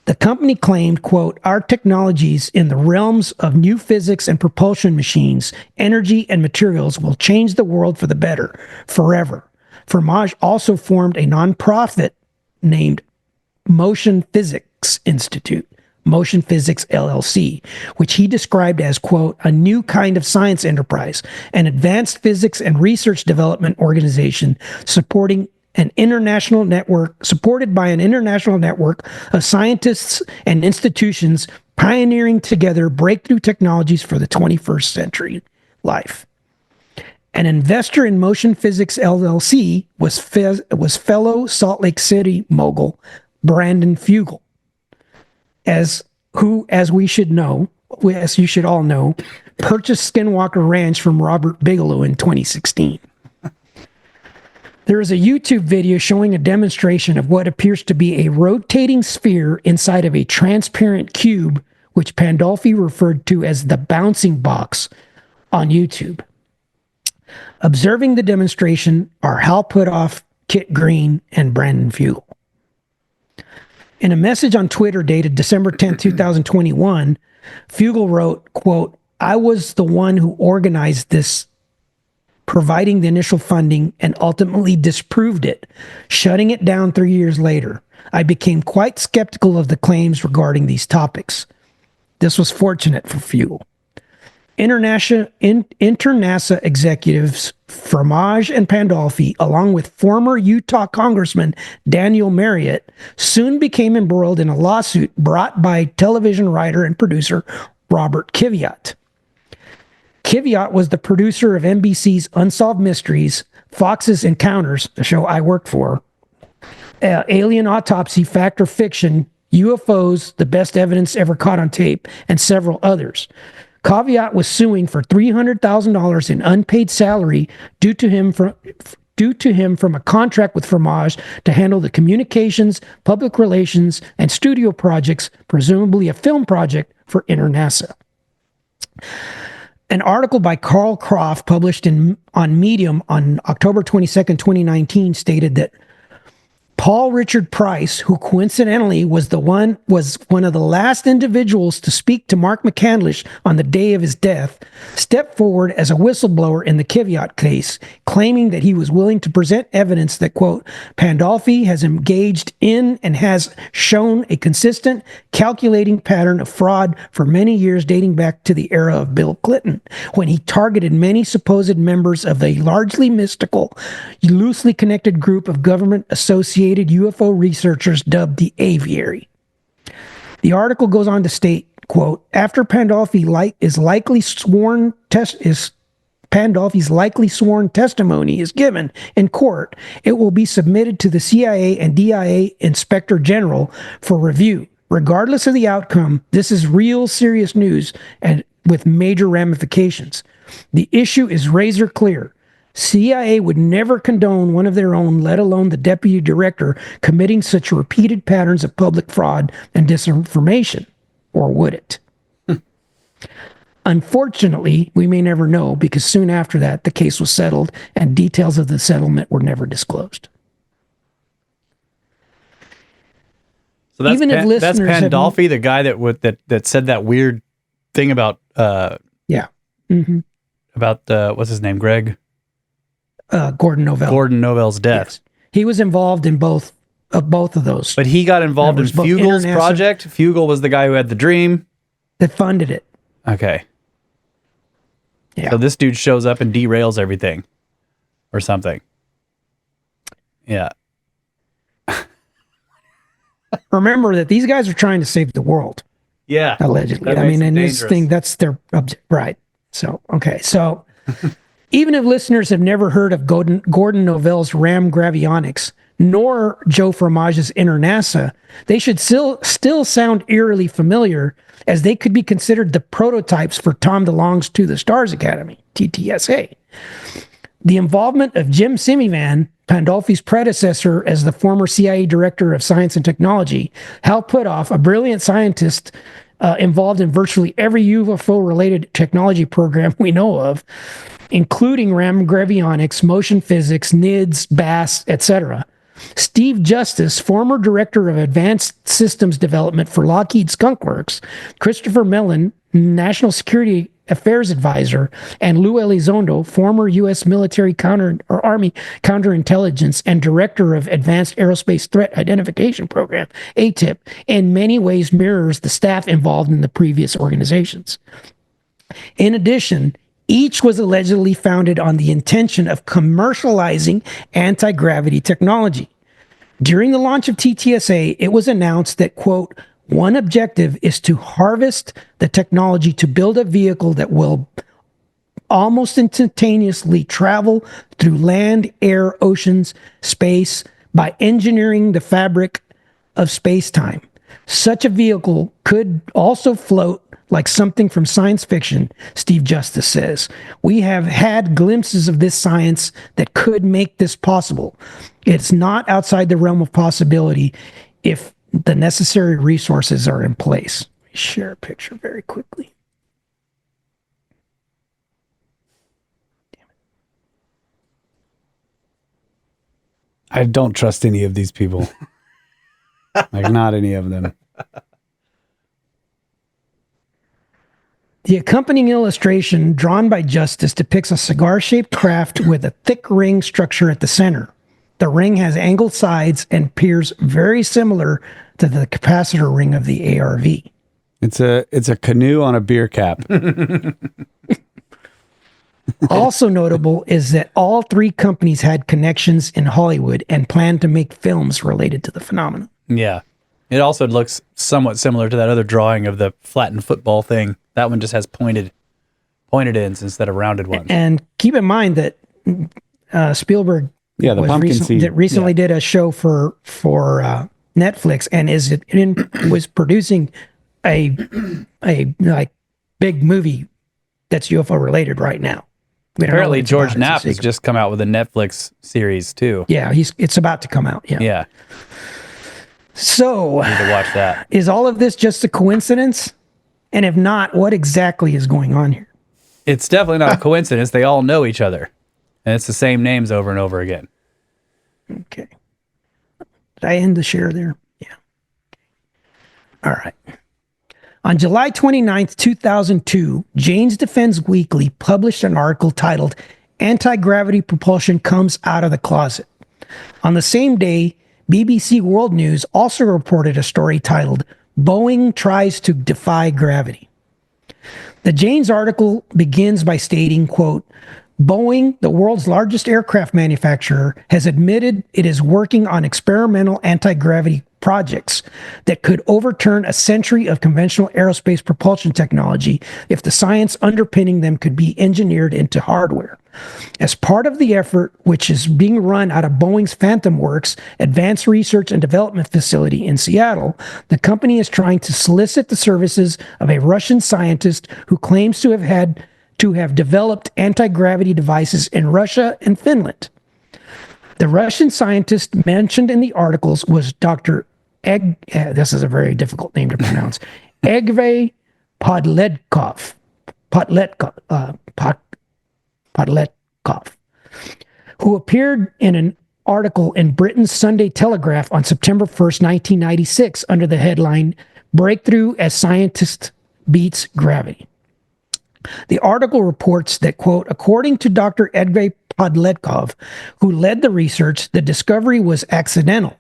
The company claimed, quote, "Our technologies in the realms of new physics and propulsion machines, energy and materials will change the world for the better, forever." Fromage also formed a nonprofit named Motion Physics Institute, Motion Physics LLC, which he described as, quote, "a new kind of science enterprise, an advanced physics and research development organization supported by an international network of scientists and institutions pioneering together breakthrough technologies for the 21st century life." An investor in Motion Physics LLC was fellow Salt Lake City mogul Brandon Fugal, as you should all know, purchased Skinwalker Ranch from Robert Bigelow in 2016. There is a YouTube video showing a demonstration of what appears to be a rotating sphere inside of a transparent cube, which Pandolfi referred to as the bouncing box, on YouTube. Observing the demonstration are Hal Puthoff, Kit Green, and Brandon Fugal. In a message on Twitter dated December 10, 2021, Fugal wrote, quote, "I was the one who organized this, providing the initial funding, and ultimately disproved it, shutting it down 3 years later. I became quite skeptical of the claims regarding these topics. This was fortunate for Fugal. InterNASA executives Fromage and Pandolfi, along with former Utah Congressman Daniel Marriott, soon became embroiled in a lawsuit brought by television writer and producer Robert Kiviat. Kiviat was the producer of NBC's Unsolved Mysteries, Fox's Encounters, the show I worked for, Alien Autopsy, Fact or Fiction, UFOs, The Best Evidence Ever Caught on Tape, and several others. Kiviat was suing for $300,000 in unpaid salary due to him from a contract with Fromage to handle the communications, public relations, and studio projects, presumably a film project for InterNASA. An article by Carl Croft published on Medium on October 22nd, 2019 stated that Paul Richard Price, who coincidentally was one of the last individuals to speak to Mark McCandlish on the day of his death, stepped forward as a whistleblower in the Kiviat case, claiming that he was willing to present evidence that, quote, "Pandolfi has engaged in and has shown a consistent, calculating pattern of fraud for many years dating back to the era of Bill Clinton, when he targeted many supposed members of a largely mystical, loosely connected group of government-associated UFO researchers dubbed the Aviary." The article goes on to state, quote, "After Pandolfi's likely sworn testimony is given in court, it will be submitted to the CIA and DIA Inspector General for review. Regardless of the outcome, this is real serious news and with major ramifications. The issue is razor clear. CIA would never condone one of their own, let alone the deputy director, committing such repeated patterns of public fraud and disinformation. Or would it? Unfortunately, we may never know, because soon after that, the case was settled and details of the settlement were never disclosed." So that's, Even if that's listeners Pandolfi, the guy that said that weird thing about about what's his name, Greg? Gordon Novell. Gordon Novell's death. Yes. He was involved in both of those. But he got involved in Fugal's project. Fugal was the guy who had the dream that funded it. Okay. Yeah. So this dude shows up and derails everything, or something. Yeah. Remember that these guys are trying to save the world. Yeah. Allegedly. That I makes mean, it in dangerous. this thing, that's their object. Right. So, okay. So Even if listeners have never heard of Gordon Novell's RAM Gravionics, nor Joe Fromage's InterNASA, they should still sound eerily familiar, as they could be considered the prototypes for Tom DeLonge's To the Stars Academy, TTSA. The involvement of Jim Semivan, Pandolfi's predecessor as the former CIA Director of Science and Technology, Hal Puthoff, a brilliant scientist involved in virtually every UFO-related technology program we know of, including RAM Gravionics, motion physics, NIDS, BAS, etc. Steve Justice, former Director of Advanced Systems Development for Lockheed Skunk Works, Christopher Mellon, National Security Affairs Advisor, and Lou Elizondo, former U.S. Army Counterintelligence and Director of Advanced Aerospace Threat Identification Program, ATIP, in many ways mirrors the staff involved in the previous organizations. In addition, each was allegedly founded on the intention of commercializing anti-gravity technology. During the launch of TTSA, it was announced that, quote, one objective is to harvest the technology to build a vehicle that will almost instantaneously travel through land, air, oceans, space by engineering the fabric of space-time. Such a vehicle could also float like something from science fiction, Steve Justice says. We have had glimpses of this science that could make this possible. It's not outside the realm of possibility if the necessary resources are in place. Let me share a picture very quickly. I don't trust any of these people. Like, not any of them. The accompanying illustration, drawn by Justice, depicts a cigar-shaped craft with a thick ring structure at the center. The ring has angled sides and appears very similar to the capacitor ring of the ARV. It's a canoe on a beer cap. Also notable is that all three companies had connections in Hollywood and planned to make films related to the phenomenon. Yeah. It also looks somewhat similar to that other drawing of the flattened football thing. That one just has pointed ends instead of rounded ones. And keep in mind that Spielberg the pumpkin seed. recently did a show for Netflix, and was producing a like big movie that's UFO related right now. Apparently, George Knapp has just come out with a Netflix series too. Yeah, it's about to come out. Yeah. Yeah. So, I need to watch that. Is all of this just a coincidence? And if not, what exactly is going on here? It's definitely not a coincidence. They all know each other. And it's the same names over and over again. Okay. Did I end the share there? Yeah. All right. On July 29th, 2002, Jane's Defense Weekly published an article titled Anti-Gravity Propulsion Comes Out of the Closet. On the same day, BBC World News also reported a story titled Boeing Tries to Defy Gravity. The Jane's article begins by stating, quote, Boeing, the world's largest aircraft manufacturer, has admitted it is working on experimental anti-gravity projects that could overturn a century of conventional aerospace propulsion technology if the science underpinning them could be engineered into hardware. As part of the effort, which is being run out of Boeing's Phantom Works Advanced Research and Development Facility in Seattle, the company is trying to solicit the services of a Russian scientist who claims to have developed anti-gravity devices in Russia and Finland. The Russian scientist mentioned in the articles was Dr. This is a very difficult name to pronounce, Egve Podletkov, who appeared in an article in Britain's Sunday Telegraph on September 1st, 1996, under the headline, Breakthrough as Scientist Beats Gravity. The article reports that, quote, according to Dr. Edvey Podletkov, who led the research, the discovery was accidental.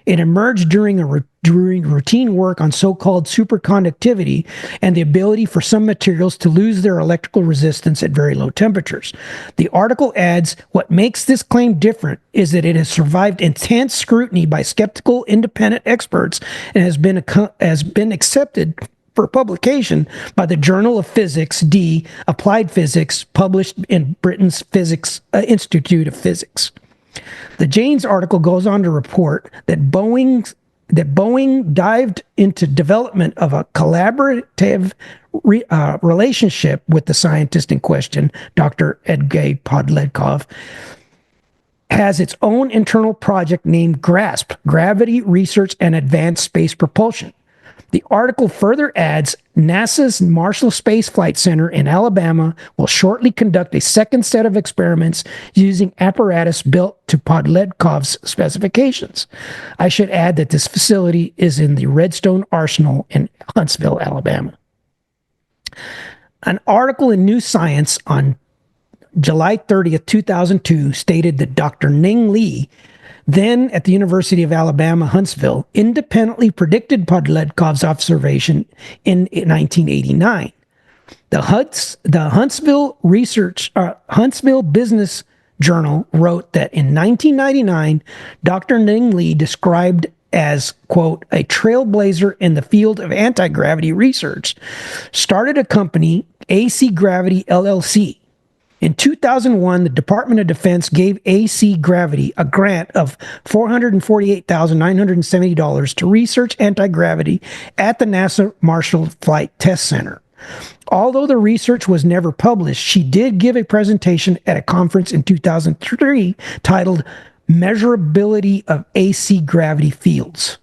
It emerged during routine work on so-called superconductivity and the ability for some materials to lose their electrical resistance at very low temperatures. The article adds, what makes this claim different is that it has survived intense scrutiny by skeptical independent experts and has been accepted for publication by the Journal of Physics, D, Applied Physics, published in Britain's Physics Institute of Physics. The Janes article goes on to report that Boeing dived into development of a collaborative relationship with the scientist in question, Dr. Edgay Podledkov, has its own internal project named GRASP, Gravity Research and Advanced Space Propulsion. The article further adds NASA's Marshall Space Flight Center in Alabama will shortly conduct a second set of experiments using apparatus built to Podledkov's specifications. I should add that this facility is in the Redstone Arsenal in Huntsville, Alabama. An article in New Science on July 30th, 2002 stated that Dr. Ning Li, then at the University of Alabama, Huntsville, independently predicted Podledkov's observation in 1989. The Huntsville Business Journal wrote that in 1999, Dr. Ning Li, described as, quote, a trailblazer in the field of anti-gravity research, started a company, AC Gravity LLC. In 2001, the Department of Defense gave AC Gravity a grant of $448,970 to research anti-gravity at the NASA Marshall Flight Test Center. Although the research was never published, she did give a presentation at a conference in 2003 titled Measurability of AC Gravity Fields.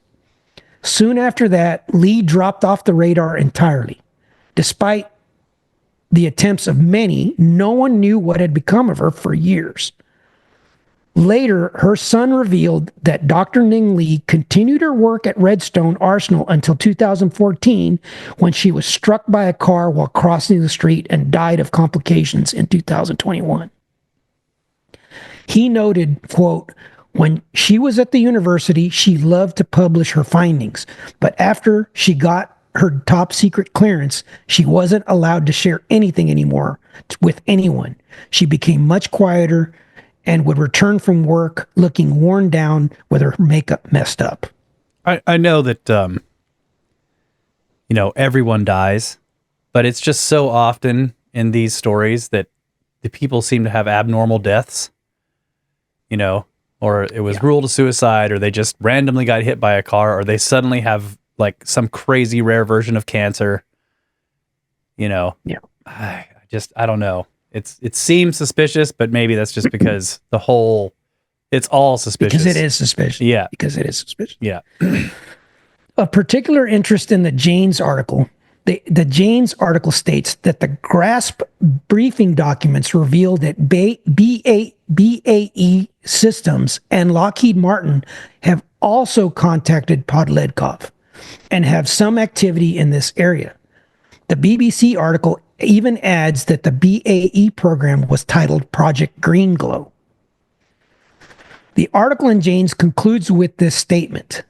Soon after that, Lee dropped off the radar entirely. Despite the attempts of many, no one knew what had become of her for years. Later, her son revealed that Dr. Ning Li continued her work at Redstone Arsenal until 2014, when she was struck by a car while crossing the street and died of complications in 2021. He noted, quote, when she was at the university, she loved to publish her findings, but after she got her top secret clearance, she wasn't allowed to share anything anymore with anyone. She became much quieter and would return from work looking worn down with her makeup messed up. I know that, everyone dies, but it's just so often in these stories that the people seem to have abnormal deaths, or it was ruled a suicide, or they just randomly got hit by a car, or they suddenly have like some crazy rare version of cancer, Yeah. I don't know. It seems suspicious, but maybe that's just because it's all suspicious. Because it is suspicious. Yeah. Because it is suspicious. Yeah. A particular interest in the Janes article. The Janes article states that the GRASP briefing documents reveal that BAE Systems and Lockheed Martin have also contacted Podledkov and have some activity in this area. The BBC article even adds that the BAE program was titled Project Green Glow. The article in Janes concludes with this statement.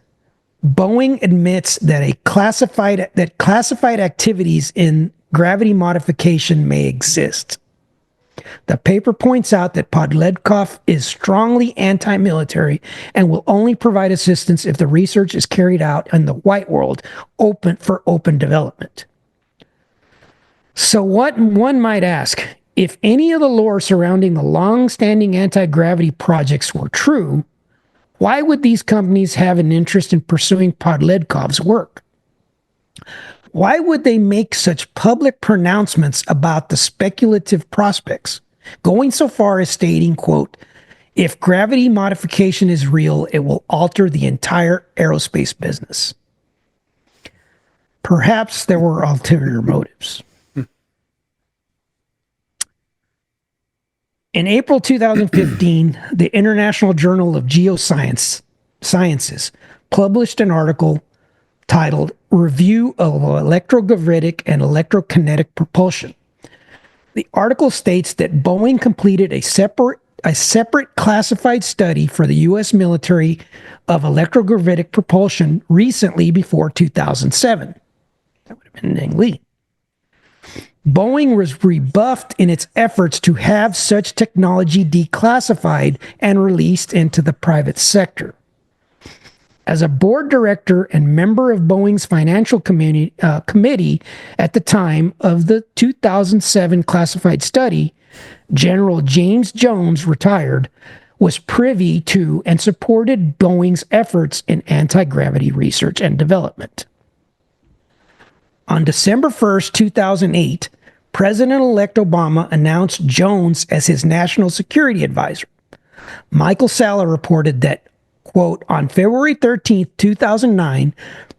Boeing admits that classified activities in gravity modification may exist. The paper points out that Podledkov is strongly anti-military and will only provide assistance if the research is carried out in the white world, open development. So what one might ask, if any of the lore surrounding the long-standing anti-gravity projects were true, why would these companies have an interest in pursuing Podledkov's work? Why would they make such public pronouncements about the speculative prospects, going so far as stating, quote, if gravity modification is real, it will alter the entire aerospace business? Perhaps there were ulterior motives. In April 2015, the International Journal of Geosciences published an article titled Review of Electrogravitic and Electrokinetic Propulsion. The article states that Boeing completed a separate classified study for the U.S. military of electrogravitic propulsion recently before 2007. That would have been Ning Li. Boeing was rebuffed in its efforts to have such technology declassified and released into the private sector. As a board director and member of Boeing's financial committee at the time of the 2007 classified study, General James Jones, retired, was privy to and supported Boeing's efforts in anti-gravity research and development. On December 1st, 2008, President-elect Obama announced Jones as his national security advisor. Michael Salla reported that, quote, on February 13th, 2009,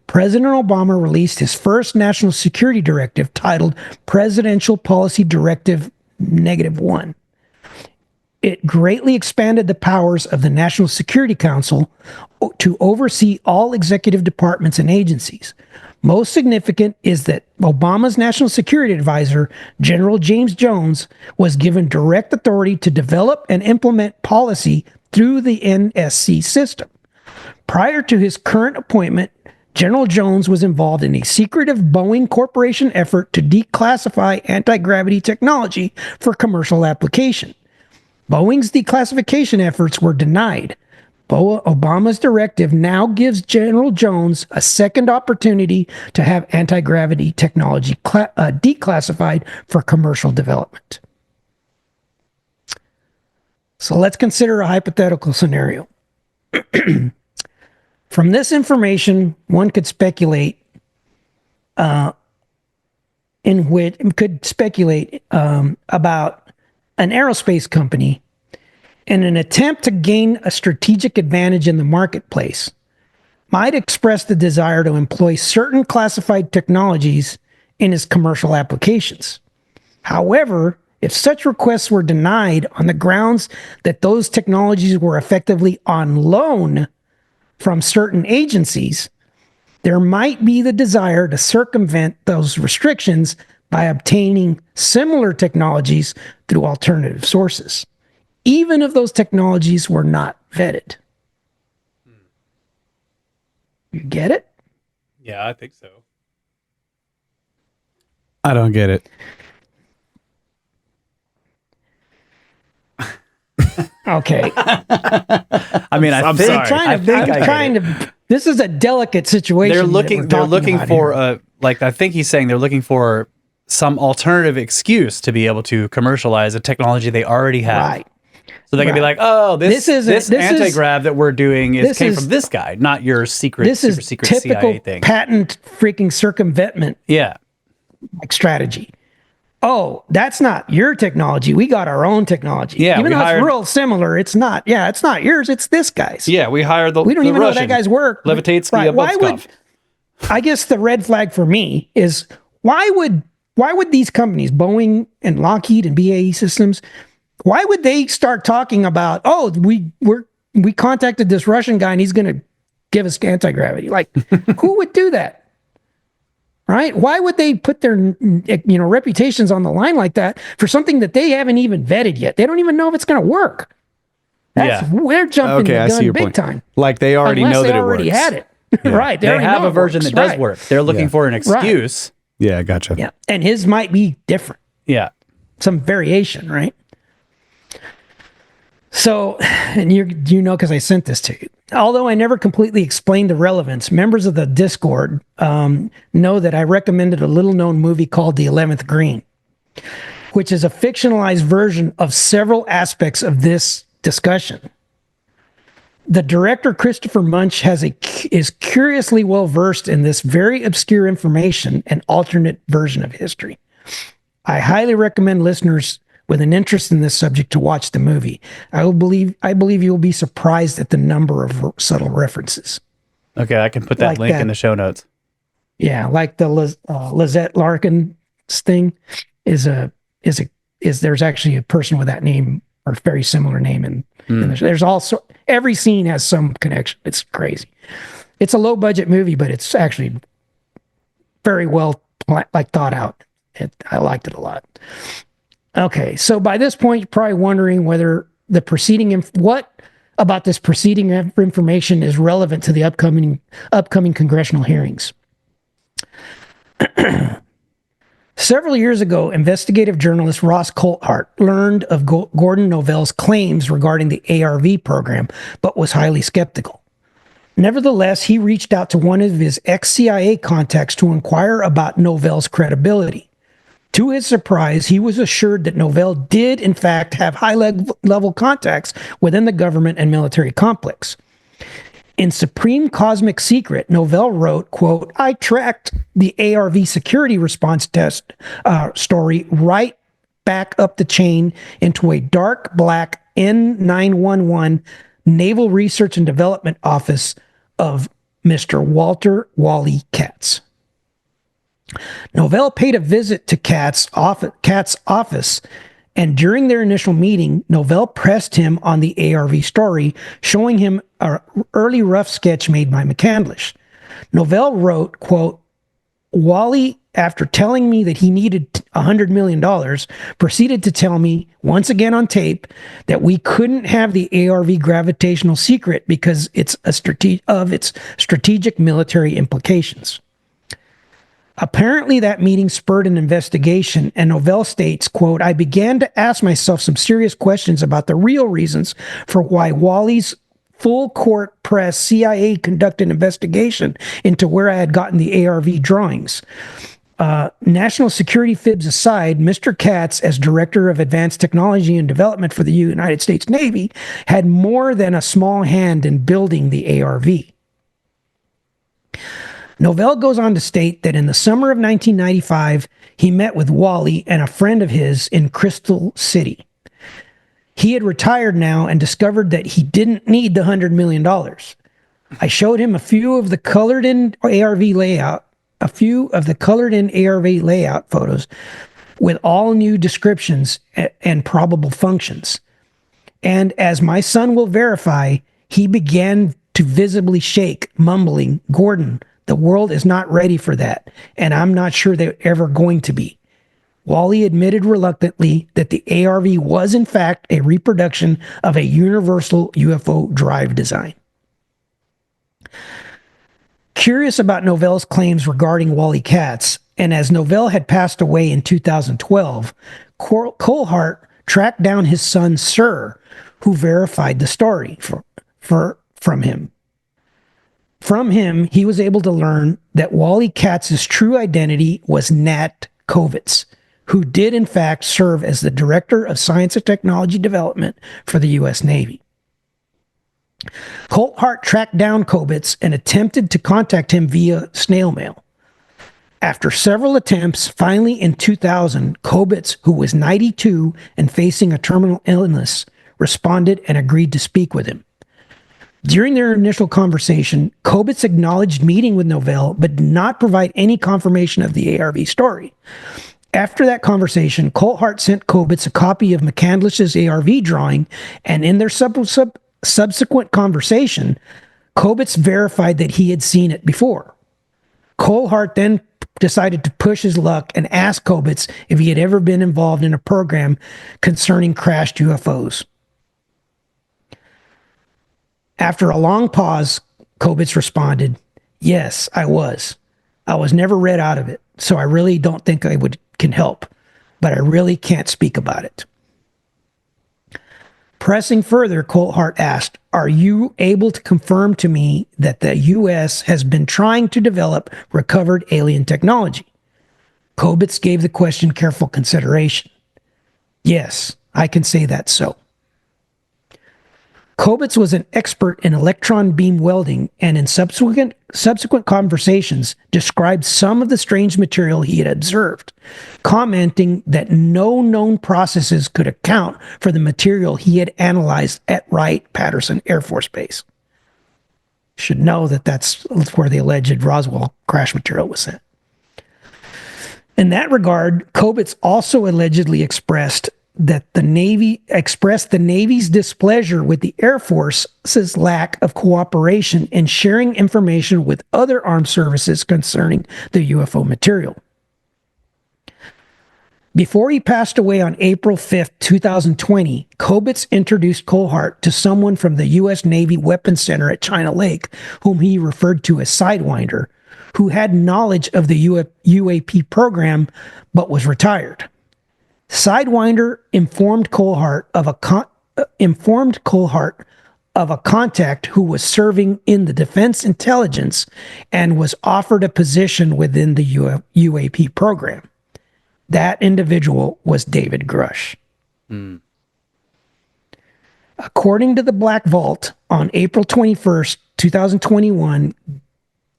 President Obama released his first national security directive titled Presidential Policy Directive -1. It greatly expanded the powers of the National Security Council to oversee all executive departments and agencies. Most significant is that Obama's national security advisor, General James Jones, was given direct authority to develop and implement policy through the NSC system. Prior to his current appointment, General Jones was involved in a secretive Boeing Corporation effort to declassify anti-gravity technology for commercial application. Boeing's declassification efforts were denied. Obama's directive now gives General Jones a second opportunity to have anti-gravity technology declassified for commercial development. So let's consider a hypothetical scenario. From this information, one could speculate about an aerospace company in an attempt to gain a strategic advantage in the marketplace might express the desire to employ certain classified technologies in its commercial applications. However, if such requests were denied on the grounds that those technologies were effectively on loan from certain agencies, there might be the desire to circumvent those restrictions by obtaining similar technologies through alternative sources, even if those technologies were not vetted. You get it? Yeah, I think so. I don't get it. Okay. I mean, I'm think, sorry. I think I get it. This is a delicate situation. They're that we're looking talking for about here. like I think he's saying they're looking for some alternative excuse to be able to commercialize a technology they already have. Right. So they can be like, oh, this is anti-grav that we're doing came is- from this guy, not your secret, This super is secret typical CIA thing. patent freaking circumventment Yeah. like strategy. Oh, that's not your technology. We got our own technology. Yeah, Even we though hired- it's real similar, it's not. Yeah, it's not yours. It's this guy's. Yeah, we hired the We don't the even know Russian. that guy's work. Levitates Right. the Why would? I guess the red flag for me is why would these companies, Boeing and Lockheed and BAE Systems, why would they start talking about, oh, we contacted this Russian guy and he's going to give us anti-gravity? Like, who would do that? Right? Why would they put their reputations on the line like that for something that they haven't even vetted yet? They don't even know if it's going to work. We're jumping Okay, I the see gun your big point. time. Like they already Unless know they that it already works. had it. Right. They already have know a it version works. that does Right. work. They're looking for an excuse. Yeah, gotcha. Yeah. And his might be different. Yeah. Some variation, right? So, and you know, because I sent this to you. Although I never completely explained the relevance, members of the Discord know that I recommended a little-known movie called The 11th Green, which is a fictionalized version of several aspects of this discussion. The director, Christopher Munch, is curiously well-versed in this very obscure information and alternate version of history. I highly recommend listeners with an interest in this subject to watch the movie. I believe you will be surprised at the number of subtle references. Okay, I can put that Like link that. in the show notes. Yeah, like the Lizette Larkin thing is there's actually a person with that name or very similar name in there's also every scene has some connection. It's crazy. It's a low budget movie, but it's actually very well thought out. I liked it a lot. Okay, so by this point, you're probably wondering whether what about this preceding information is relevant to the upcoming congressional hearings. Several years ago, investigative journalist Ross Coulthart learned of Gordon Novell's claims regarding the ARV program, but was highly skeptical. Nevertheless, he reached out to one of his ex-CIA contacts to inquire about Novell's credibility. To his surprise, he was assured that Novell did, in fact, have high-level contacts within the government and military complex. In Supreme Cosmic Secret, Novell wrote, quote, "I tracked the ARV security response test story right back up the chain into a dark black N911 Naval Research and Development Office of Mr. Walter Wally Katz." Novell paid a visit to Katz's office, and during their initial meeting, Novell pressed him on the ARV story, showing him an early rough sketch made by McCandlish. Novell wrote, quote, "Wally, after telling me that he needed $100 million, proceeded to tell me, once again on tape, that we couldn't have the ARV gravitational secret because it's of its strategic military implications." Apparently, that meeting spurred an investigation, and Novell states, quote, "I began to ask myself some serious questions about the real reasons for why Wally's full court press CIA conducted an investigation into where I had gotten the ARV drawings. National security fibs aside, Mr. Katz, as Director of Advanced Technology and Development for the United States Navy, had more than a small hand in building the ARV." Novell goes on to state that in the summer of 1995, he met with Wally and a friend of his in Crystal City. He had retired now and discovered that he didn't need the $100 million. I showed him a few of the colored-in ARV layout photos with all new descriptions and probable functions. And as my son will verify, he began to visibly shake, mumbling, "Gordon, the world is not ready for that, and I'm not sure they're ever going to be." Wally admitted reluctantly that the ARV was in fact a reproduction of a universal UFO drive design. Curious about Novell's claims regarding Wally Katz, and as Novell had passed away in 2012, Colhart tracked down his son, Sir, who verified the story from him. From him, he was able to learn that Wally Katz's true identity was Nat Kovitz, who did in fact serve as the Director of Science and Technology Development for the U.S. Navy. Colhart tracked down Kovitz and attempted to contact him via snail mail. After several attempts, finally in 2000, Kovitz, who was 92 and facing a terminal illness, responded and agreed to speak with him. During their initial conversation, Kovitz acknowledged meeting with Novell, but did not provide any confirmation of the ARV story. After that conversation, Colhart sent Kovitz a copy of McCandlish's ARV drawing, and in their subsequent conversation, Kovitz verified that he had seen it before. Colhart then decided to push his luck and asked Kovitz if he had ever been involved in a program concerning crashed UFOs. After a long pause, Kovitz responded, "Yes, I was. I was never read out of it, so I really don't think I can help, but I really can't speak about it." Pressing further, Colhart asked, "Are you able to confirm to me that the U.S. has been trying to develop recovered alien technology?" Kovitz gave the question careful consideration. "Yes, I can say that so." Kovitz was an expert in electron beam welding, and in subsequent conversations described some of the strange material he had observed, commenting that no known processes could account for the material he had analyzed at Wright-Patterson Air Force Base. Should know that that's where the alleged Roswell crash material was sent. In that regard, Kovitz also allegedly expressed the Navy's displeasure with the Air Force's lack of cooperation in sharing information with other armed services concerning the UFO material. Before he passed away on April 5th, 2020, Kovitz introduced Colhart to someone from the U.S. Navy Weapons Center at China Lake, whom he referred to as Sidewinder, who had knowledge of the UAP program but was retired. Sidewinder informed Colhart of a contact who was serving in the Defense Intelligence and was offered a position within the UAP program. That individual was David Grush. According to the Black Vault, on April 21st, 2021,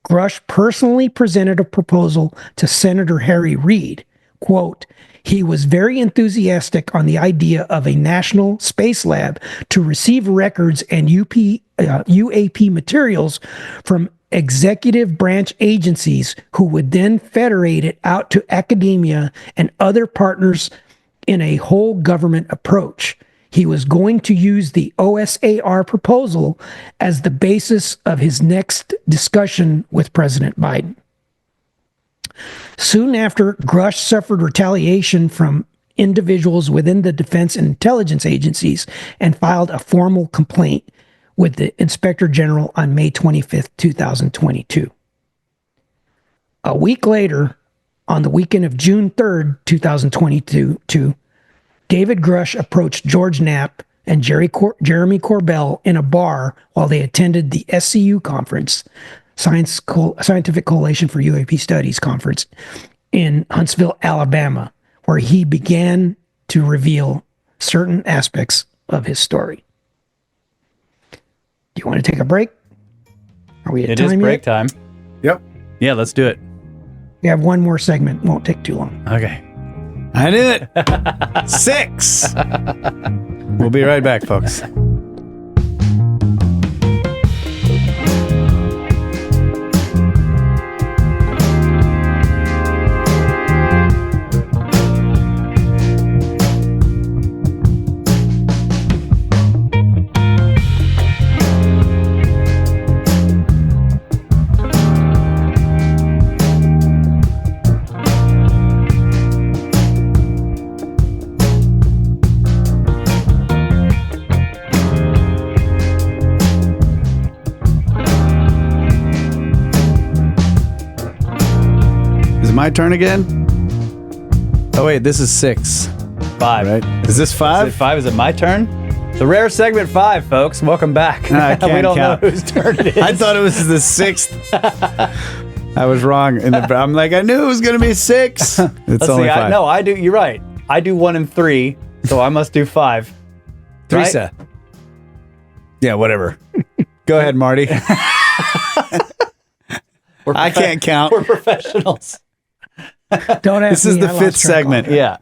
Grush personally presented a proposal to Senator Harry Reid. Quote, he was very enthusiastic on the idea of a national space lab to receive records and UAP materials from executive branch agencies who would then federate it out to academia and other partners in a whole government approach. He was going to use the OSAR proposal as the basis of his next discussion with President Biden. Soon after, Grush suffered retaliation from individuals within the defense and intelligence agencies and filed a formal complaint with the Inspector General on May 25th, 2022. A week later, on the weekend of June 3rd, 2022, David Grush approached George Knapp and Jeremy Corbell in a bar while they attended the SCU conference, Scientific Coalition for UAP Studies conference in Huntsville, Alabama, where he began to reveal certain aspects of his story. Do you want to take a break? Are we at It time is yet? break time. Yep. Yeah, let's do it. We have one more segment. Won't take too long. Okay. I knew it. 6. We'll be right back, folks. My turn again? Oh wait, this is 6. 5. Right? Is this Is 5? it 5? Is it my turn? The rare segment 5, folks. Welcome back. I can't we don't count. know whose turn it is. I thought it was the 6th. I was wrong. I'm like, I knew it was going to be 6. It's Let's only see. 5. No, I do. You're right. I do 1 and 3, so I must do 5. Teresa. Yeah, whatever. Go ahead, Marty. I can't count. We're professionals. Don't ask This is me, the I 5th lost track segment. Yeah.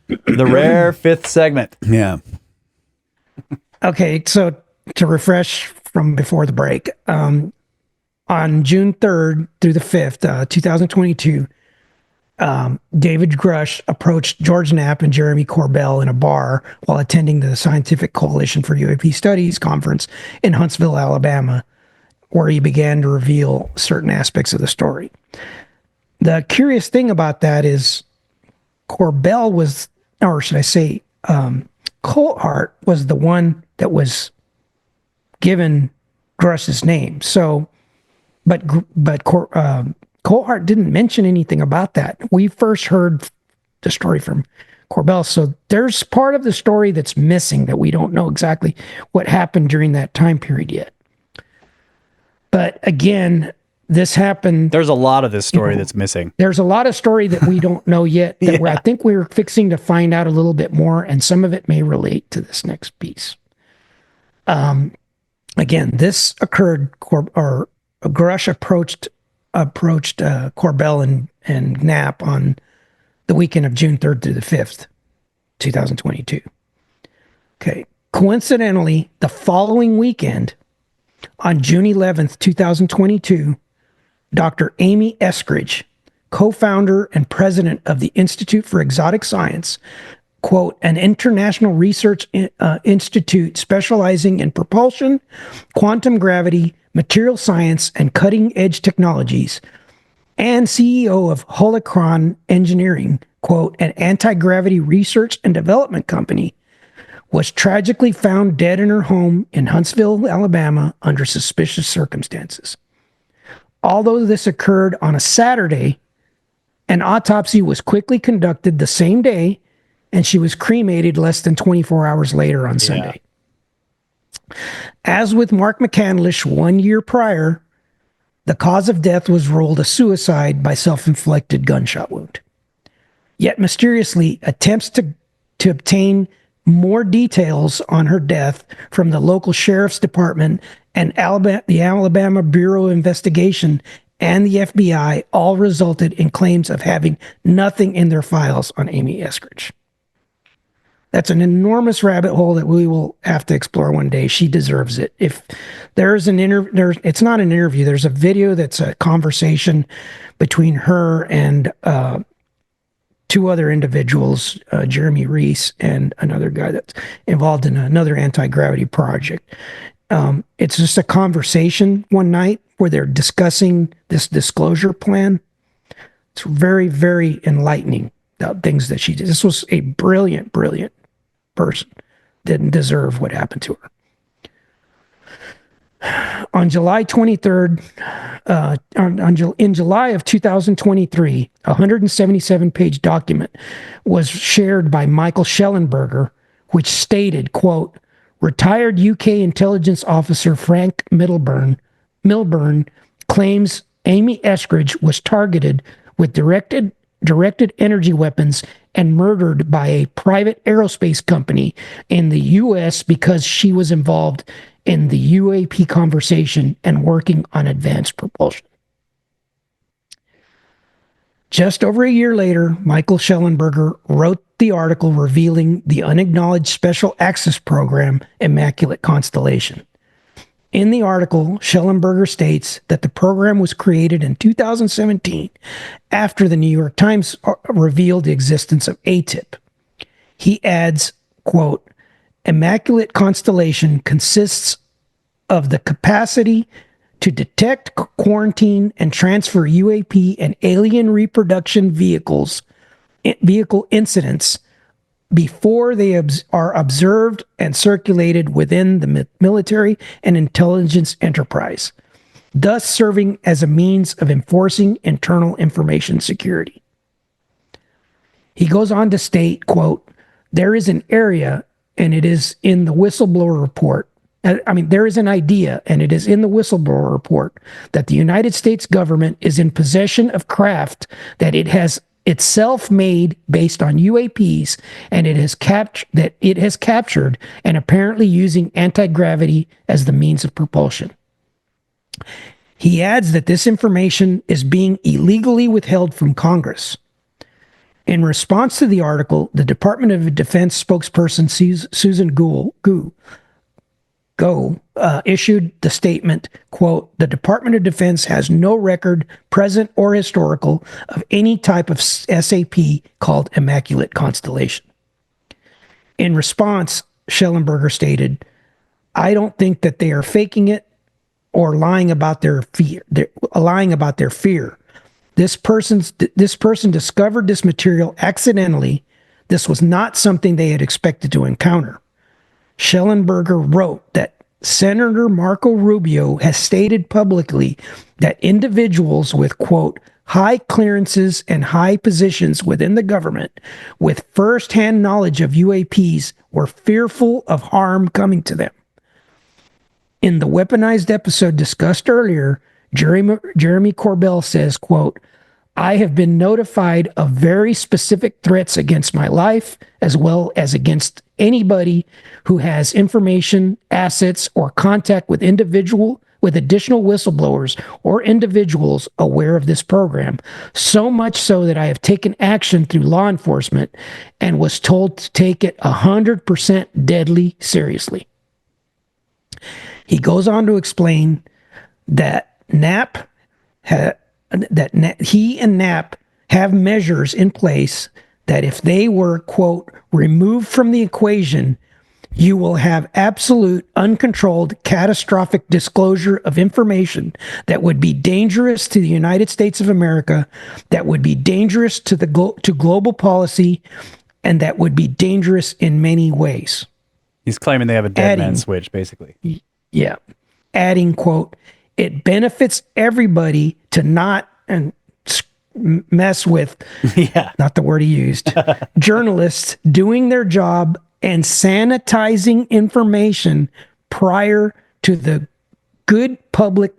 The rare 5th segment. Yeah. Okay, so to refresh from before the break, on June 3rd through the 5th, 2022, David Grush approached George Knapp and Jeremy Corbell in a bar while attending the Scientific Coalition for UAP Studies conference in Huntsville, Alabama, where he began to reveal certain aspects of the story. The curious thing about that is Corbell was, or should I say, Coulthart was the one that was given Grush's name. So, but Coulthart didn't mention anything about that. We first heard the story from Corbell. So there's part of the story that's missing that we don't know exactly what happened during that time period yet. But again, this happened. There's a lot of this story that's missing. There's a lot of story that we don't know yet that I think we're fixing to find out a little bit more, and some of it may relate to this next piece. Again, this occurred, Grush approached Corbell and Knapp on the weekend of June 3rd through the 5th, 2022. Okay. Coincidentally, the following weekend, on June 11th, 2022, Dr. Amy Eskridge, co-founder and president of the Institute for Exotic Science, quote, an international research institute specializing in propulsion, quantum gravity, material science, and cutting-edge technologies, and CEO of Holocron Engineering, quote, an anti-gravity research and development company, was tragically found dead in her home in Huntsville, Alabama, under suspicious circumstances. Although this occurred on a Saturday, an autopsy was quickly conducted the same day, and she was cremated less than 24 hours later on Sunday. As with Mark McCandlish 1 year prior, the cause of death was ruled a suicide by self-inflicted gunshot wound. Yet mysteriously, attempts to obtain more details on her death from the local sheriff's department and the Alabama Bureau of Investigation and the FBI all resulted in claims of having nothing in their files on Amy Eskridge. That's an enormous rabbit hole that we will have to explore one day. She deserves it. If there's an interview, it's not an interview. There's a video that's a conversation between her and two other individuals, Jeremy Reese and another guy that's involved in another anti-gravity project. It's just a conversation one night where they're discussing this disclosure plan. It's very, very enlightening, the things that she did. This was a brilliant, brilliant person. Didn't deserve what happened to her. On July 23rd, in July of 2023, a 177-page document was shared by Michael Schellenberger, which stated, quote, retired UK intelligence officer Frank Milburn claims Amy Eskridge was targeted with directed energy weapons and murdered by a private aerospace company in the U.S. because she was involved in the UAP conversation and working on advanced propulsion. Just over a year later, Michael Schellenberger wrote the article revealing the unacknowledged Special Access Program, Immaculate Constellation. In the article, Schellenberger states that the program was created in 2017 after the New York Times revealed the existence of ATIP. He adds, quote, Immaculate Constellation consists of the capacity to detect, quarantine, and transfer UAP and alien reproduction vehicle incidents before they are observed and circulated within the military and intelligence enterprise, thus serving as a means of enforcing internal information security. He goes on to state, quote, there is an area, and it is in the whistleblower report. There is an idea, and it is in the whistleblower report, that the United States government is in possession of craft that it has itself made based on UAPs, and it has captured and apparently using anti-gravity as the means of propulsion. He adds that this information is being illegally withheld from Congress. In response to the article, the Department of Defense spokesperson Susan Go issued the statement, quote, the Department of Defense has no record, present or historical, of any type of SAP called Immaculate Constellation. In response, Schellenberger stated, I don't think that they are faking it or lying about their fear. This person discovered this material accidentally. This was not something they had expected to encounter. Schellenberger wrote that Senator Marco Rubio has stated publicly that individuals with, quote, high clearances and high positions within the government with firsthand knowledge of UAPs were fearful of harm coming to them. In the weaponized episode discussed earlier, Jeremy Corbell says, quote, I have been notified of very specific threats against my life, as well as against anybody who has information, assets, or contact with additional whistleblowers or individuals aware of this program, so much so that I have taken action through law enforcement and was told to take it 100% deadly seriously. He goes on to explain that he and NAP have measures in place that if they were, quote, removed from the equation, you will have absolute, uncontrolled, catastrophic disclosure of information that would be dangerous to the United States of America, that would be dangerous to global policy, and that would be dangerous in many ways. He's claiming they have a dead man switch, basically. Yeah. Adding, quote, it benefits everybody to not mess with, not the word he used, journalists doing their job and sanitizing information prior to good public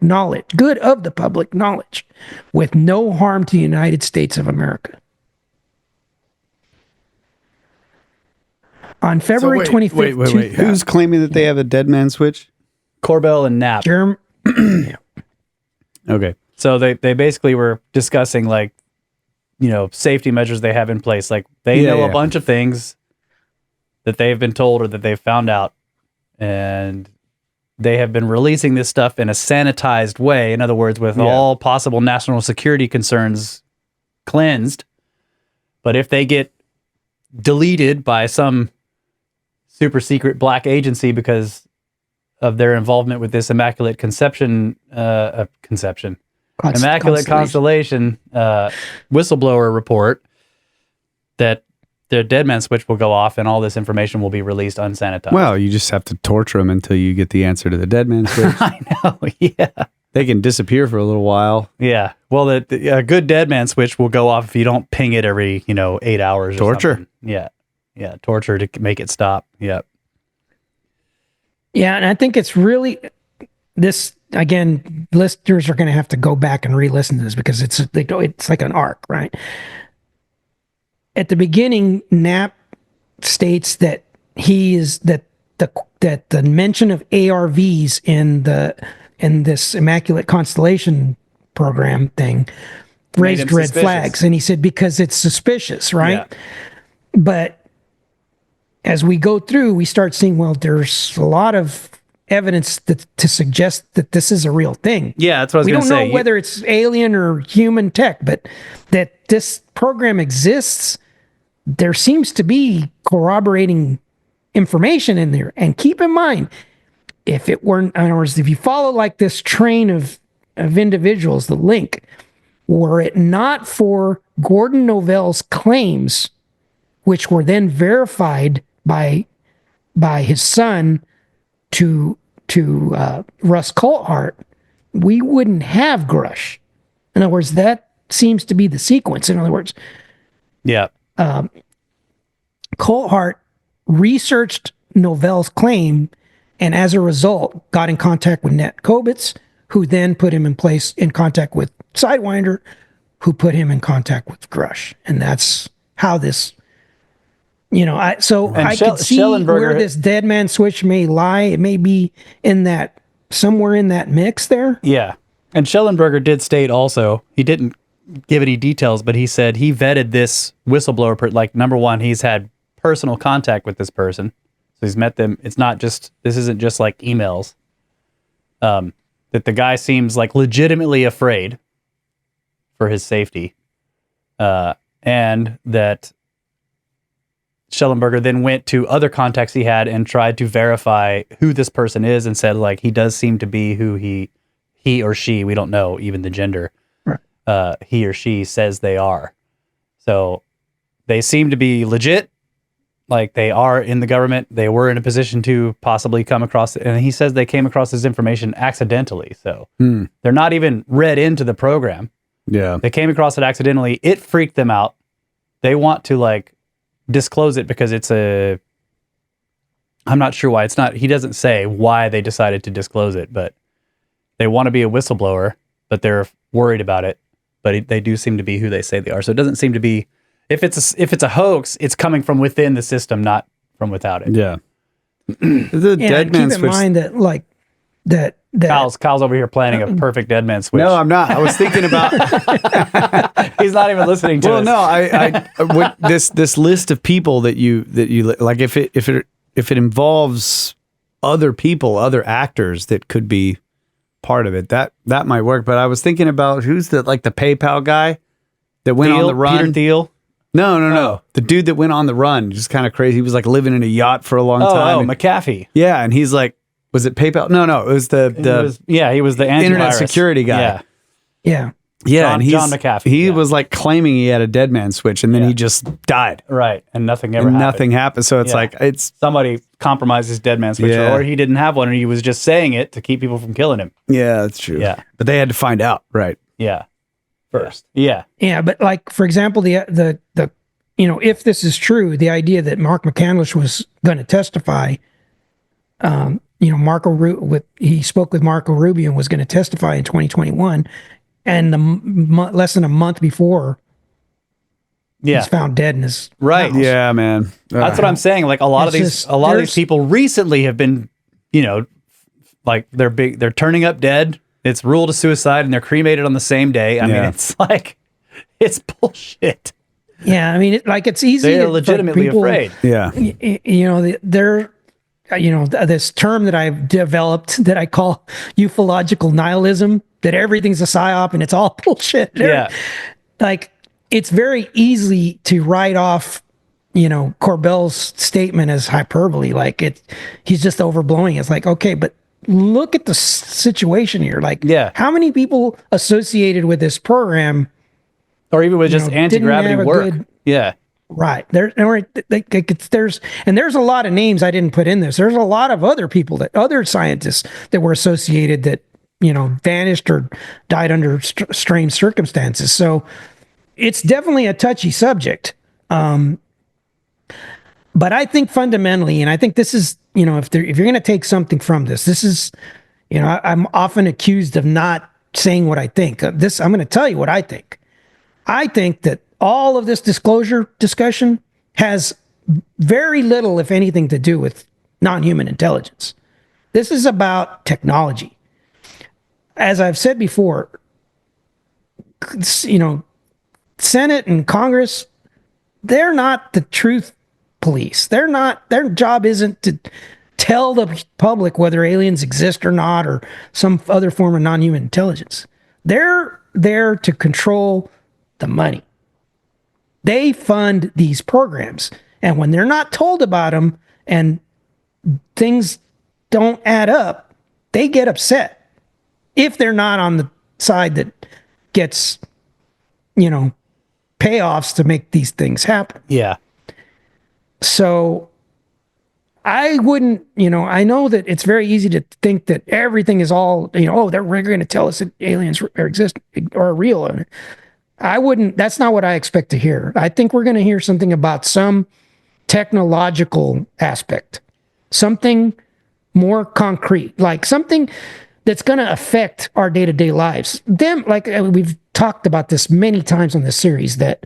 knowledge, good of the public knowledge, with no harm to the United States of America. On February 25th, wait. Who's claiming that they have a dead man switch? Corbell and Knapp. Yeah. Okay. So they basically were discussing like, safety measures they have in place. Like they know a bunch of things that they've been told or that they've found out, and they have been releasing this stuff in a sanitized way. In other words, with all possible national security concerns cleansed. But if they get deleted by some super secret black agency because of their involvement with this Immaculate Immaculate Constellation whistleblower report, that their dead man switch will go off and all this information will be released unsanitized. Well, you just have to torture them until you get the answer to the dead man switch. I know, yeah. They can disappear for a little while. Yeah. Well, a good dead man switch will go off if you don't ping it every, 8 hours. Torture. Or something. Yeah. Yeah. Torture to make it stop. Yep. Yeah. And I think it's really this, again, listeners are going to have to go back and re-listen to this because it's like an arc, right? At the beginning, Knapp states that that the mention of ARVs in this Immaculate Constellation program thing raised red flags, and he said because it's suspicious, right? Yeah. But as we go through, we start seeing, well, there's a lot of evidence to suggest that this is a real thing. Yeah, that's what I was going to say. We don't know whether it's alien or human tech, but that this program exists. There seems to be corroborating information in there. And keep in mind, if it weren't, in other words, if you follow like this train of individuals, the link, were it not for Gordon Novell's claims, which were then verified by his son to Russ Coulthart, we wouldn't have Grush. In other words, that seems to be the sequence. In other words, yeah. Coulthart researched Novell's claim, and as a result, got in contact with Nat Kobitz, who then put him in contact with Sidewinder, who put him in contact with Grush, and that's how this. I could see where this dead man switch may lie. It may be somewhere in that mix there. Yeah, and Schellenberger did state also, he didn't give any details, but he said he vetted this whistleblower. Like, number one, he's had personal contact with this person, so he's met them. This isn't just like emails. That the guy seems like legitimately afraid for his safety, and that Schellenberger then went to other contacts he had and tried to verify who this person is, and said like he does seem to be who he or she, we don't know even the gender, right. He or she says they are. So they seem to be legit, like they are in the government. They were in a position to possibly come across it, and he says they came across this information accidentally. So they're not even read into the program. Yeah, they came across it accidentally. It freaked them out. They want to like disclose it because I'm not sure why. It's not, he doesn't say why they decided to disclose it, but they want to be a whistleblower, but they're worried about it. But they do seem to be who they say they are. So it doesn't seem to be, if it's a hoax, it's coming from within the system, not from without it. Yeah. The dead man switch. Keep in mind that like that Kyle's over here planning a perfect dead man switch. No, I'm not. I was thinking about. He's not even listening to us. Well, no, this list of people that you like, if it involves other people, other actors that could be part of it, that might work. But I was thinking about who's the PayPal guy that went on the run. Peter Thiel. No. The dude that went on the run, just kind of crazy. He was like living in a yacht for a long time. McAfee. Yeah, and he's like, was it PayPal? No, it was he was the internet security guy. Yeah. Yeah, John McAfee. He was like claiming he had a dead man switch, and then he just died. Right, and nothing happened. Nothing happened. So it's like somebody compromised his dead man switch, or he didn't have one, and he was just saying it to keep people from killing him. Yeah, that's true. Yeah, but they had to find out, right? Yeah, first. Yeah, but like for example, the if this is true, the idea that Mark McCandless was going to testify, he spoke with Marco Rubio and was going to testify in 2021, and less than a month before, he's found dead in his house. Yeah, man. That's what I'm saying. Like a lot of these people recently have been, like they're turning up dead. It's ruled a suicide and they're cremated on the same day. I mean, it's like, it's bullshit. Yeah, I mean, it's easy. They're legitimately afraid. Yeah. This term that I've developed that I call ufological nihilism, that everything's a psyop and it's all bullshit. Yeah. Like, it's very easy to write off, Corbell's statement as hyperbole. Like, he's just overblowing. It's like, okay, but look at the situation here. Like, how many people associated with this program, or even with just anti-gravity work? Right. There's a lot of names I didn't put in this. There's a lot of other scientists that were associated that, vanished or died under strange circumstances. So it's definitely a touchy subject. But I think fundamentally, and I think this is, if you're going to take something from this is, I'm often accused of not saying what I think. I'm going to tell you what I think. I think that all of this disclosure discussion has very little, if anything, to do with non-human intelligence. This is about technology. As I've said before, Senate and Congress, they're not the truth police. Their job isn't to tell the public whether aliens exist or not, or some other form of non-human intelligence. They're there to control the money. They fund these programs. And when they're not told about them and things don't add up, they get upset. If they're not on the side that gets, payoffs to make these things happen. Yeah. So I wouldn't, I know that it's very easy to think that everything is all, they're going to tell us that aliens exist or are real. That's not what I expect to hear. I think we're going to hear something about some technological aspect, something more concrete, like something that's going to affect our day-to-day lives. We've talked about this many times on this series, that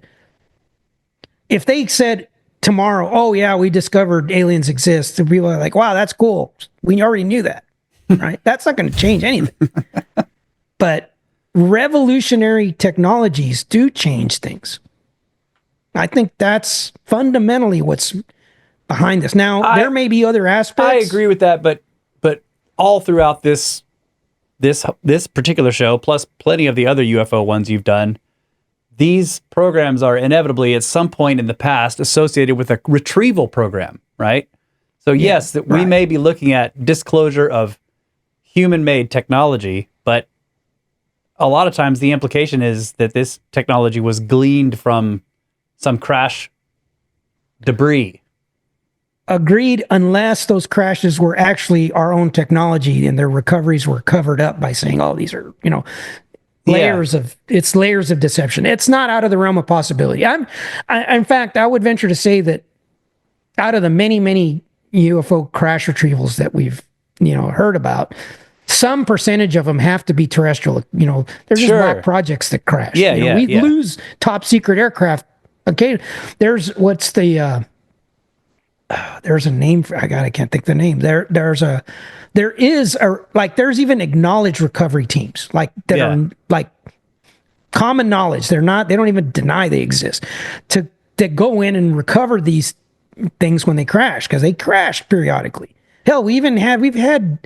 if they said tomorrow, oh yeah, we discovered aliens exist, and people are like, wow, that's cool. We already knew that, right? That's not going to change anything. But revolutionary technologies do change things. I think that's fundamentally what's behind this. Now, there may be other aspects. I agree with that, but all throughout this particular show, plus plenty of the other UFO ones you've done, these programs are inevitably at some point in the past associated with a retrieval program, right? So yes, that we may be looking at disclosure of human-made technology, but a lot of times the implication is that this technology was gleaned from some crash debris. Agreed, unless those crashes were actually our own technology and their recoveries were covered up by saying, oh, these are, layers of deception. It's not out of the realm of possibility. In fact, I would venture to say that out of the many, many UFO crash retrievals that we've, heard about, some percentage of them have to be terrestrial. They're just black projects that crash. We lose top secret aircraft. Okay. There's a name for, I can't think the name. There's even acknowledged recovery teams that are like common knowledge. They don't even deny they exist to go in and recover these things when they crash, because they crash periodically. Hell, we've had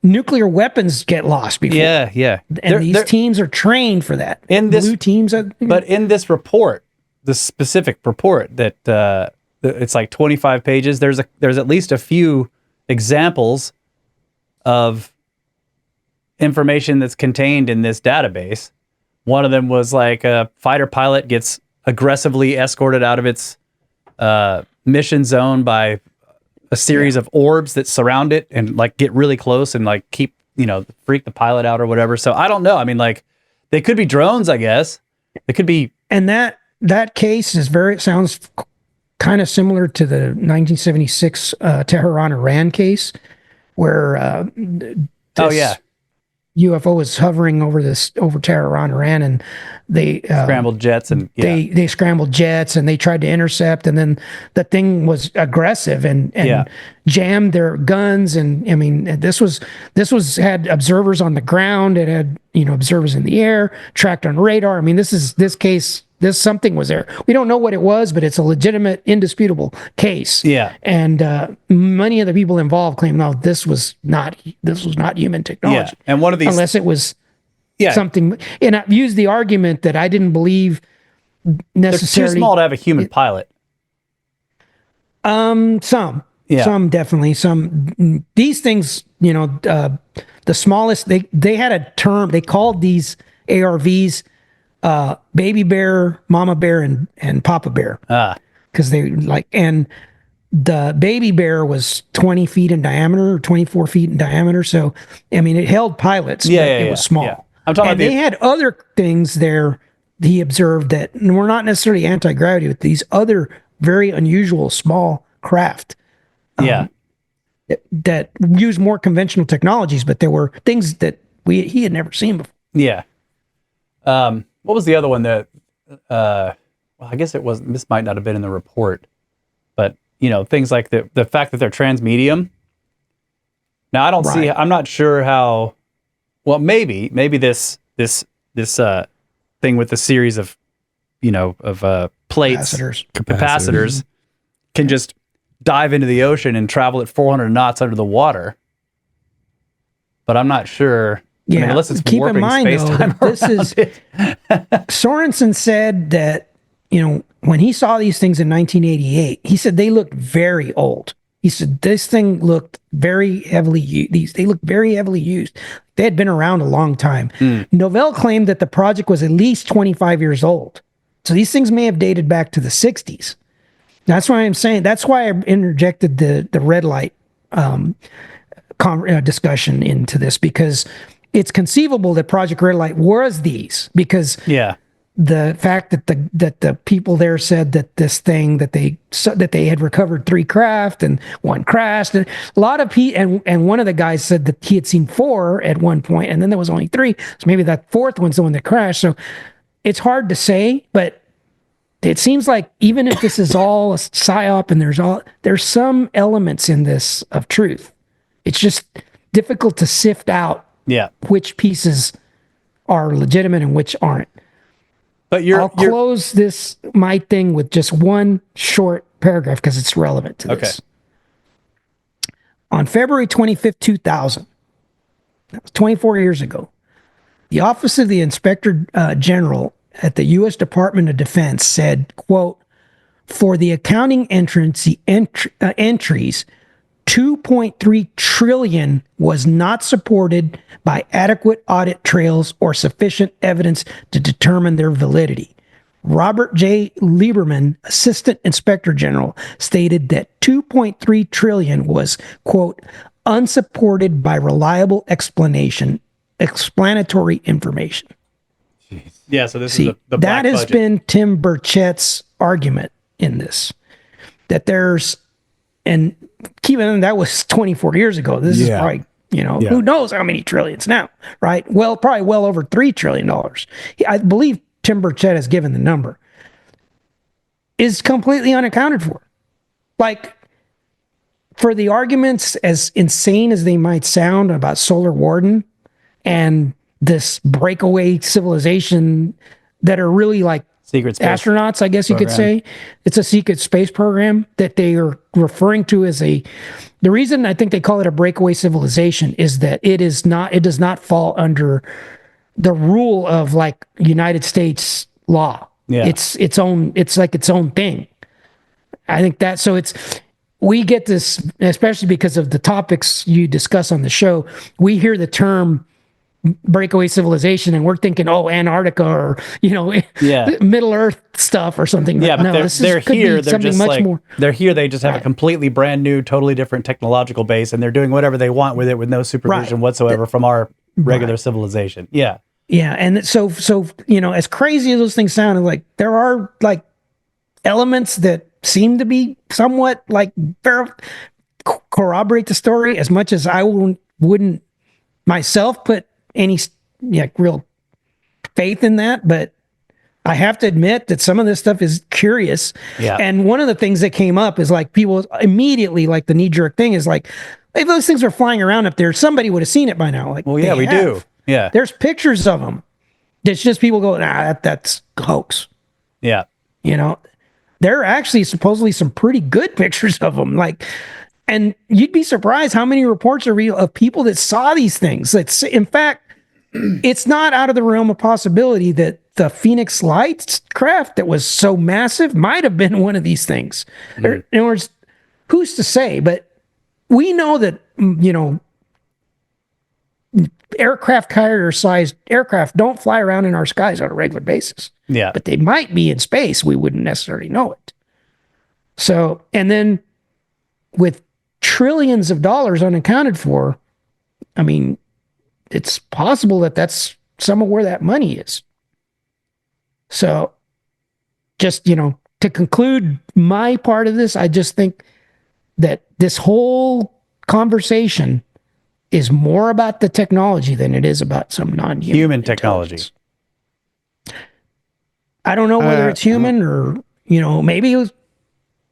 nuclear weapons get lost before. Yeah. And these teams are trained for that. Blue teams but in this report, the specific report that it's like 25 pages, there's at least a few examples of information that's contained in this database. One of them was like a fighter pilot gets aggressively escorted out of its mission zone by a series of orbs that surround it and like get really close and like keep, freak the pilot out or whatever. So I don't know. I mean, like, they could be drones, I guess. It could be. And that case is sounds kind of similar to the 1976 Tehran Iran case, where this UFO was hovering over Tehran, Iran, and they Scrambled jets and they scrambled jets and they tried to intercept, and then the thing was aggressive and jammed their guns. And I mean, this was had observers on the ground. It had observers in the air, tracked on radar. I mean, this case. Something was there. We don't know what it was, but it's a legitimate, indisputable case. Yeah. And many of the people involved claim, no, this was not human technology. Yeah. And one of these, unless it was something. And I've used the argument that I didn't believe necessarily. They're too small to have a human pilot. Some definitely. Some these things, the smallest. They had a term. They called these ARVs. Baby bear, mama bear, and papa bear. Because and the baby bear was 20 feet in diameter, or 24 feet in diameter. So, I mean, it held pilots, but it was small. Yeah. I'm talking about they had other things there, he observed, that were not necessarily anti-gravity, but these other very unusual small craft. That used more conventional technologies, but there were things that he had never seen before. Yeah. What was the other one that, well, I guess it wasn't, this might not have been in the report, but, things like the fact that they're transmedium. Now, I don't see, I'm not sure how, well, maybe this thing with the series of, plates, capacitors can just dive into the ocean and travel at 400 knots under the water. But I'm not sure. Yeah, I mean, unless it's keep in mind though, that this is Sorensen said that when he saw these things in 1988, he said they looked very old. He said this thing looked very heavily used. They looked very heavily used. They had been around a long time. Novell claimed that the project was at least 25 years old. So these things may have dated back to the 60s. That's why I'm saying. That's why I interjected the red light discussion into this, because it's conceivable that Project Red Light was these, because the fact that the people there said that this thing that they had recovered 3 craft and 1 crashed, and a lot of and one of the guys said that he had seen 4 at one point, and then there was only 3, so maybe that 4th one's the one that crashed. So it's hard to say, but it seems like even if this is all a psyop and there's some elements in this of truth, it's just difficult to sift out which pieces are legitimate and which aren't. But I'll close my thing with just one short paragraph because it's relevant to this. On February 25th, 2000, that was 24 years ago, the Office of the Inspector General at the U.S. Department of Defense said, quote, for the accounting entries, 2.3 trillion was not supported by adequate audit trails or sufficient evidence to determine their validity. Robert J. Lieberman, Assistant Inspector General, stated that 2.3 trillion was, quote, unsupported by reliable explanatory information. Jeez. Yeah, so this is the black that has budget. been Tim Burchett's argument in this, that there's, and keep in mind that was 24 years ago. This is probably, who knows how many trillions now, right? Well, probably well over $3 trillion. I believe Tim Burchett has given the number. Is completely unaccounted for. Like, for the arguments, as insane as they might sound about Solar Warden and this breakaway civilization that are really like secret space astronauts, I guess you could say. It's a secret space program that they are referring to as the reason I think they call it a breakaway civilization is that it does not fall under the rule of like United States law. Yeah. It's like its own thing. I think that, so we get this, especially because of the topics you discuss on the show, we hear the term breakaway civilization and we're thinking, oh, Antarctica or, Middle Earth stuff or something. Yeah, but no, they're here. They're just much like, more. They're here. They just have a completely brand new, totally different technological base, and they're doing whatever they want with it with no supervision whatsoever from our regular civilization. Yeah. Yeah. And so, as crazy as those things sound, like there are like elements that seem to be somewhat like corroborate the story as much as I wouldn't myself put any real faith in that, but I have to admit that some of this stuff is curious. Yeah. And one of the things that came up is like people immediately, like the knee-jerk thing is like, if those things are flying around up there, somebody would have seen it by now. Like, well, yeah, we do. Yeah. There's pictures of them. It's just people go, that's hoax. Yeah. You know, there are actually supposedly some pretty good pictures of them. Like, and you'd be surprised how many reports are real of people that saw these things. In fact, it's not out of the realm of possibility that the Phoenix Lights craft that was so massive might have been one of these things. In other words, who's to say? But we know that, aircraft carrier-sized aircraft don't fly around in our skies on a regular basis. Yeah. But they might be in space. We wouldn't necessarily know it. So, and then with trillions of dollars unaccounted for, I mean, it's possible that that's some of where that money is. So just, to conclude my part of this, I just think that this whole conversation is more about the technology than it is about some non-human technology. I don't know whether it's human or, maybe it was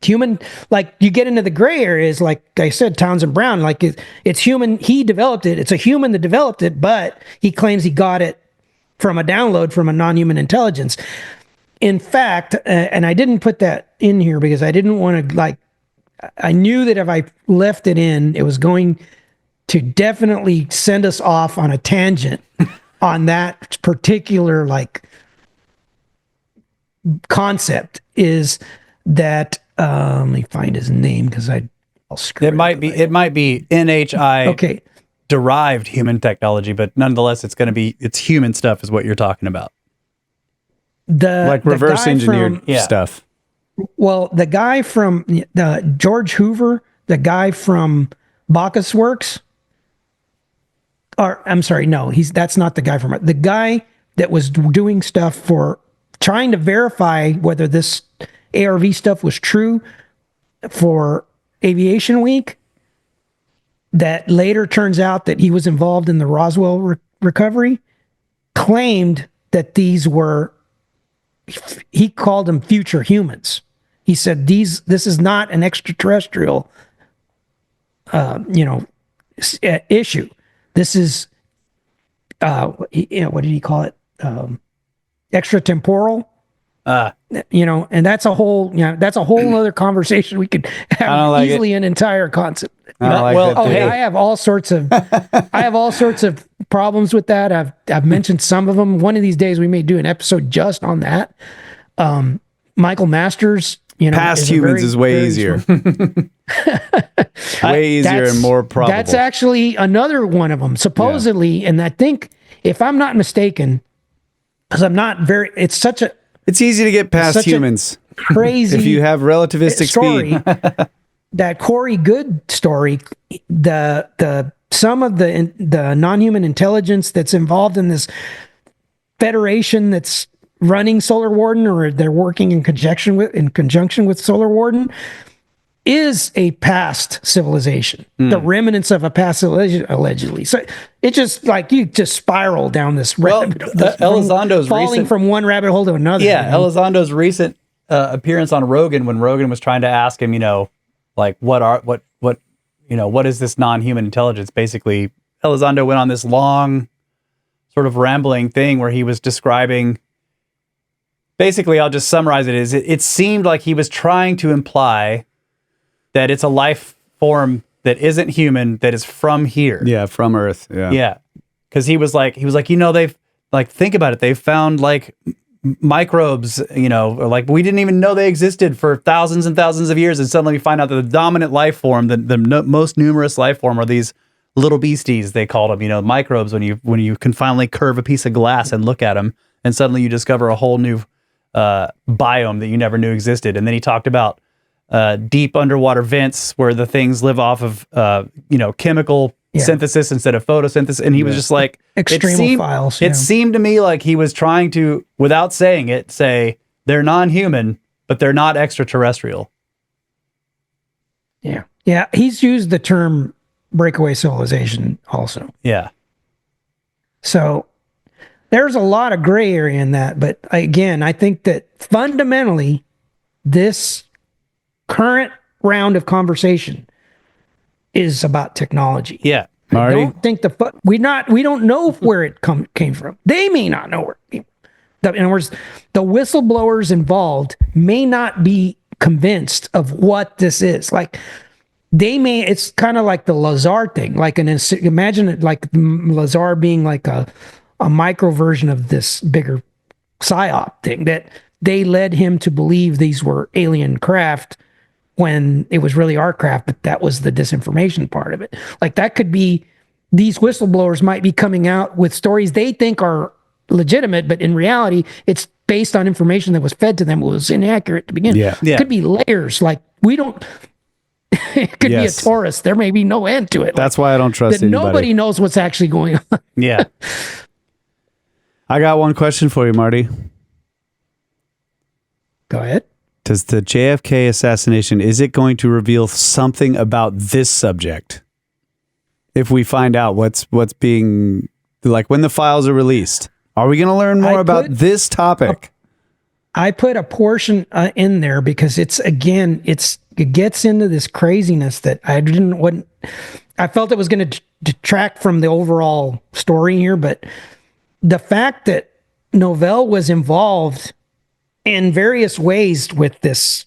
human. Like you get into the gray areas, like I said, Townsend Brown, like it's human. He developed it. It's a human that developed it, but he claims he got it from a download from a non-human intelligence. In fact, and I didn't put that in here because I didn't want to I knew that if I left it in, it was going to definitely send us off on a tangent on that particular concept is that, let me find his name because I'll screw it. It might be NHI derived human technology, but nonetheless, it's human stuff is what you're talking about. Like reverse engineered stuff. Well, the guy from George Hoover, the guy from Bacchus Works, or I'm sorry, no, that's not the guy from it. The guy that was doing stuff for trying to verify whether this ARV stuff was true for Aviation Week, that later turns out that he was involved in the Roswell recovery, claimed that these were, he called them future humans. He said, this is not an extraterrestrial, issue. This is, what did he call it? Extratemporal. And that's a whole other conversation. We could have easily an entire concept. I have all sorts of problems with that. I've mentioned some of them. One of these days we may do an episode just on that. Michael Masters, past humans is way easier. Way easier and more probable. That's actually another one of them, supposedly. And I think, if I'm not mistaken, because I'm not very, it's easy to get past humans. Crazy. If you have relativistic story, speed. That Corey Good story, some of the non-human intelligence that's involved in this federation that's running Solar Warden, or they're working in conjunction with Solar Warden, is a past civilization, the remnants of a past civilization, allegedly. So it just you just spiral down this rabbit hole. Elizondo's falling from one rabbit hole to another. Yeah, Elizondo's recent appearance on Rogan, when Rogan was trying to ask him, what is this non-human intelligence? Basically, Elizondo went on this long sort of rambling thing where he was describing. Basically, I'll just summarize it as it seemed like he was trying to imply that it's a life form that isn't human, that is from here. Yeah, from Earth. Yeah. Yeah. Because he was like, they've think about it. They've found microbes, or we didn't even know they existed for thousands and thousands of years. And suddenly we find out that the dominant life form, the most numerous life form, are these little beasties, they called them, microbes, when you can finally curve a piece of glass and look at them, and suddenly you discover a whole new biome that you never knew existed. And then he talked about deep underwater vents where the things live off of chemical synthesis instead of photosynthesis. And he was just like, extremophiles. It seemed to me like he was trying to, without saying it, say they're non-human, but they're not extraterrestrial. Yeah. He's used the term breakaway civilization also. Yeah. So there's a lot of gray area in that. But again, I think that fundamentally, this current round of conversation is about technology. Yeah. Marty? I don't think we don't know where it came from. They may not know where it came from. In other words, the whistleblowers involved may not be convinced of what this is. Like it's kind of like the Lazar thing. Like imagine it like Lazar being like a micro version of this bigger psyop thing that they led him to believe these were alien craft when it was really our craft, but that was the disinformation part of it. Like that could be, these whistleblowers might be coming out with stories they think are legitimate, but in reality, it's based on information that was fed to them. It was inaccurate to begin. Yeah. It could be layers. Like we don't, it could be a Taurus. There may be no end to it. That's why I don't trust anybody. Nobody knows what's actually going on. Yeah. I got one question for you, Marty. Go ahead. Does the JFK assassination, is it going to reveal something about this subject? If we find out what's being, like when the files are released, are we going to learn more about this topic? I put a portion in there because it gets into this craziness that I felt it was going to detract from the overall story here, but the fact that Novell was involved in various ways with this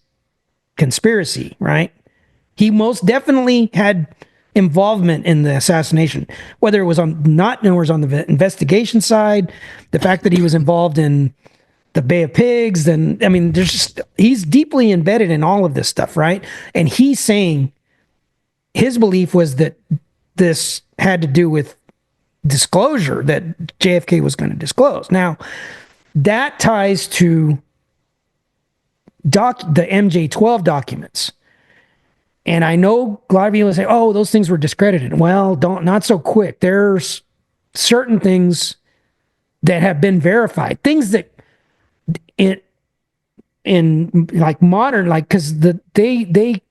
conspiracy, right? He most definitely had involvement in the assassination, whether it was on the investigation side, the fact that he was involved in the Bay of Pigs, then I mean, he's deeply embedded in all of this stuff, right? And he's saying his belief was that this had to do with disclosure that JFK was going to disclose. Now, that ties to the MJ-12 documents. And I know a lot of people say, oh, those things were discredited. Well, not so quick. There's certain things that have been verified. Things that in like modern, like, because they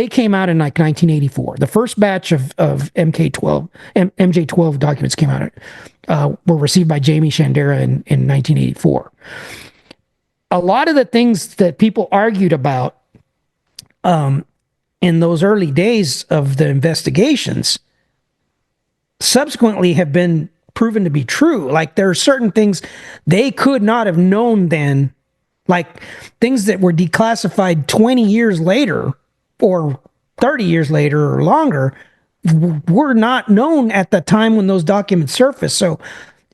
came out in like 1984. The first batch of MJ-12 documents came out, were received by Jamie Shandera in 1984. A lot of the things that people argued about in those early days of the investigations subsequently have been proven to be true. Like there are certain things they could not have known then, like things that were declassified 20 years later or 30 years later or longer were not known at the time when those documents surfaced. So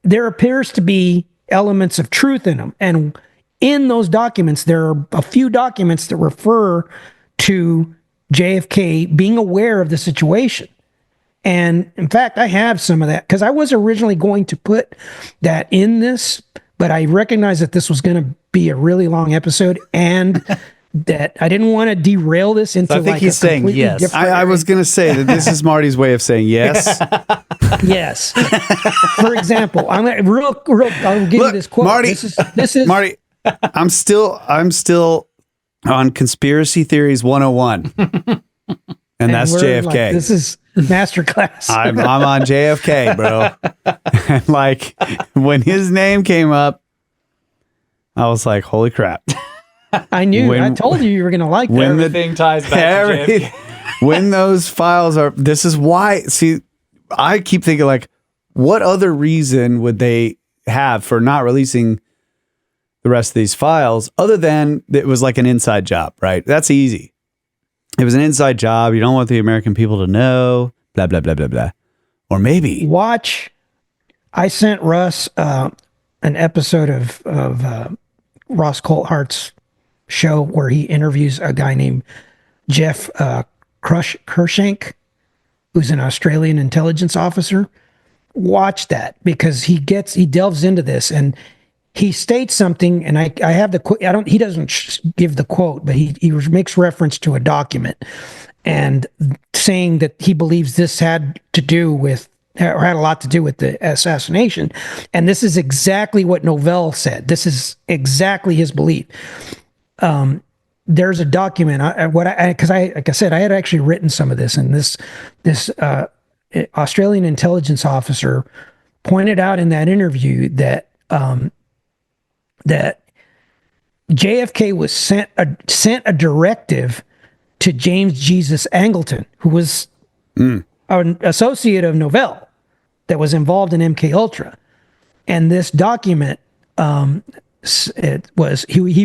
there appears to be elements of truth in them. And in those documents, there are a few documents that refer to JFK being aware of the situation. And in fact, I have some of that because I was originally going to put that in this, but I recognized that this was going to be a really long episode and that I didn't want to derail this into I think he's saying yes. I was going to say that this is Marty's way of saying yes. Yes. For example, I'm gonna, real I'll give you this quote. Marty, this is Marty, I'm still on conspiracy theories 101. And that's JFK. Like, this is masterclass. I'm on JFK, bro. And like when his name came up, I was like, holy crap. I knew. I told you were going to like that. Everything ties back to JFK. When those files are, this is why, see, I keep thinking like, what other reason would they have for not releasing the rest of these files other than it was like an inside job, right? That's easy. It was an inside job. You don't want the American people to know, blah, blah, blah, blah, blah. Or maybe. I sent Russ an episode of Ross Coulthart's show where he interviews a guy named Jeff Kershank, who's an Australian intelligence officer. Watch that because he delves into this and he states something, and I have the quote. He doesn't give the quote, but he makes reference to a document and saying that he believes this had to do with, or had a lot to do with the assassination. And this is exactly what Novell said. This is exactly his belief. there's a document. Because like I said, I had actually written some of this, and this Australian intelligence officer pointed out in that interview that that JFK was sent a directive to James Jesus Angleton, who was an associate of Novell that was involved in MK Ultra, and this document. He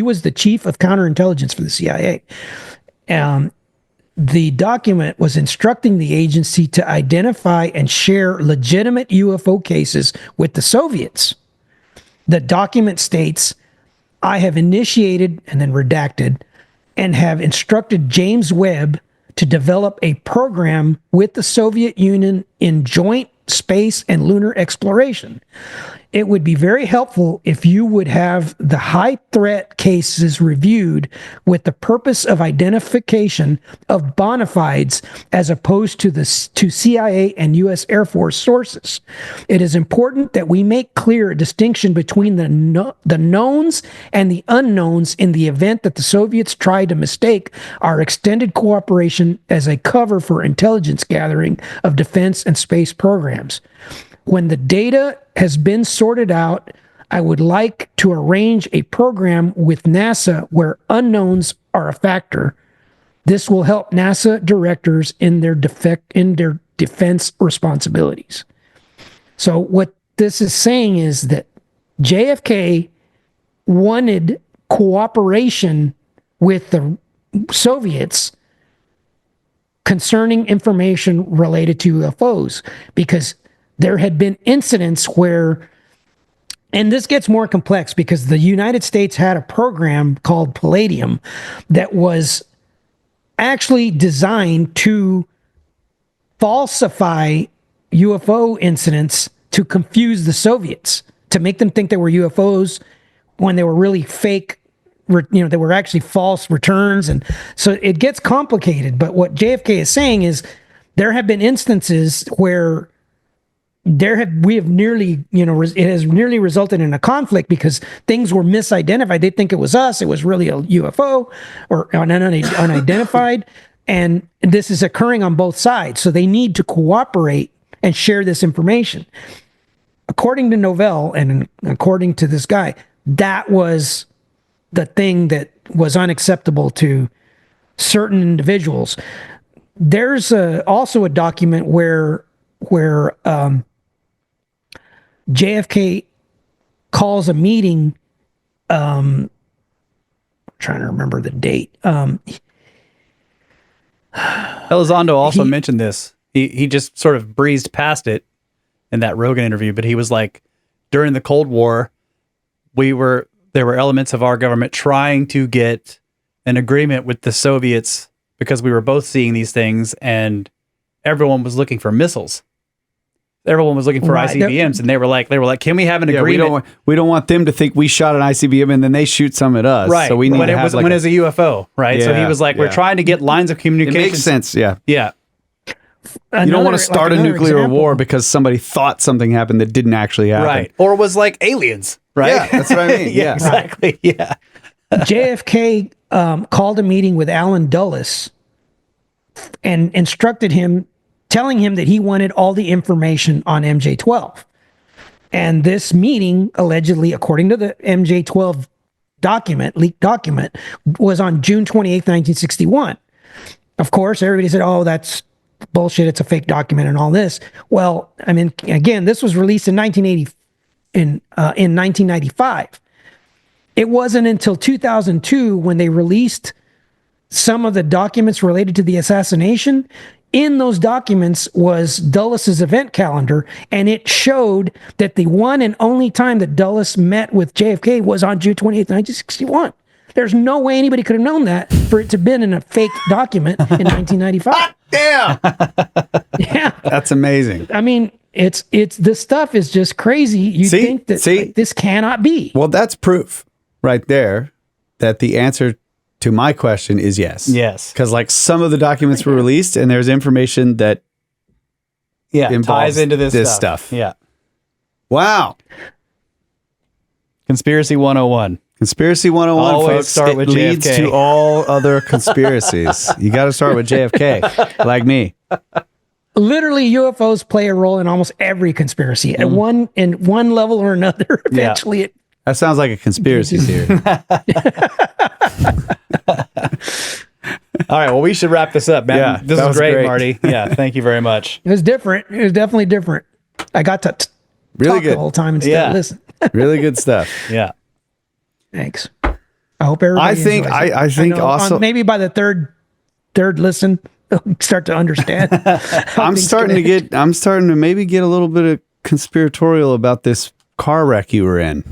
was the chief of counterintelligence for the CIA. The document was instructing the agency to identify and share legitimate UFO cases with the Soviets. The document states, I have initiated, and then redacted, and have instructed James Webb to develop a program with the Soviet Union in joint space and lunar exploration. It would be very helpful if you would have the high threat cases reviewed with the purpose of identification of bona fides as opposed to CIA and U.S. Air Force sources. It is important that we make clear a distinction between the knowns and the unknowns in the event that the Soviets try to mistake our extended cooperation as a cover for intelligence gathering of defense and space programs. When the data has been sorted out, I would like to arrange a program with NASA where unknowns are a factor. This will help NASA directors in their defense responsibilities. So what this is saying is that JFK wanted cooperation with the Soviets concerning information related to UFOs, because there had been incidents where, and this gets more complex because the United States had a program called Palladium that was actually designed to falsify UFO incidents to confuse the Soviets, to make them think they were UFOs when they were really fake, they were actually false returns. And so it gets complicated. But what JFK is saying is there have been instances where it has nearly resulted in a conflict because things were misidentified. They think it was us. It was really a UFO or unidentified. And this is occurring on both sides. So they need to cooperate and share this information. According to Novell and according to this guy, that was the thing that was unacceptable to certain individuals. There's also a document where JFK calls a meeting. I'm trying to remember the date. Elizondo also mentioned this. He just sort of breezed past it in that Rogan interview, but he was like, during the Cold War, there were elements of our government trying to get an agreement with the Soviets because we were both seeing these things, and everyone was looking for missiles. Everyone was looking for ICBMs, and they were like, can we have an agreement? We don't want them to think we shot an ICBM and then they shoot some at us. Right. So we need when to it have was when it was a UFO, right? Yeah, so he was like, we're trying to get lines of communication. It makes sense. Yeah. Yeah. You don't want to start a nuclear war because somebody thought something happened that didn't actually happen. Right. Or was like aliens, right? Yeah, that's what I mean. Yeah, exactly. Yeah. JFK called a meeting with Alan Dulles and instructed him, telling him that he wanted all the information on MJ-12. And this meeting, allegedly, according to the MJ-12 leaked document, was on June 28th, 1961. Of course, everybody said, oh, that's bullshit, it's a fake document and all this. Well, I mean, again, this was released in 1995. It wasn't until 2002 when they released some of the documents related to the assassination. In those documents was Dulles' event calendar, and it showed that the one and only time that Dulles met with JFK was on June 28th, 1961. There's no way anybody could have known that for it to have been in a fake document in 1995. Damn! Yeah. That's amazing. I mean, it's this stuff is just crazy. You think that like, this cannot be. Well, that's proof right there that the answer to my question is yes. Yes. Because like some of the documents were released and there's information that ties into this stuff. Yeah. Wow. Conspiracy 101. Conspiracy 101, Always folks. start with it leads JFK. to all other conspiracies. You got to start with JFK, like me. Literally, UFOs play a role in almost every conspiracy at one level or another. Eventually, it. That sounds like a conspiracy theory. All right. Well, we should wrap this up, man. Yeah, This that is was great, great. Marty. Yeah. Thank you very much. It was different. It was definitely different. I got to Really talk good. the whole time instead Yeah. of listen. Really good stuff. Yeah. Thanks. I hope everybody. I think- enjoys it. I think know, also- maybe by the third listen, they'll start to understand. I'm starting to maybe get a little bit of conspiratorial about this car wreck you were in.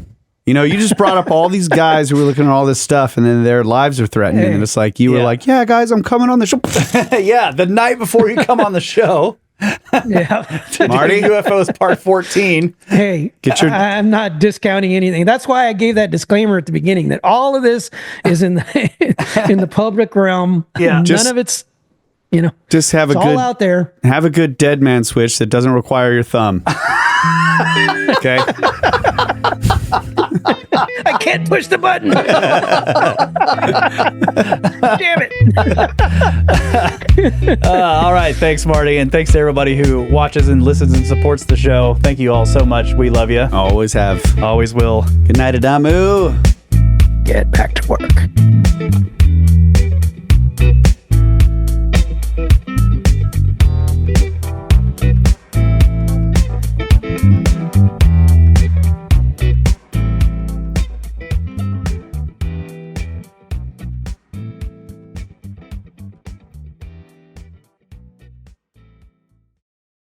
You know, you just brought up all these guys who were looking at all this stuff, and then their lives are threatened, and it's like you were Yeah. like, "Yeah, guys, I'm coming on the show." Yeah, the night before you come on the show, Yeah. Marty UFOs Part 14. Hey, Get your- I'm not discounting anything. That's why I gave that disclaimer at the beginning that all of this is in the public realm. Yeah. None Just- of it's, Just have a it's good all out there. have a good dead man switch that doesn't require your thumb. Okay. I can't push the button. Damn it. All right. Thanks, Marty. And thanks to everybody who watches and listens and supports the show. Thank you all so much. We love you. Always have. Always will. Good night, Adamu. Get back to work.